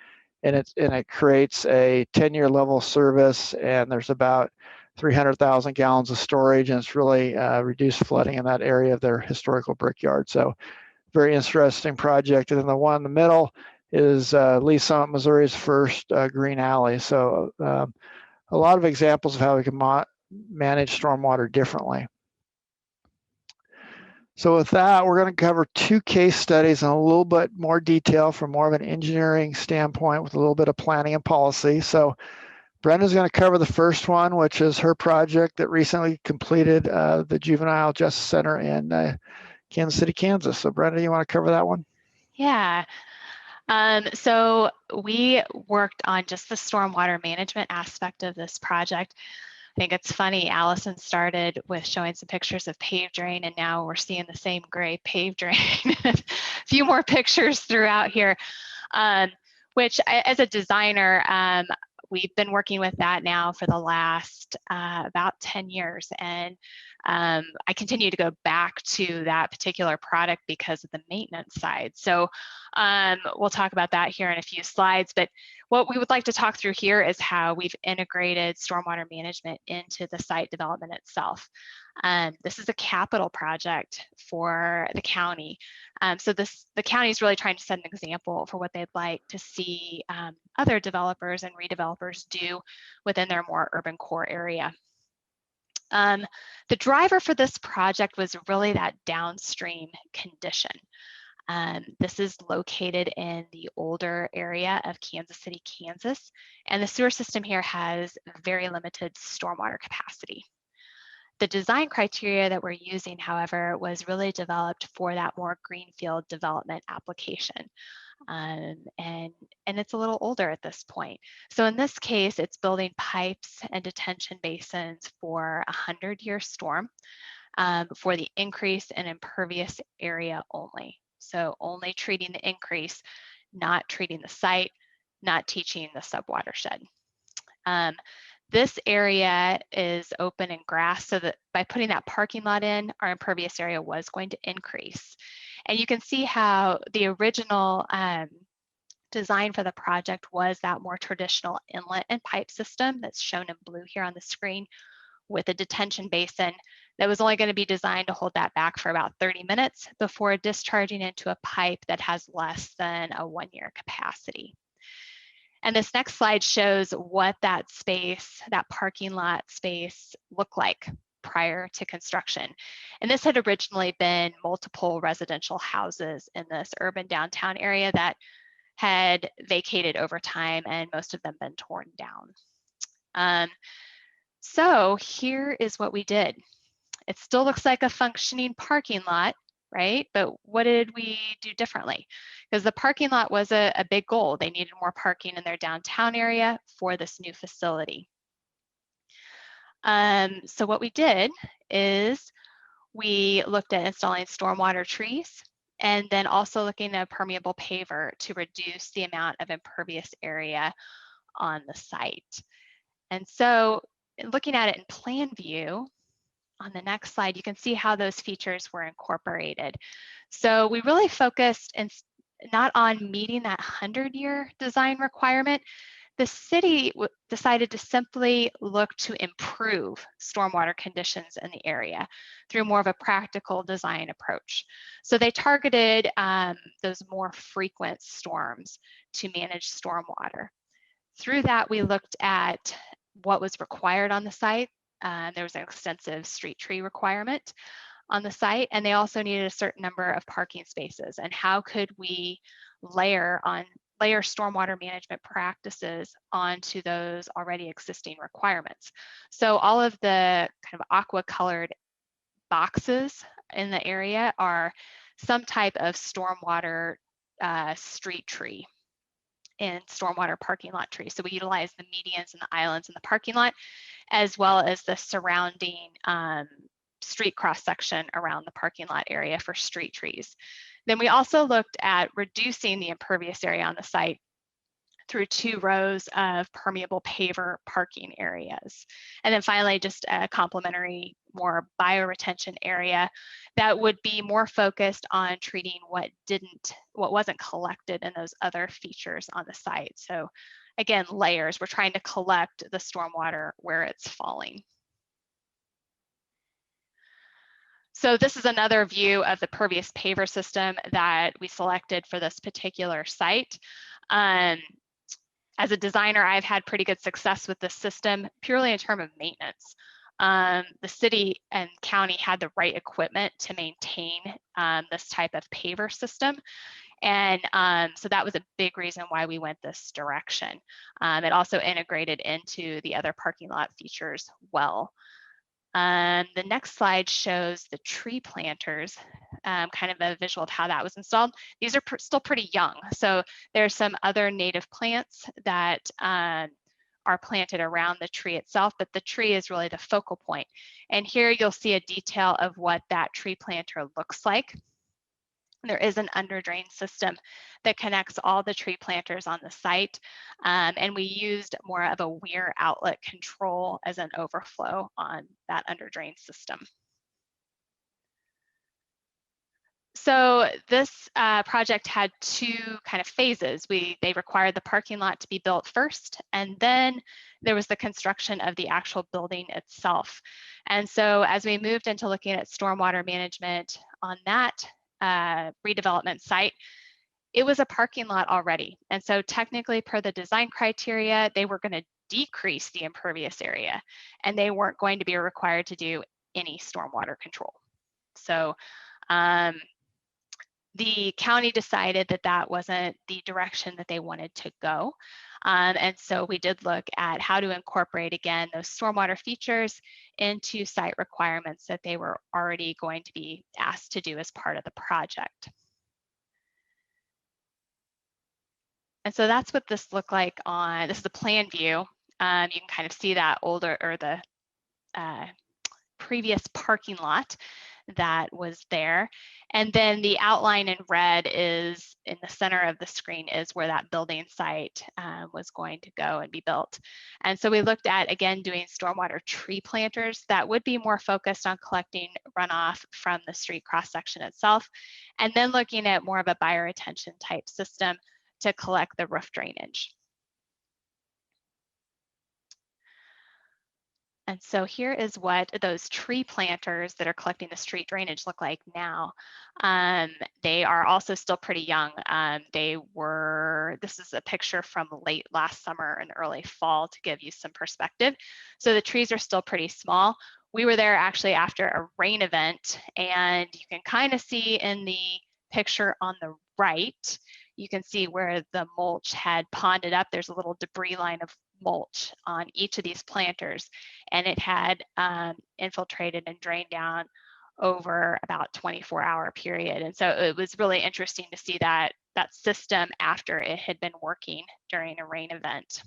And it creates a 10-year level service, and there's about 300,000 gallons of storage, and it's really reduced flooding in that area of their historical brickyard. So very interesting project. And then the one in the middle is Lee Summit, Missouri's first green alley. So a lot of examples of how we can manage stormwater differently. So with that, we're going to cover two case studies in a little bit more detail from more of an engineering standpoint with a little bit of planning and policy. So Brenda's going to cover the first one, which is her project that recently completed the Juvenile Justice Center in Kansas City, Kansas. So Brenda, you want to cover that one? Yeah. So we worked on just the stormwater management aspect of this project. I think it's funny, Allison started with showing some pictures of paved drain, and now we're seeing the same gray paved drain. A few more pictures throughout here, which as a designer, we've been working with that now for the last about 10 years. And I continue to go back to that particular product because of the maintenance side. So we'll talk about that here in a few slides, but what we would like to talk through here is how we've integrated stormwater management into the site development itself. This is a capital project for the county. So the county is really trying to set an example for what they'd like to see other developers and redevelopers do within their more urban core area. The driver for this project was really that downstream condition. This is located in the older area of Kansas City, Kansas, and the sewer system here has very limited stormwater capacity. The design criteria that we're using, however, was really developed for that more greenfield development application. And it's a little older at this point. So in this case, it's building pipes and detention basins for a 100-year storm. for the increase in impervious area only. So only treating the increase, not treating the site, not teaching the subwatershed. This area is open and grass, so that by putting that parking lot in, our impervious area was going to increase. And you can see how the original design for the project was that more traditional inlet and pipe system that's shown in blue here on the screen, with a detention basin that was only going to be designed to hold that back for about 30 minutes before discharging into a pipe that has less than a 1-year capacity. And this next slide shows what that space, that parking lot space, looked like prior to construction. And this had originally been multiple residential houses in this urban downtown area that had vacated over time, and most of them been torn down. So here is what we did. It still looks like a functioning parking lot, right? But what did we do differently? Because the parking lot was a big goal. They needed more parking in their downtown area for this new facility. So what we did is we looked at installing stormwater trees, and then also looking at a permeable paver to reduce the amount of impervious area on the site. And so looking at it in plan view, on the next slide, you can see how those features were incorporated. So we really focused not on meeting that 100-year design requirement. The city decided to simply look to improve stormwater conditions in the area through more of a practical design approach. So they targeted those more frequent storms to manage stormwater. Through that, we looked at what was required on the site. There was an extensive street tree requirement on the site, and they also needed a certain number of parking spaces. And how could we layer stormwater management practices onto those already existing requirements? So all of the kind of aqua colored boxes in the area are some type of stormwater street tree and stormwater parking lot tree. So we utilize the medians and the islands in the parking lot, as well as the surrounding street cross section around the parking lot area for street trees. Then we also looked at reducing the impervious area on the site through 2 rows of permeable paver parking areas. And then finally, just a complementary, more bioretention area that would be more focused on treating what wasn't collected in those other features on the site. So again, layers, we're trying to collect the stormwater where it's falling. So this is another view of the pervious paver system that we selected for this particular site. As a designer, I've had pretty good success with this system purely in terms of maintenance. The city and county had the right equipment to maintain this type of paver system. And so that was a big reason why we went this direction. It also integrated into the other parking lot features well. The next slide shows the tree planters, kind of a visual of how that was installed. These are still pretty young. So there's some other native plants that are planted around the tree itself, but the tree is really the focal point. And here you'll see a detail of what that tree planter looks like. There is an underdrain system that connects all the tree planters on the site. And we used more of a weir outlet control as an overflow on that underdrain system. So this project had 2 kind of phases. They required the parking lot to be built first, and then there was the construction of the actual building itself. And so as we moved into looking at stormwater management on that redevelopment site, it was a parking lot already. And so technically, per the design criteria, they were going to decrease the impervious area, and they weren't going to be required to do any stormwater control. So the county decided that that wasn't the direction that they wanted to go. And so we did look at how to incorporate, again, those stormwater features into site requirements that they were already going to be asked to do as part of the project. And so that's what this looked like this is the plan view. You can kind of see that older, or the previous parking lot that was there. And then the outline in red is in the center of the screen is where that building site was going to go and be built. And so we looked at, again, doing stormwater tree planters that would be more focused on collecting runoff from the street cross section itself, and then looking at more of a bioretention type system to collect the roof drainage. And so here is what those tree planters that are collecting the street drainage look like now. They are also still pretty young. This is a picture from late last summer and early fall to give you some perspective. So the trees are still pretty small. We were there actually after a rain event, and you can kind of see in the picture on the right, you can see where the mulch had ponded up. There's a little debris line of mulch on each of these planters, and it had infiltrated and drained down over about 24-hour period. And so it was really interesting to see that system after it had been working during a rain event.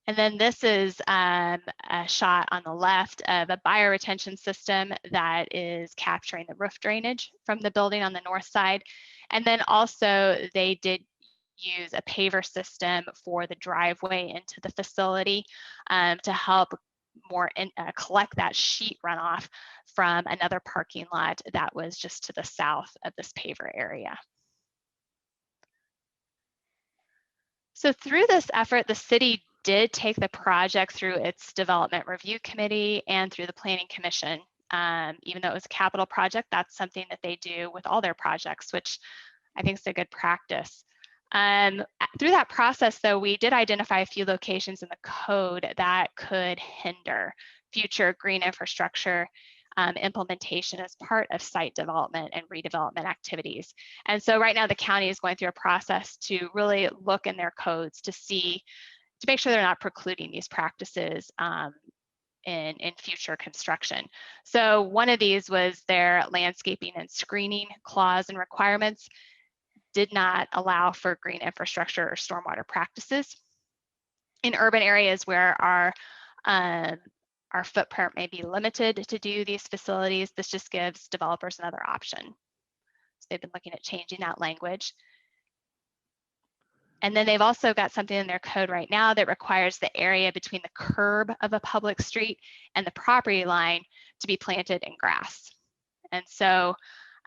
And then this is a shot on the left of a bioretention system that is capturing the roof drainage from the building on the north side. And then also they did use a paver system for the driveway into the facility to help more collect that sheet runoff from another parking lot that was just to the south of this paver area. So through this effort, the city did take the project through its development review committee and through the planning commission. Even though it was a capital project, that's something that they do with all their projects, which I think is a good practice. Through that process, though, we did identify a few locations in the code that could hinder future green infrastructure implementation as part of site development and redevelopment activities. And so right now the county is going through a process to really look in their codes to make sure they're not precluding these practices in future construction. So one of these was their landscaping and screening clause and requirements did not allow for green infrastructure or stormwater practices in urban areas where our footprint may be limited to do these facilities. This just gives developers another option. So they've been looking at changing that language. And then they've also got something in their code right now that requires the area between the curb of a public street and the property line to be planted in grass. And so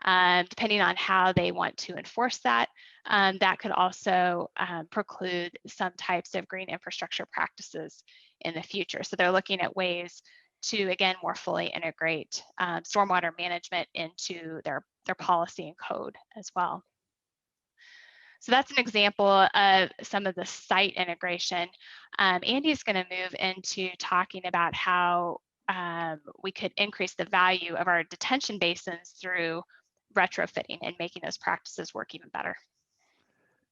depending on how they want to enforce that, that could also preclude some types of green infrastructure practices in the future. So they're looking at ways to, again, more fully integrate stormwater management into their policy and code as well. So that's an example of some of the site integration. Andy's going to move into talking about how we could increase the value of our detention basins through retrofitting and making those practices work even better.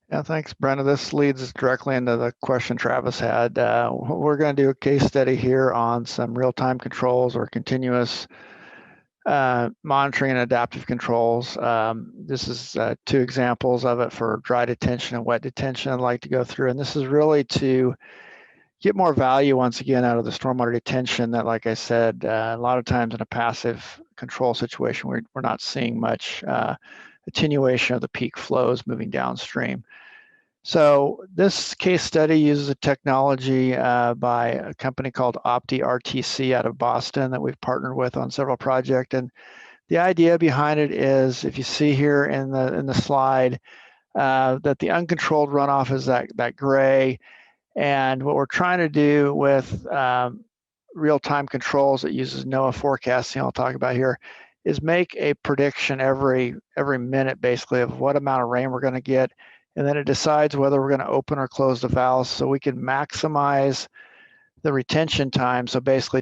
Yeah, thanks, Brenda. This leads us directly into the question Travis had. We're going to do a case study here on some real-time controls or continuous monitoring and adaptive controls. This is 2 examples of it for dry detention and wet detention I'd like to go through. And this is really to get more value once again out of the stormwater detention that, like I said, a lot of times in a passive control situation, we're not seeing much attenuation of the peak flows moving downstream. So this case study uses a technology by a company called OptiRTC out of Boston that we've partnered with on several projects. And the idea behind it is, if you see here in the slide, that the uncontrolled runoff is that gray. And what we're trying to do with real-time controls that uses NOAA forecasting, I'll talk about here, is make a prediction every minute, basically, of what amount of rain we're going to get. And then it decides whether we're going to open or close the valves so we can maximize the retention time. So basically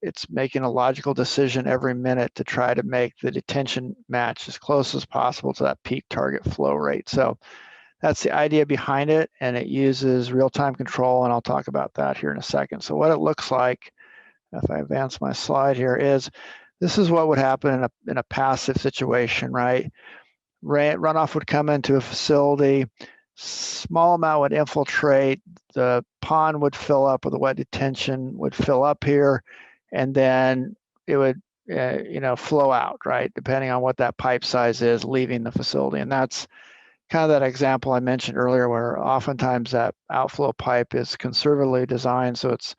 it's making a logical decision every minute to try to make the detention match as close as possible to that peak target flow rate. So that's the idea behind it, and it uses real-time control, and I'll talk about that here in a second. So what it looks like, if I advance my slide here, is this is what would happen in a passive situation, right? Runoff would come into a facility. small amount would infiltrate, the pond would fill up, or the wet detention would fill up here, and then it would flow out, right? Depending on what that pipe size is leaving the facility. And that's kind of that example I mentioned earlier, where oftentimes that outflow pipe is conservatively designed, so it's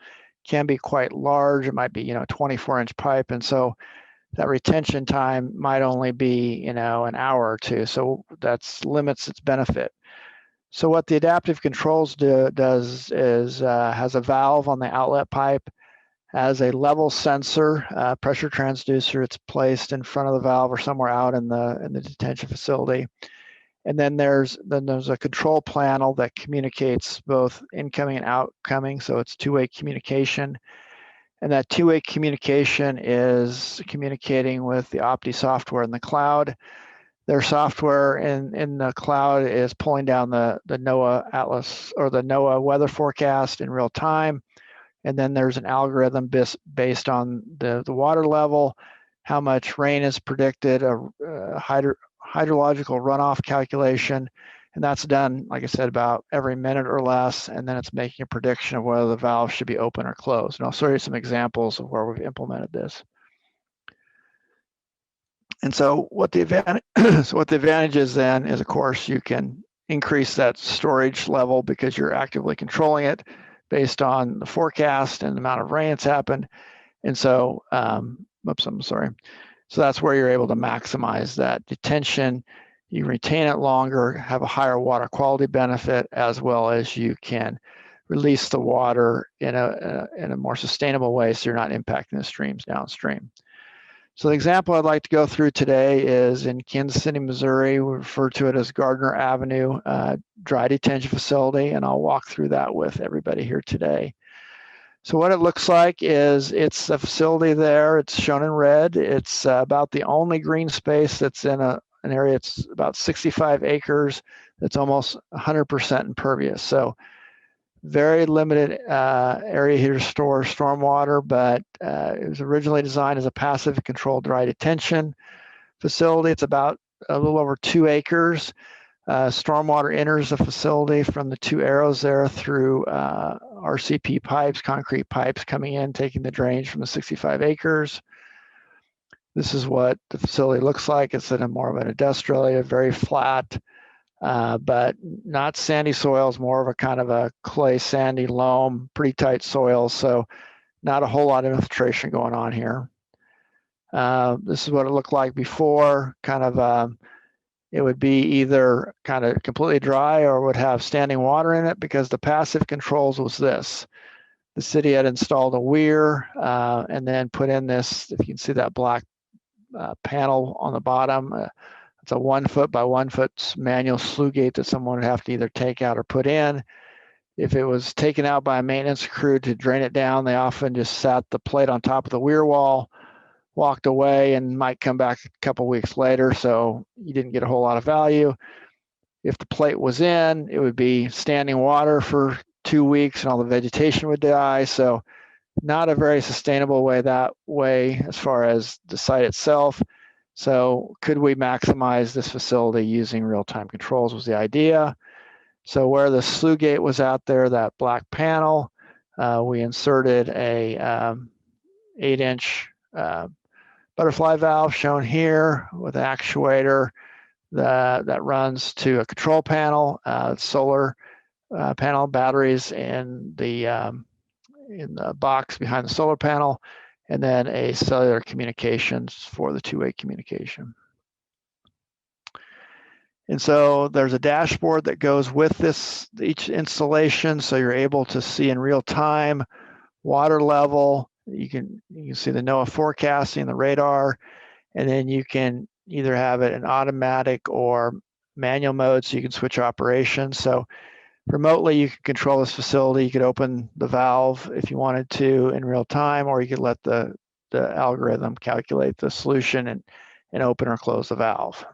can be quite large. It might be 24-inch pipe, and so that retention time might only be an hour or two. So that's limits its benefit. So what the adaptive controls does is has a valve on the outlet pipe, has a level sensor, pressure transducer. It's placed in front of the valve or somewhere out in the detention facility. And then there's a control panel that communicates both incoming and outgoing. So it's two-way communication. And that two-way communication is communicating with the Opti software in the cloud. Their software in the cloud is pulling down the NOAA Atlas or the NOAA weather forecast in real time. And then there's an algorithm based on the water level, how much rain is predicted, a hydrological runoff calculation. And that's done, like I said, about every minute or less. And then it's making a prediction of whether the valve should be open or closed. And I'll show you some examples of where we've implemented this. And so what the advantage is then is, of course, you can increase that storage level because you're actively controlling it based on the forecast and the amount of rain that's happened. And so, oops, I'm sorry. So that's where you're able to maximize that detention. You retain it longer, have a higher water quality benefit, as well as you can release the water in a more sustainable way, so you're not impacting the streams downstream. So the example I'd like to go through today is in Kansas City, Missouri. We refer to it as Gardner Avenue Dry Detention Facility, and I'll walk through that with everybody here today. So what it looks like is it's a facility there. It's shown in red. It's about the only green space that's in an area. It's about 65 acres. That's almost 100% impervious. So very limited area here to store stormwater, but it was originally designed as a passive controlled dry detention facility. It's about a little over 2 acres. Stormwater enters the facility from the 2 arrows there through RCP pipes, concrete pipes coming in, taking the drainage from the 65 acres. This is what the facility looks like. It's in a more of an industrial area, very flat, but not sandy soils, more of a kind of a clay, sandy loam, pretty tight soils. So not a whole lot of infiltration going on here. This is what it looked like before, kind of, it would be either kind of completely dry or would have standing water in it, because the passive controls was this. The city had installed a weir and then put in this, if you can see that black panel on the bottom, it's a 1 foot by 1 foot manual sluice gate that someone would have to either take out or put in. If it was taken out by a maintenance crew to drain it down, they often just sat the plate on top of the weir wall, walked away, and might come back a couple weeks later, so you didn't get a whole lot of value. If the plate was in, it would be standing water for 2 weeks and all the vegetation would die. So not a very sustainable way that way as far as the site itself. So could we maximize this facility using real-time controls was the idea. So where the sluice gate was out there, that black panel, we inserted a 8-inch butterfly valve shown here with an actuator that runs to a control panel, solar panel, batteries in the box behind the solar panel, and then a cellular communications for the two-way communication. And so there's a dashboard that goes with each installation, so you're able to see in real time water level. You can see the NOAA forecasting, the radar, and then you can either have it in automatic or manual mode, so you can switch operations. So remotely, you can control this facility. You could open the valve if you wanted to in real time, or you could let the algorithm calculate the solution and open or close the valve.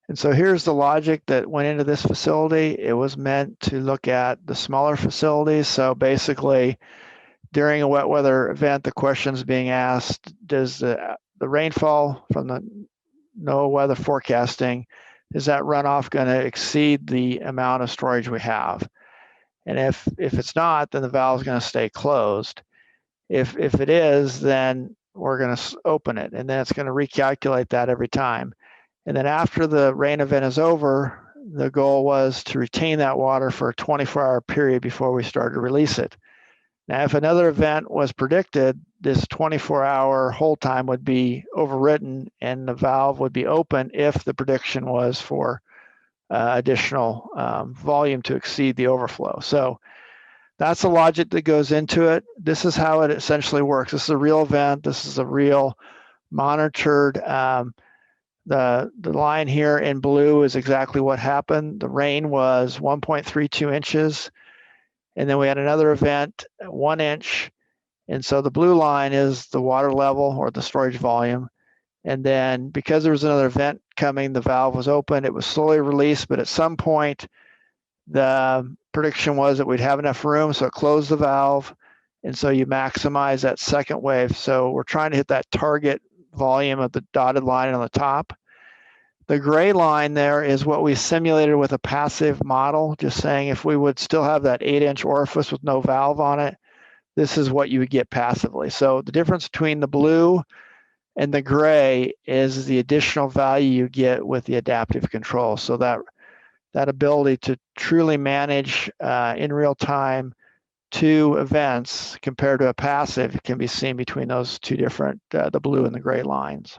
And so here's the logic that went into this facility. It was meant to look at the smaller facilities. So basically, during a wet weather event, the question's being asked, does the rainfall from the NOAA weather forecasting is that runoff going to exceed the amount of storage we have? And if it's not, then the valve is going to stay closed. If it is, then we're going to open it, and then it's going to recalculate that every time. And then after the rain event is over, the goal was to retain that water for a 24-hour period before we started to release it. Now, if another event was predicted, this 24-hour hold time would be overwritten and the valve would be open if the prediction was for additional volume to exceed the overflow. So that's the logic that goes into it. This is how it essentially works. This is a real event. This is a real monitored. The line here in blue is exactly what happened. The rain was 1.32 inches. And then we had another event, 1 inch. And so the blue line is the water level or the storage volume. And then because there was another event coming, the valve was open. It was slowly released, but at some point, the prediction was that we'd have enough room, so it closed the valve. And so you maximize that second wave. So we're trying to hit that target volume of the dotted line on the top. The gray line there is what we simulated with a passive model, just saying if we would still have that 8-inch orifice with no valve on it, this is what you would get passively. So the difference between the blue and the gray is the additional value you get with the adaptive control. So that ability to truly manage in real time 2 events compared to a passive can be seen between those 2 different, the blue and the gray lines.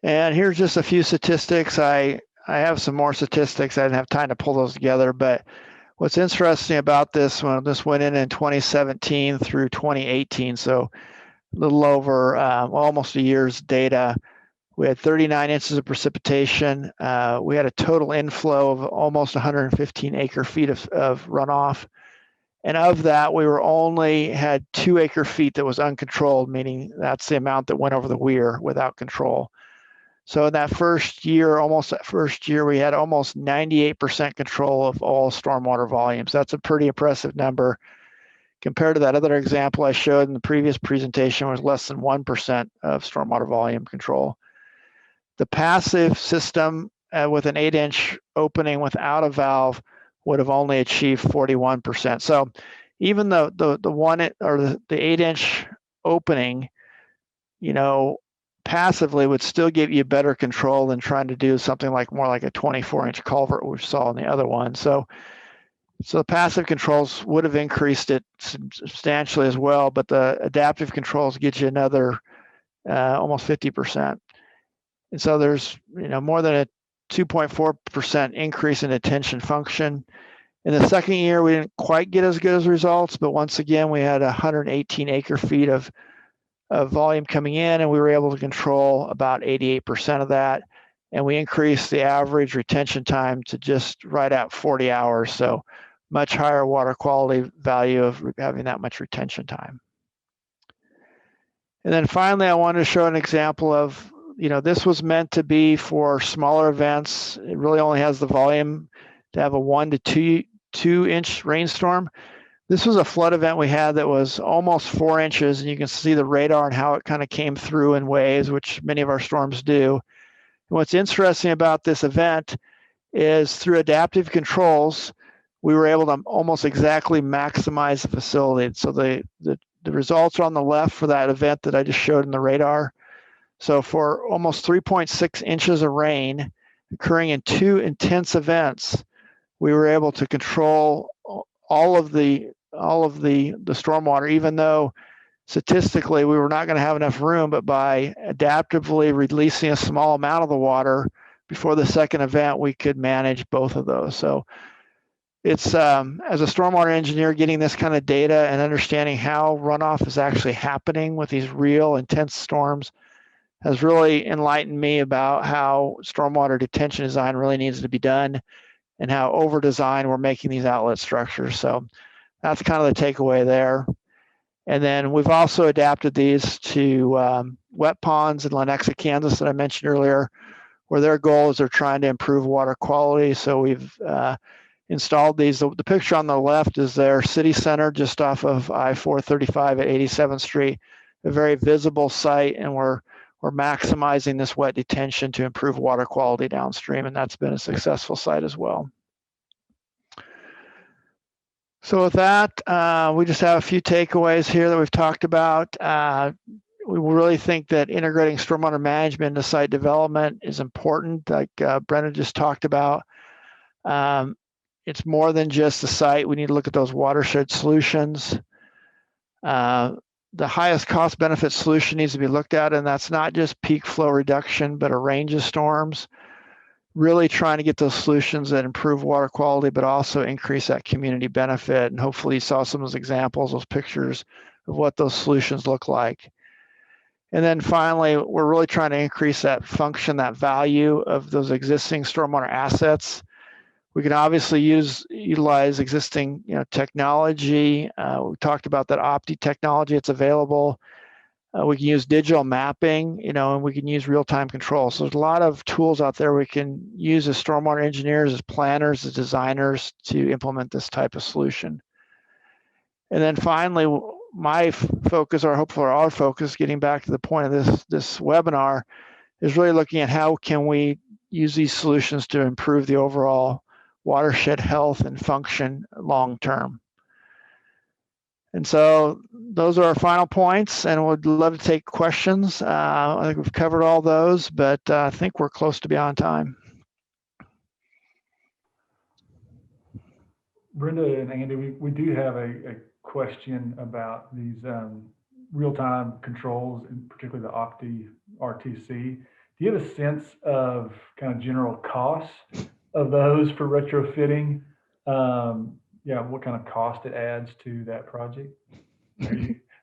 And here's just a few statistics. I have some more statistics. I didn't have time to pull those together, but what's interesting about this one, this went in 2017 through 2018, so a little over almost a year's data. We had 39 inches of precipitation. We had a total inflow of almost 115 acre feet of runoff. And of that, we were only had 2 acre feet that was uncontrolled, meaning that's the amount that went over the weir without control. So in that first year, we had almost 98% control of all stormwater volumes. That's a pretty impressive number. Compared to that other example I showed in the previous presentation was less than 1% of stormwater volume control. The passive system with an 8-inch opening without a valve would have only achieved 41%. So even the 8-inch opening, passively would still give you better control than trying to do something like more like a 24-inch culvert we saw in the other one. So the passive controls would have increased it substantially as well, but the adaptive controls get you another almost 50%. And so there's more than a 2.4% increase in attention function. In the second year, we didn't quite get as good as results, but once again, we had 118 acre feet of volume coming in, and we were able to control about 88% of that. And we increased the average retention time to just right at 40 hours. So much higher water quality value of having that much retention time. And then finally, I wanted to show an example of, this was meant to be for smaller events. It really only has the volume to have a 1 to 2 inch rainstorm. This was a flood event we had that was almost 4 inches, and you can see the radar and how it kind of came through in waves, which many of our storms do. And what's interesting about this event is through adaptive controls, we were able to almost exactly maximize the facility. So the results are on the left for that event that I just showed in the radar. So for almost 3.6 inches of rain occurring in 2 intense events, we were able to control all of the stormwater, even though statistically we were not going to have enough room, but by adaptively releasing a small amount of the water before the second event, we could manage both of those. So it's, as a stormwater engineer, getting this kind of data and understanding how runoff is actually happening with these real intense storms has really enlightened me about how stormwater detention design really needs to be done and how over design we're making these outlet structures. So that's kind of the takeaway there. And then we've also adapted these to wet ponds in Lenexa, Kansas that I mentioned earlier, where their goal is they're trying to improve water quality. So we've installed these. The picture on the left is their city center just off of I-435 at 87th Street. a very visible site, and we're maximizing this wet detention to improve water quality downstream, and that's been a successful site as well. So with that, we just have a few takeaways here that we've talked about. We really think that integrating stormwater management into site development is important, like Brenda just talked about. It's more than just the site. We need to look at those watershed solutions. The highest cost benefit solution needs to be looked at, and that's not just peak flow reduction, but a range of storms. Really trying to get those solutions that improve water quality, but also increase that community benefit. And hopefully you saw some of those examples, those pictures of what those solutions look like. And then finally, we're really trying to increase that function, that value of those existing stormwater assets. We can obviously utilize existing technology. We talked about that Opti technology. It's available. We can use digital mapping, and we can use real-time control. So there's a lot of tools out there we can use as stormwater engineers, as planners, as designers to implement this type of solution. And then finally, my focus, or hopefully our focus, getting back to the point of this webinar, is really looking at how can we use these solutions to improve the overall watershed health and function long term. And so those are our final points, and would love to take questions. I think we've covered all those, but I think we're close to be on time. Brenda and Andy, we do have a question about these real-time controls, and particularly the Opti RTC. Do you have a sense of kind of general costs of those for retrofitting? Yeah, what kind of cost it adds to that project?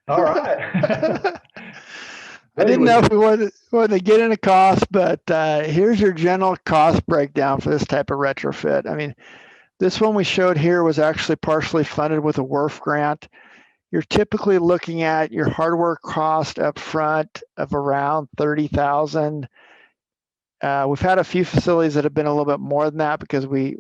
All right. I didn't know if we wanted to get into cost, but here's your general cost breakdown for this type of retrofit. I mean, this one we showed here was actually partially funded with a WRF grant. You're typically looking at your hardware cost up front of around $30,000. We've had a few facilities that have been a little bit more than that because we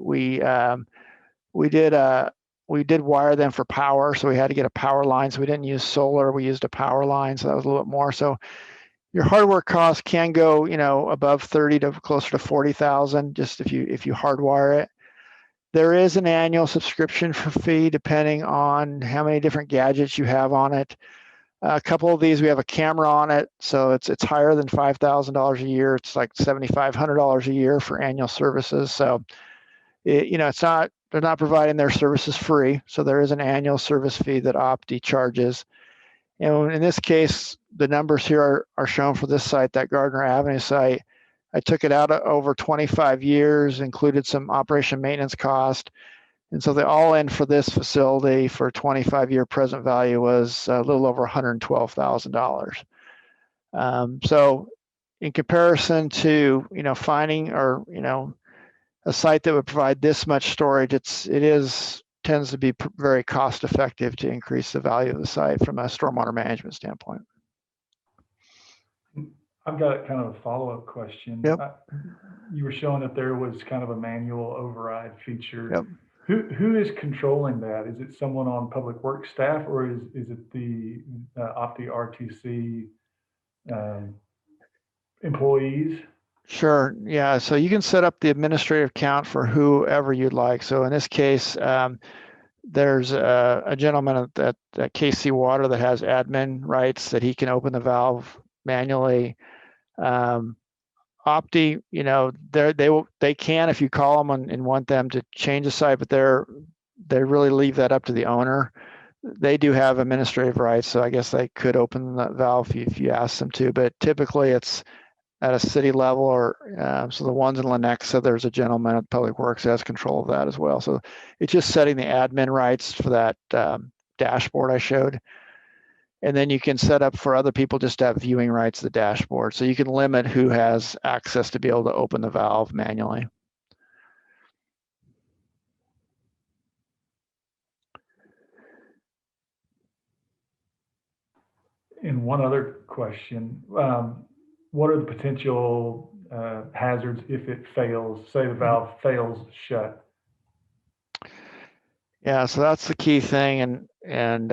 did wire them for power, so we had to get a power line. So we didn't use solar; we used a power line, so that was a little bit more. So your hardware costs can go, above 30 to closer to 40,000, just if you hardwire it. There is an annual subscription fee depending on how many different gadgets you have on it. A couple of these we have a camera on it, so it's higher than $5,000 a year. It's like $7,500 a year for annual services. So it's not, they're not providing their services free, so there is an annual service fee that Opti charges. And in this case, the numbers here are shown for this site, that Gardner Avenue site. I took it out over 25 years, included some operation maintenance cost. And so the all-in for this facility for 25-year present value was a little over $112,000. So in comparison to, finding or, a site that would provide this much storage, tends to be very cost effective to increase the value of the site from a stormwater management standpoint. I've got kind of a follow-up question. Yep. You were showing that there was kind of a manual override feature. Yep. Who is controlling that? Is it someone on public works staff, or is it the Opti RTC employees? Sure. Yeah. So you can set up the administrative account for whoever you'd like. So in this case, there's a gentleman at KC Water that has admin rights that he can open the valve manually. Opti, they can if you call them and want them to change the site, but they really leave that up to the owner. They do have administrative rights, so I guess they could open the valve if you ask them to, but typically it's at a city level, or so the ones in Lenexa, there's a gentleman at Public Works that has control of that as well. So it's just setting the admin rights for that dashboard I showed. And then you can set up for other people just to have viewing rights to the dashboard. So you can limit who has access to be able to open the valve manually. And one other question, what are the potential hazards if it fails, say the valve fails shut? Yeah, so that's the key thing. And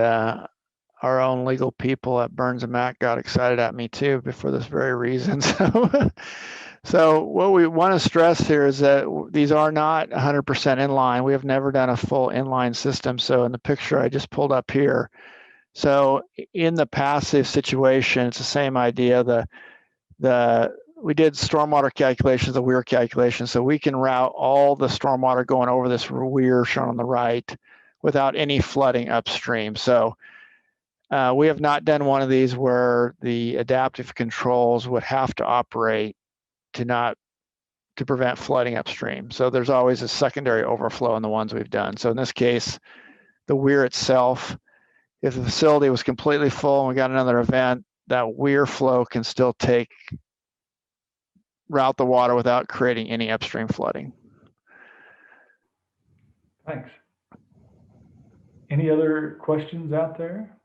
our own legal people at Burns and Mac got excited at me too for this very reason. So what we want to stress here is that these are not 100% inline. We have never done a full inline system. So in the picture I just pulled up here, so in the passive situation, it's the same idea. We did stormwater calculations, the weir calculations, so we can route all the stormwater going over this weir shown on the right without any flooding upstream. So we have not done one of these where the adaptive controls would have to operate to prevent flooding upstream. So there's always a secondary overflow in the ones we've done. So in this case, the weir itself, if the facility was completely full and we got another event, that weir flow can still route the water without creating any upstream flooding. Thanks. Any other questions out there?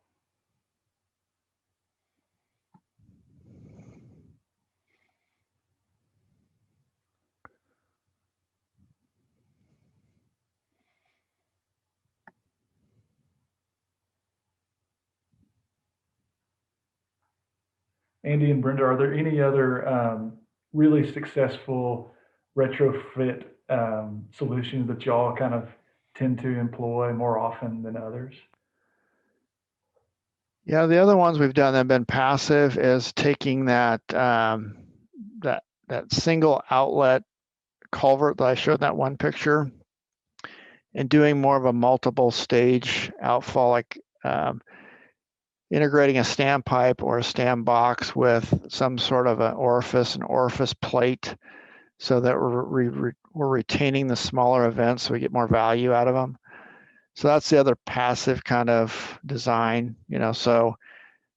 Andy and Brenda, are there any other really successful retrofit solutions that y'all kind of tend to employ more often than others? Yeah, the other ones we've done that have been passive is taking that that single outlet culvert that I showed in that one picture and doing more of a multiple stage outfall, like integrating a stand pipe or a stand box with some sort of an orifice plate, so that we're retaining the smaller events so we get more value out of them. So that's the other passive kind of design, so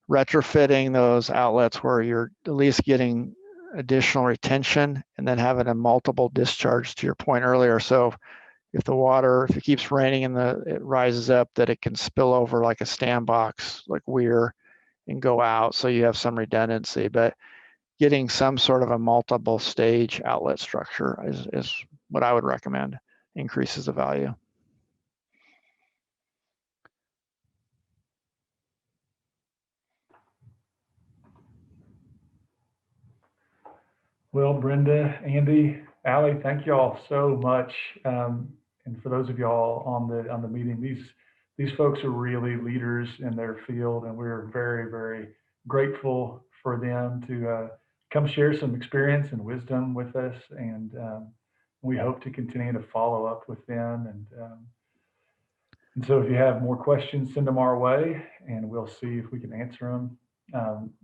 retrofitting those outlets where you're at least getting additional retention and then having a multiple discharge, to your point earlier. So if it keeps raining and it rises up, that it can spill over like a stand box, like weir, and go out. So you have some redundancy, but getting some sort of a multiple stage outlet structure is what I would recommend. Increases the value. Well, Brenda, Andy, Allie, thank you all so much. And for those of y'all on the meeting, these folks are really leaders in their field, and we're very, very grateful for them to come share some experience and wisdom with us. And we hope to continue to follow up with them. And so if you have more questions, send them our way, and we'll see if we can answer them.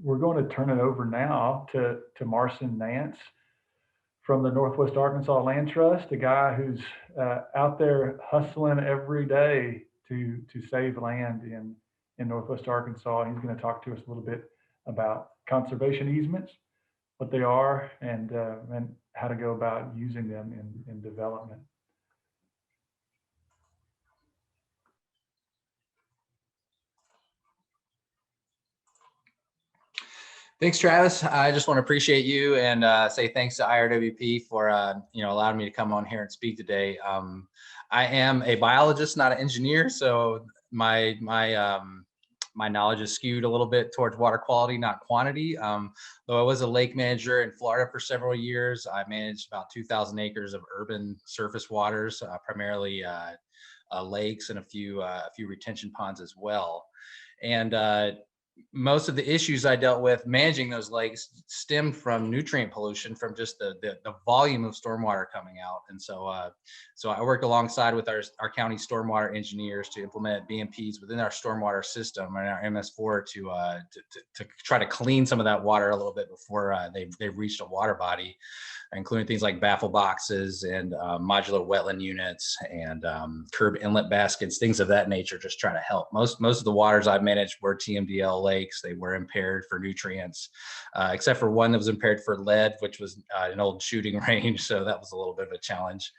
We're going to turn it over now to Marcin Nance from the Northwest Arkansas Land Trust, a guy who's out there hustling every day to save land in Northwest Arkansas. He's going to talk to us a little bit about conservation easements, what they are, and how to go about using them in development. Thanks, Travis. I just want to appreciate you and say thanks to IRWP for allowing me to come on here and speak today. I am a biologist, not an engineer, so my knowledge is skewed a little bit towards water quality, not quantity. Though I was a lake manager in Florida for several years, I managed about 2,000 acres of urban surface waters, primarily lakes and a few retention ponds as well. And most of the issues I dealt with managing those lakes stemmed from nutrient pollution from just the volume of stormwater coming out. And so I worked alongside with our county stormwater engineers to implement BMPs within our stormwater system and our MS4 to try to clean some of that water a little bit before they've reached a water body, including things like baffle boxes and modular wetland units and curb inlet baskets, things of that nature, just try to help. Most of the waters I've managed were TMDL lakes. They were impaired for nutrients, except for one that was impaired for lead, which was an old shooting range. So that was a little bit of a challenge.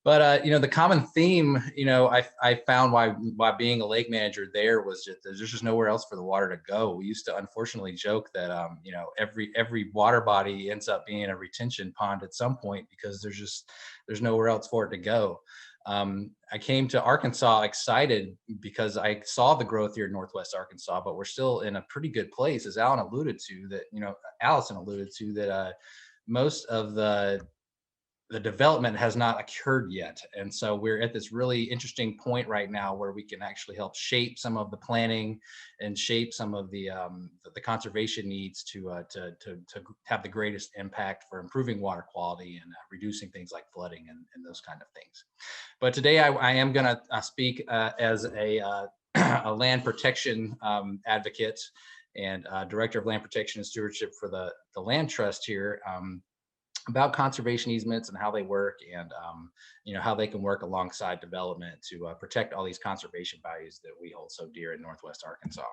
But the common theme, I found why being a lake manager there was just there's just nowhere else for the water to go. We used to unfortunately joke that every water body ends up being a retention pond at some point because there's nowhere else for it to go. I came to Arkansas excited because I saw the growth here in Northwest Arkansas, but we're still in a pretty good place, as Allison alluded to, that most of the development has not occurred yet. And so we're at this really interesting point right now where we can actually help shape some of the planning and shape some of the conservation needs to have the greatest impact for improving water quality and reducing things like flooding and those kind of things. But today I am going to speak as a land protection advocate and director of land protection and stewardship for the land trust here, about conservation easements and how they work, and how they can work alongside development to protect all these conservation values that we hold so dear in Northwest Arkansas.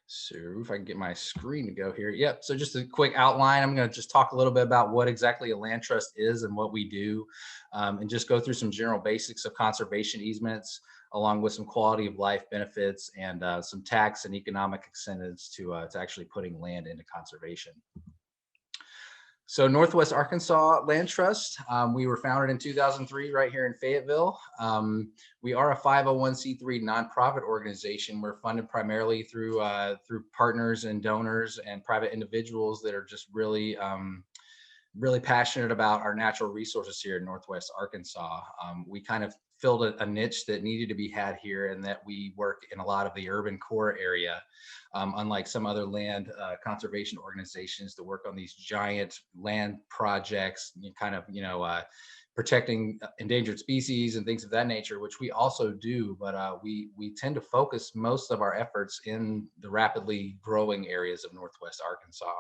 So if I can get my screen to go here. Yep, so just a quick outline. I'm going to just talk a little bit about what exactly a land trust is and what we do, and just go through some general basics of conservation easements, along with some quality of life benefits and some tax and economic incentives to actually putting land into conservation. So Northwest Arkansas Land Trust, we were founded in 2003 right here in Fayetteville. We are a 501c3 nonprofit organization. We're funded primarily through partners and donors and private individuals that are just really passionate about our natural resources here in Northwest Arkansas. We kind of filled a niche that needed to be had here, and that we work in a lot of the urban core area, unlike some other land conservation organizations that work on these giant land projects, protecting endangered species and things of that nature, which we also do, but we tend to focus most of our efforts in the rapidly growing areas of Northwest Arkansas.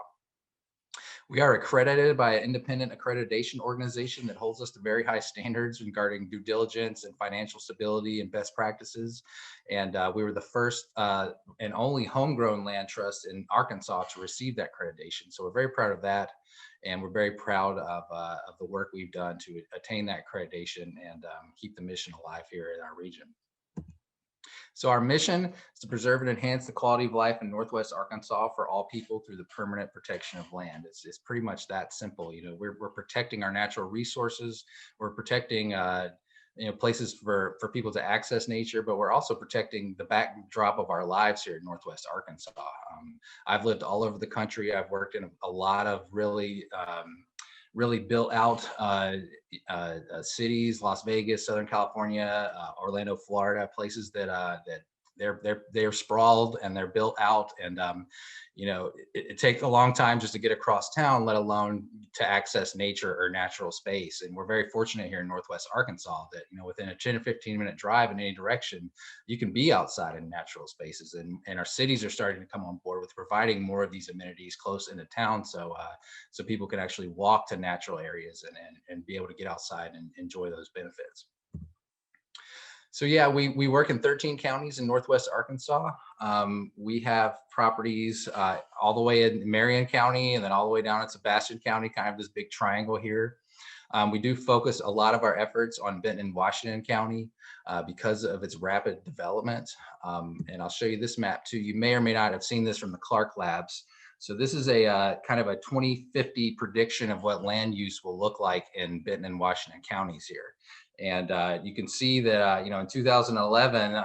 We are accredited by an independent accreditation organization that holds us to very high standards regarding due diligence and financial stability and best practices. And we were the first and only homegrown land trust in Arkansas to receive that accreditation. So we're very proud of that. And we're very proud of the work we've done to attain that accreditation and keep the mission alive here in our region. So our mission is to preserve and enhance the quality of life in Northwest Arkansas for all people through the permanent protection of land. It's pretty much that simple. We're protecting our natural resources. We're protecting places for people to access nature, but we're also protecting the backdrop of our lives here in Northwest Arkansas. I've lived all over the country. I've worked in a lot of really built out cities, Las Vegas, Southern California, Orlando, Florida, places that they're sprawled and they're built out, and it takes a long time just to get across town, let alone to access nature or natural space. And we're very fortunate here in Northwest Arkansas that within a 10 or 15 minute drive in any direction, you can be outside in natural spaces, and our cities are starting to come on board with providing more of these amenities close into town, so people can actually walk to natural areas and be able to get outside and enjoy those benefits. So yeah, we work in 13 counties in Northwest Arkansas. We have properties all the way in Marion County and then all the way down in Sebastian County, kind of this big triangle here. We do focus a lot of our efforts on Benton and Washington County because of its rapid development. And I'll show you this map too. You may or may not have seen this from the Clark Labs. So this is a kind of a 2050 prediction of what land use will look like in Benton and Washington counties here. And you can see that, in 2011,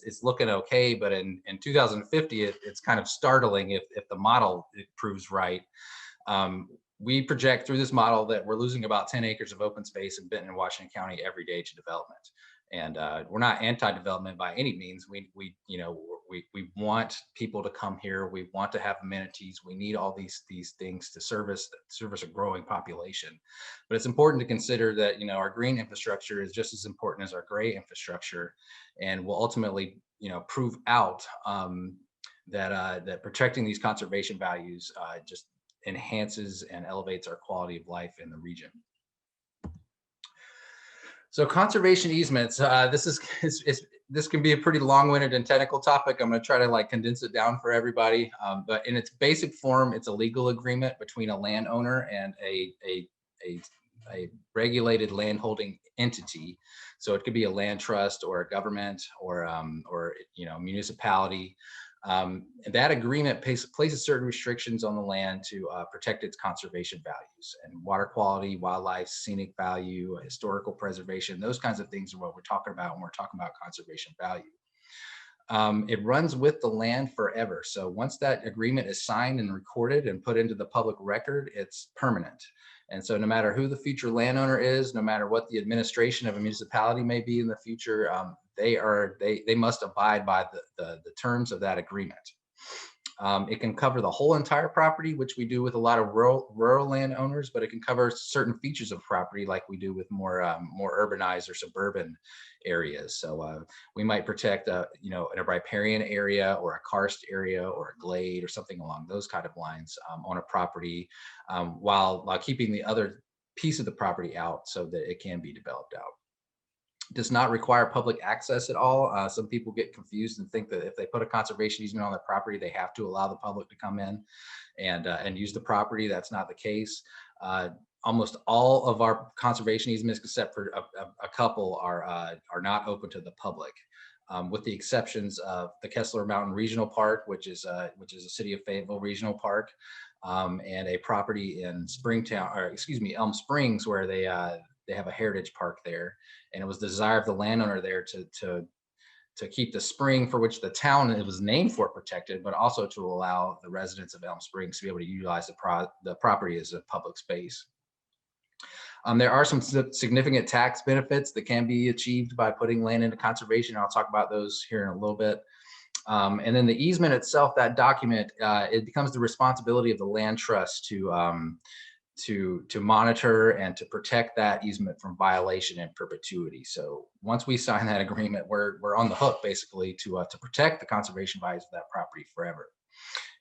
it's looking okay, but in 2050, it's kind of startling if the model proves right. We project through this model that we're losing about 10 acres of open space in Benton and Washington County every day to development. And we're not anti-development by any means. We want people to come here. We want to have amenities. We need all these things to service a growing population. But it's important to consider that our green infrastructure is just as important as our gray infrastructure, and will ultimately prove out that protecting these conservation values just enhances and elevates our quality of life in the region. So conservation easements, this can be a pretty long-winded and technical topic. I'm going to try to condense it down for everybody. But in its basic form, it's a legal agreement between a landowner and a regulated landholding entity. So it could be a land trust or a government or municipality. That agreement places certain restrictions on the land to protect its conservation values and water quality, wildlife, scenic value, historical preservation. Those kinds of things are what we're talking about when we're talking about conservation value. It runs with the land forever. So once that agreement is signed and recorded and put into the public record, it's permanent. And so no matter who the future landowner is, no matter what the administration of a municipality may be in the future, they must abide by the terms of that agreement. It can cover the whole entire property, which we do with a lot of rural landowners, but it can cover certain features of property like we do with more urbanized or suburban areas. So we might protect a riparian area or a karst area or a glade or something along those kind of lines on a property, while keeping the other piece of the property out so that it can be developed out. Does not require public access at all. Some people get confused and think that if they put a conservation easement on their property, they have to allow the public to come in and use the property. That's not the case. Almost all of our conservation easements, except for a couple, are not open to the public, with the exceptions of the Kessler Mountain Regional Park, which is a City of Fayetteville Regional Park, and a property in Elm Springs, where they have a heritage park there, and it was the desire of the landowner there to keep the spring for which the town it was named for protected, but also to allow the residents of Elm Springs to be able to utilize the property as a public space. There are some significant tax benefits that can be achieved by putting land into conservation. I'll talk about those here in a little bit. And then the easement itself, that document, it becomes the responsibility of the land trust to monitor and to protect that easement from violation in perpetuity. So once we sign that agreement, we're on the hook basically to protect the conservation values of that property forever.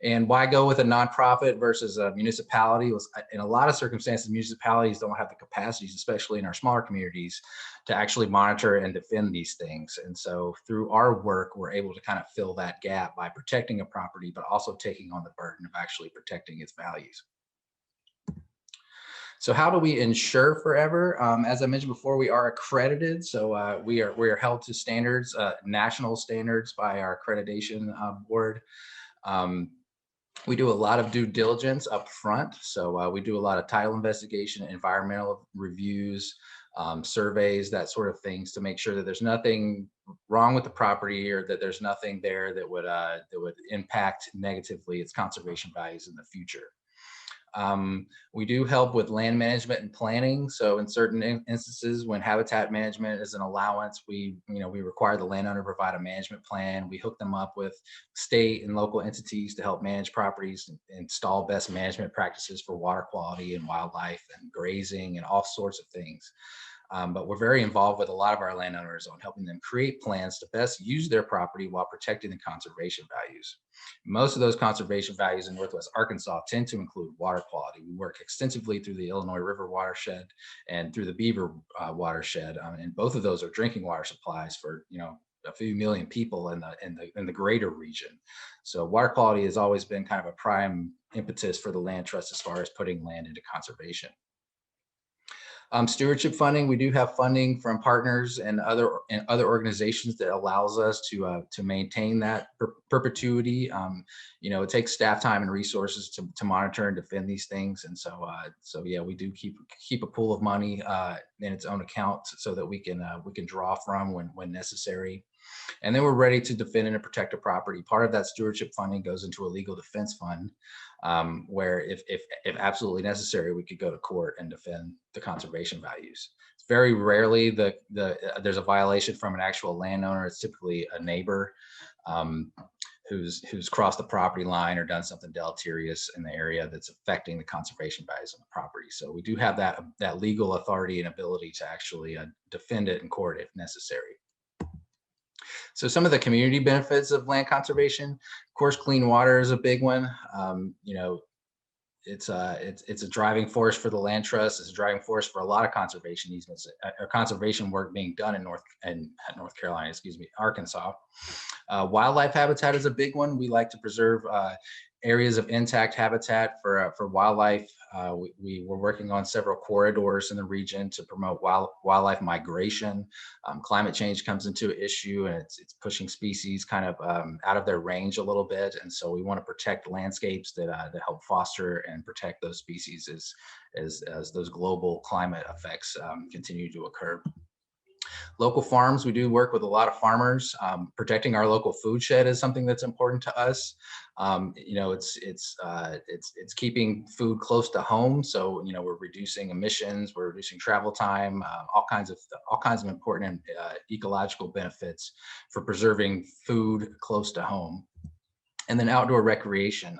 And why go with a nonprofit versus a municipality? In a lot of circumstances, municipalities don't have the capacities, especially in our smaller communities, to actually monitor and defend these things. And so through our work, we're able to kind of fill that gap by protecting a property, but also taking on the burden of actually protecting its values. So how do we ensure forever? As I mentioned before, we are accredited. So we are held to standards, national standards by our accreditation board. We do a lot of due diligence up front. So we do a lot of title investigation, environmental reviews, surveys, that sort of things, to make sure that there's nothing wrong with the property or that there's nothing there that would impact negatively its conservation values in the future. We do help with land management and planning. So in certain instances, when habitat management is an allowance, we require the landowner to provide a management plan. We hook them up with state and local entities to help manage properties and install best management practices for water quality and wildlife and grazing and all sorts of things. But we're very involved with a lot of our landowners on helping them create plans to best use their property while protecting the conservation values. Most of those conservation values in Northwest Arkansas tend to include water quality. We work extensively through the Illinois River watershed and through the Beaver watershed, and both of those are drinking water supplies for a few million people in the greater region. So water quality has always been kind of a prime impetus for the land trust as far as putting land into conservation. Stewardship funding, we do have funding from partners and other organizations that allows us to maintain that perpetuity. It takes staff time and resources to monitor and defend these things, and so yeah, we do keep a pool of money in its own account so that we can draw from when necessary. And then we're ready to defend and protect a property. Part of that stewardship funding goes into a legal defense fund, where if absolutely necessary, we could go to court and defend the conservation values. It's very rarely there's a violation from an actual landowner. It's typically a neighbor who's crossed the property line or done something deleterious in the area that's affecting the conservation values of the property. So we do have that legal authority and ability to actually defend it in court if necessary. So some of the community benefits of land conservation, of course, clean water is a big one. It's a driving force for the land trust. It's a driving force for a lot of conservation easements or conservation work being done in Arkansas. Wildlife habitat is a big one. We like to preserve areas of intact habitat for wildlife. We were working on several corridors in the region to promote wildlife migration. Climate change comes into an issue, and it's pushing species kind of out of their range a little bit. And so we want to protect landscapes that help foster and protect those species as those global climate effects continue to occur. Local farms, we do work with a lot of farmers. Protecting our local food shed is something that's important to us. You know, it's keeping food close to home. So, you know, we're reducing emissions, we're reducing travel time, all kinds of important ecological benefits for preserving food close to home. And then outdoor recreation.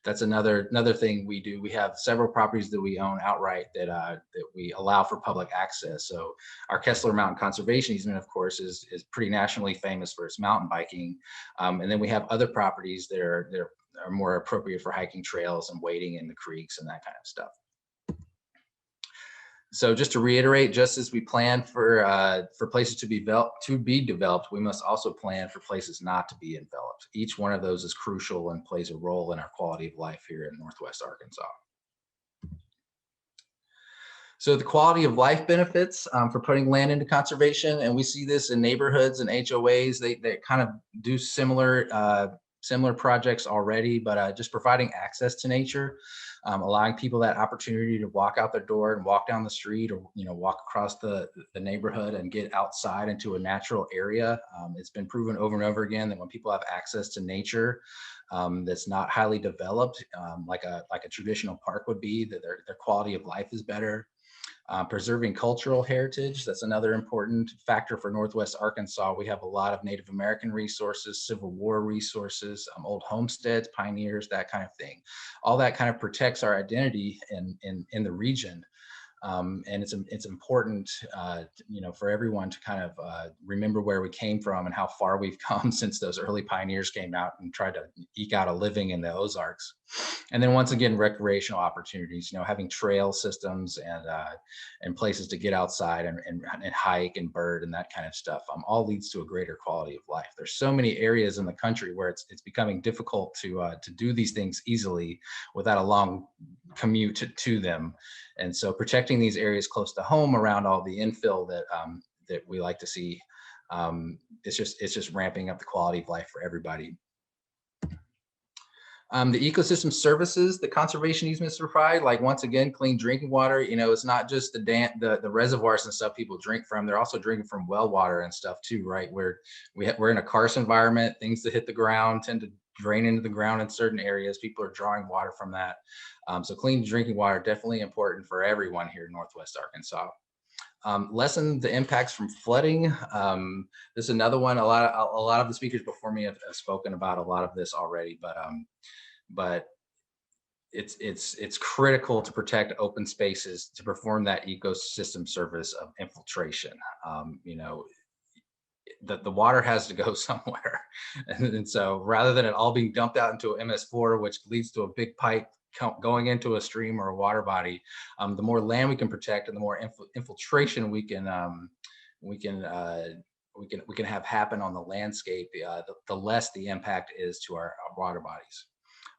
That's another thing we do. We have several properties that we own outright that we allow for public access. So our Kessler Mountain Conservation Easement, of course, is pretty nationally famous for its mountain biking. And then we have other properties that are more appropriate for hiking trails and wading in the creeks and that kind of stuff. So just to reiterate, just as we plan for places to be developed, we must also plan for places not to be developed. Each one of those is crucial and plays a role in our quality of life here in Northwest Arkansas. So the quality of life benefits for putting land into conservation, and we see this in neighborhoods and HOAs. They kind of do similar projects already, but just providing access to nature. Allowing people that opportunity to walk out their door and walk down the street, or walk across the neighborhood and get outside into a natural area. It's been proven over and over again that when people have access to nature that's not highly developed, like a traditional park would be, that their quality of life is better. Preserving cultural heritage, that's another important factor for Northwest Arkansas. We have a lot of Native American resources, Civil War resources, old homesteads, pioneers, that kind of thing. All that kind of protects our identity in the region. And it's important, for everyone to kind of remember where we came from and how far we've come since those early pioneers came out and tried to eke out a living in the Ozarks. And then once again, recreational opportunities, having trail systems and places to get outside and hike and bird and that kind of stuff, all leads to a greater quality of life. There's so many areas in the country where it's becoming difficult to do these things easily without a long commute to them. And so protecting these areas close to home around all the infill that we like to see, it's just ramping up the quality of life for everybody. The ecosystem services, the conservation easements provide, like once again, clean drinking water. It's not just the reservoirs and stuff people drink from. They're also drinking from well water and stuff too, right? We're in a karst environment. Things that hit the ground tend to drain into the ground in certain areas. People are drawing water from that. So clean drinking water, definitely important for everyone here in Northwest Arkansas. Lessen the impacts from flooding. This is another one. A lot of the speakers before me have spoken about a lot of this already, but it's critical to protect open spaces to perform that ecosystem service of infiltration. The water has to go somewhere, and so rather than it all being dumped out into an MS4, which leads to a big pipe going into a stream or a water body, the more land we can protect and the more infiltration we can have happen on the landscape, the less the impact is to our water bodies.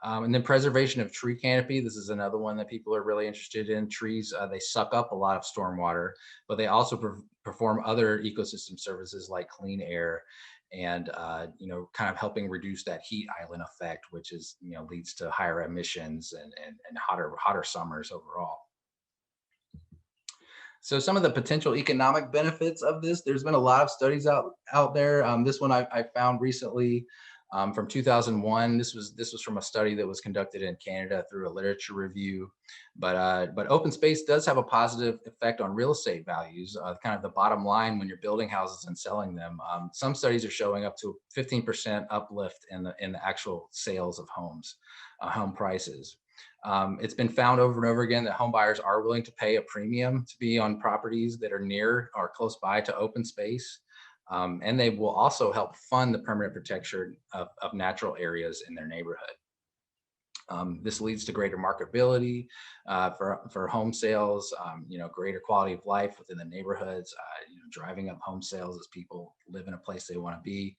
And then preservation of tree canopy. This is another one that people are really interested in. Trees, they suck up a lot of stormwater, but they also perform other ecosystem services like clean air and kind of helping reduce that heat island effect, which is leads to higher emissions and hotter summers overall. So some of the potential economic benefits of this, there's been a lot of studies out there. This one I found recently from 2001. This was from a study that was conducted in Canada through a literature review. But open space does have a positive effect on real estate values, kind of the bottom line when you're building houses and selling them. Some studies are showing up to 15% uplift in the actual sales of homes, home prices. It's been found over and over again that home buyers are willing to pay a premium to be on properties that are near or close by to open space. And they will also help fund the permanent protection of natural areas in their neighborhood. This leads to greater marketability for home sales, greater quality of life within the neighborhoods, driving up home sales as people live in a place they want to be.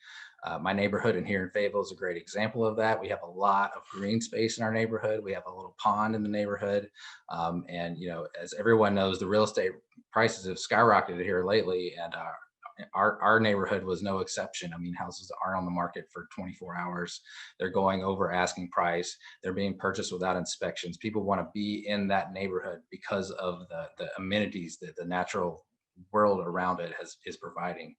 My neighborhood in here in Fayetteville is a great example of that. We have a lot of green space in our neighborhood. We have a little pond in the neighborhood. And as everyone knows, the real estate prices have skyrocketed here lately, and our neighborhood was no exception. I mean, houses aren't on the market for 24 hours. They're going over asking price. They're being purchased without inspections. People want to be in that neighborhood because of the amenities that the natural world around it is providing.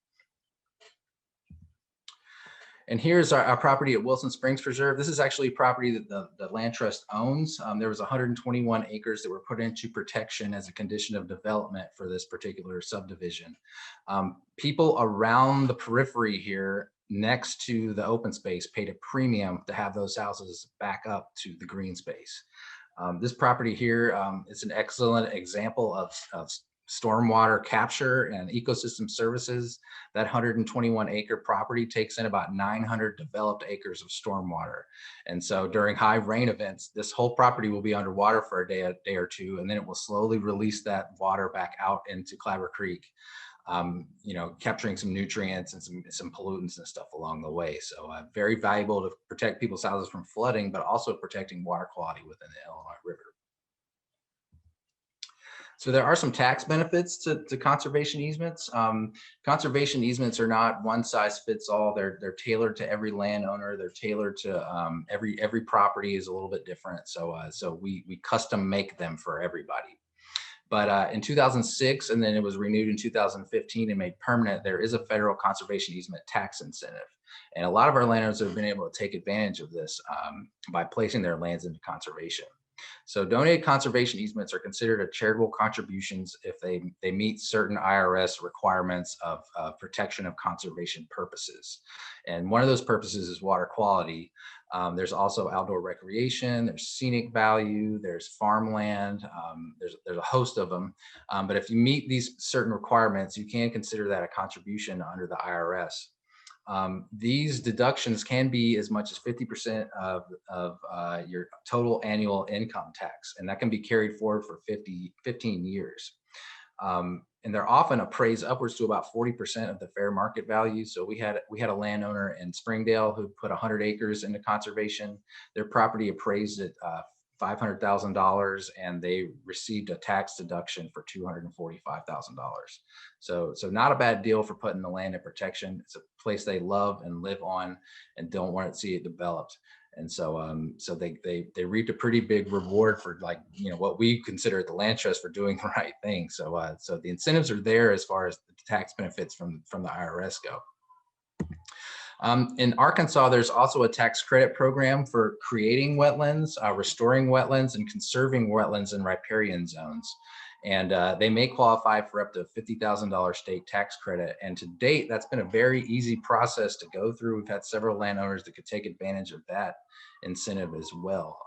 And here's our property at Wilson Springs Preserve. This is actually a property that the Land Trust owns. There was 121 acres that were put into protection as a condition of development for this particular subdivision. People around the periphery here next to the open space paid a premium to have those houses back up to the green space. This property here is an excellent example of stormwater capture and ecosystem services. That 121 acre property takes in about 900 developed acres of stormwater. And so during high rain events, this whole property will be underwater for a day or two, and then it will slowly release that water back out into Clabber Creek, capturing some nutrients and some pollutants and stuff along the way. So very valuable to protect people's houses from flooding, but also protecting water quality within the Illinois River. So there are some tax benefits to conservation easements. Conservation easements are not one size fits all. They're tailored to every landowner. They're tailored to every property is a little bit different. So we custom make them for everybody. But in 2006, and then it was renewed in 2015 and made permanent, there is a federal conservation easement tax incentive. And a lot of our landowners have been able to take advantage of this by placing their lands into conservation. So donated conservation easements are considered charitable contributions if they meet certain IRS requirements of protection of conservation purposes. And one of those purposes is water quality. There's also outdoor recreation, there's scenic value, there's farmland, there's a host of them. But if you meet these certain requirements, you can consider that a contribution under the IRS. These deductions can be as much as 50% of your total annual income tax, and that can be carried forward for 15 years. And they're often appraised upwards to about 40% of the fair market value. So we had a landowner in Springdale who put 100 acres into conservation. Their property appraised at $500,000, and they received a tax deduction for $245,000. So not a bad deal for putting the land in protection. It's a place they love and live on and don't want to see it developed. And so they reaped a pretty big reward for, like, what we consider at the Land Trust for doing the right thing. So the incentives are there as far as the tax benefits from the IRS go. In Arkansas, there's also a tax credit program for creating wetlands, restoring wetlands, and conserving wetlands in riparian zones. And they may qualify for up to $50,000 state tax credit. And to date, that's been a very easy process to go through. We've had several landowners that could take advantage of that incentive as well.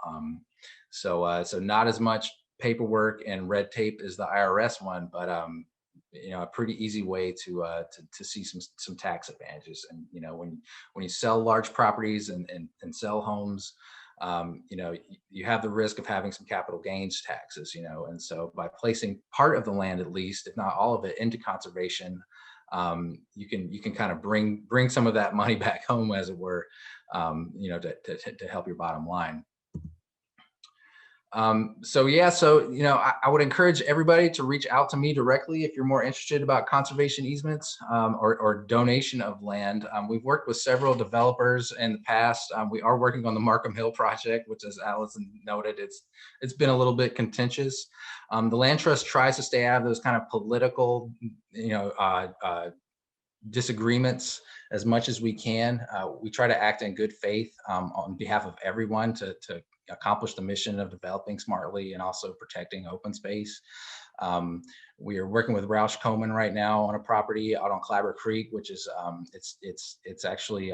So not as much paperwork and red tape as the IRS one, but a pretty easy way to see some tax advantages. And when you sell large properties and sell homes, you have the risk of having some capital gains taxes, and so by placing part of the land, at least, if not all of it, into conservation, you can kind of bring some of that money back home, as it were, to help your bottom line. I would encourage everybody to reach out to me directly if you're more interested about conservation easements or donation of land. We've worked with several developers in the past. We are working on the Markham Hill project, which, as Allison noted, it's been a little bit contentious. The Land Trust tries to stay out of those kind of political, disagreements as much as we can. We try to act in good faith on behalf of everyone to accomplish the mission of developing smartly and also protecting open space. We are working with Roush Coleman right now on a property out on Clabber Creek, which is it's actually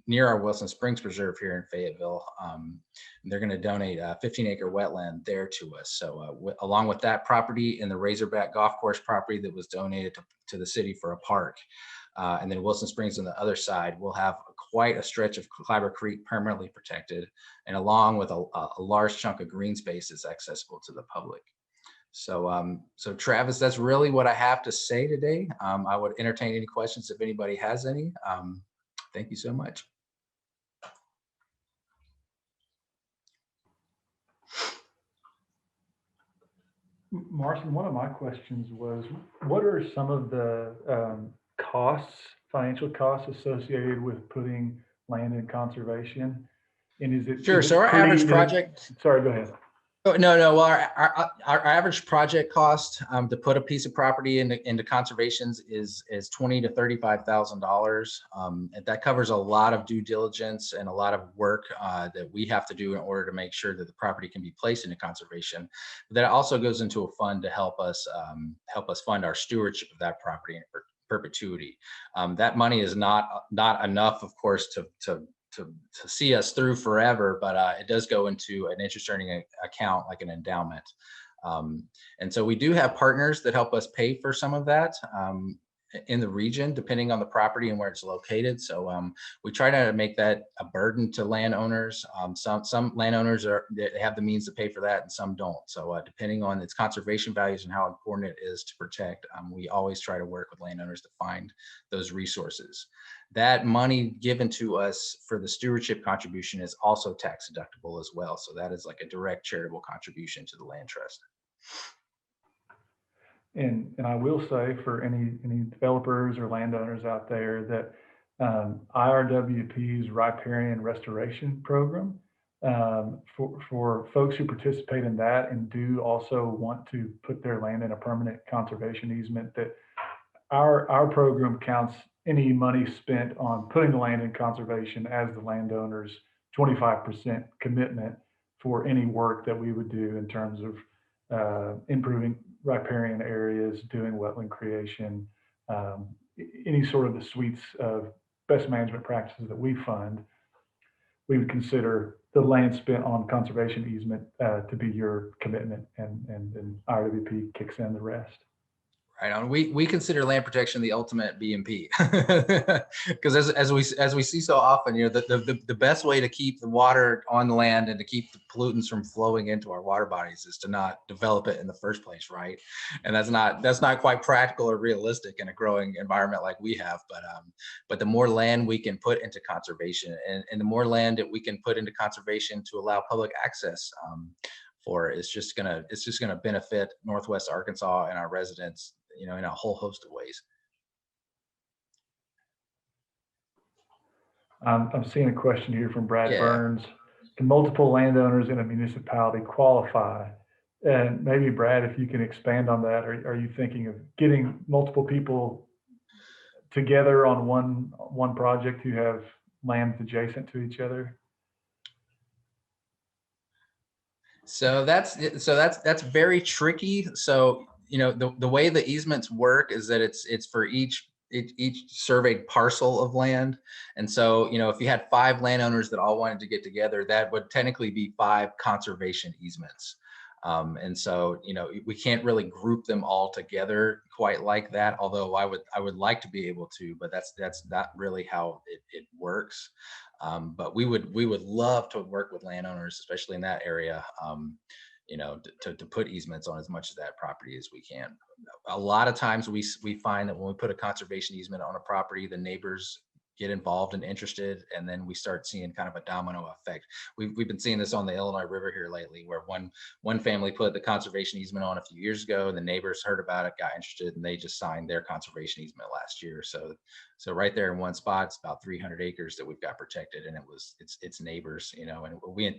near our Wilson Springs Preserve here in Fayetteville. They're going to donate a 15-acre wetland there to us. So along with that property and the Razorback Golf Course property that was donated to the city for a park, and then Wilson Springs on the other side, we'll have quite a stretch of Clabber Creek permanently protected, and along with a large chunk of green space that's accessible to the public. So, so Travis, that's really what I have to say today. I would entertain any questions if anybody has any. Thank you so much. Marcin, one of my questions was, what are some of the costs, financial costs associated with putting land in conservation? And is it— Sure. is it So our pretty— average project. Sorry, go ahead. Oh, no. Well, our average project cost to put a piece of property into conservations is $20,000 to $35,000. And that covers a lot of due diligence and a lot of work that we have to do in order to make sure that the property can be placed into conservation. But that also goes into a fund to help us fund our stewardship of that property in perpetuity. That money is not enough, of course, to see us through forever, but it does go into an interest earning account like an endowment. And so we do have partners that help us pay for some of that in the region, depending on the property and where it's located. So we try to make that a burden to landowners. Some landowners they have the means to pay for that and some don't. So depending on its conservation values and how important it is to protect, we always try to work with landowners to find those resources. That money given to us for the stewardship contribution is also tax deductible as well. So that is like a direct charitable contribution to the land trust. And I will say for any developers or landowners out there that IRWP's Riparian Restoration program, for folks who participate in that and do also want to put their land in a permanent conservation easement, that our program counts any money spent on putting the land in conservation as the landowner's 25% commitment for any work that we would do in terms of improving riparian areas, doing wetland creation, any sort of the suites of best management practices that we fund. We would consider the land spent on conservation easement to be your commitment, and IRWP kicks in the rest. Right on. We consider land protection the ultimate BMP, because as we see so often, the best way to keep the water on the land and to keep the pollutants from flowing into our water bodies is to not develop it in the first place, right? And that's not quite practical or realistic in a growing environment like we have. But the more land we can put into conservation, and the more land that we can put into conservation to allow public access for, it's just gonna benefit Northwest Arkansas and our residents, in a whole host of ways. I'm seeing a question here from Brad Burns. Can multiple landowners in a municipality qualify? And maybe Brad, if you can expand on that, are you thinking of getting multiple people together on one project who have lands adjacent to each other? So that's very tricky. So the way the easements work is that it's for each surveyed parcel of land. And so, if you had 5 landowners that all wanted to get together, that would technically be 5 conservation easements. And so, we can't really group them all together quite like that, although I would like to be able to, but that's not really how it works. But we would love to work with landowners, especially in that area, to put easements on as much of that property as we can. A lot of times we find that when we put a conservation easement on a property, the neighbors get involved and interested, and then we start seeing kind of a domino effect. We've been seeing this on the Illinois River here lately, where one family put the conservation easement on a few years ago, and the neighbors heard about it, got interested, and they just signed their conservation easement last year. So right there in one spot, it's about 300 acres that we've got protected, and it's neighbors, and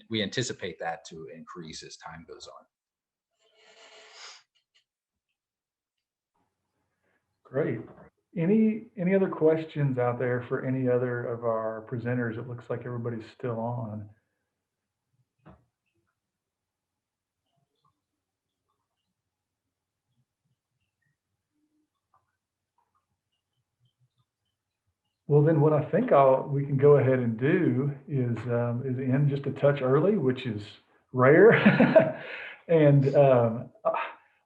we anticipate that to increase as time goes on. Great. Any other questions out there for any other of our presenters? It looks like everybody's still on. Well, then what I think we can go ahead and do is end just a touch early, which is rare. And I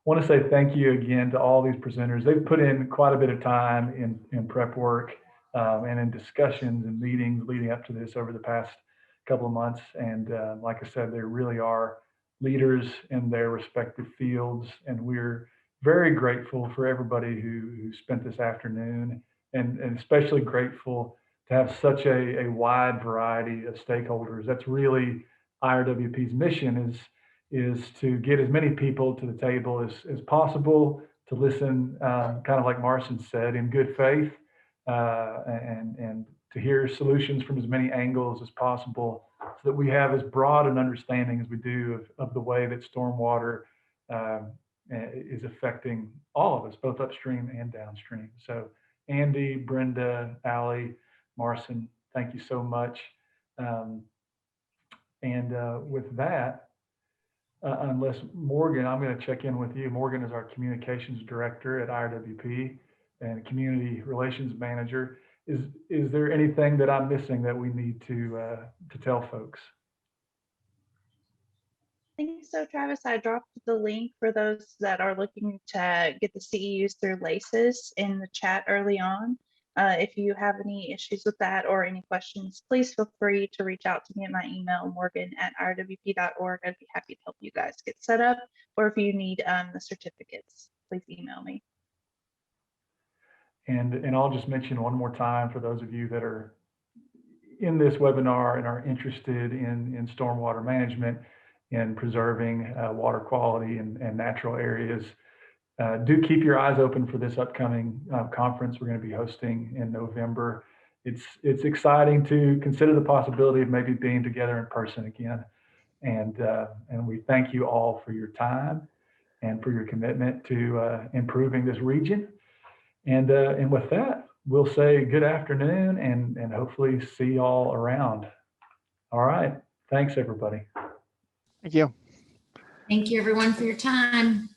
want to say thank you again to all these presenters. They've put in quite a bit of time in prep work. and in discussions and meetings leading up to this over the past couple of months. And like I said, they really are leaders in their respective fields. And we're very grateful for everybody who spent this afternoon, and especially grateful to have such a wide variety of stakeholders. That's really IRWP's mission, is to get as many people to the table as possible, to listen, kind of like Marcin said, in good faith, and to hear solutions from as many angles as possible, so that we have as broad an understanding as we do of the way that stormwater is affecting all of us, both upstream and downstream. So Andy, Brenda, Allie, Marcin, thank you so much. With that, unless Morgan, I'm going to check in with you. Morgan is our communications director at IRWP and community relations manager. Is there anything that I'm missing that we need to tell folks? I think so, Travis. I dropped the link for those that are looking to get the CEUs through LACES in the chat early on. If you have any issues with that or any questions, please feel free to reach out to me at my email, morgan@irwp.org. I'd be happy to help you guys get set up. Or if you need the certificates, please email me. And I'll just mention one more time for those of you that are in this webinar and are interested in stormwater management and preserving water quality and natural areas, do keep your eyes open for this upcoming conference we're going to be hosting in November. It's exciting to consider the possibility of maybe being together in person again. And we thank you all for your time and for your commitment to improving this region. And with that, we'll say good afternoon and hopefully see y'all around. All right. Thanks, everybody. Thank you. Thank you, everyone, for your time.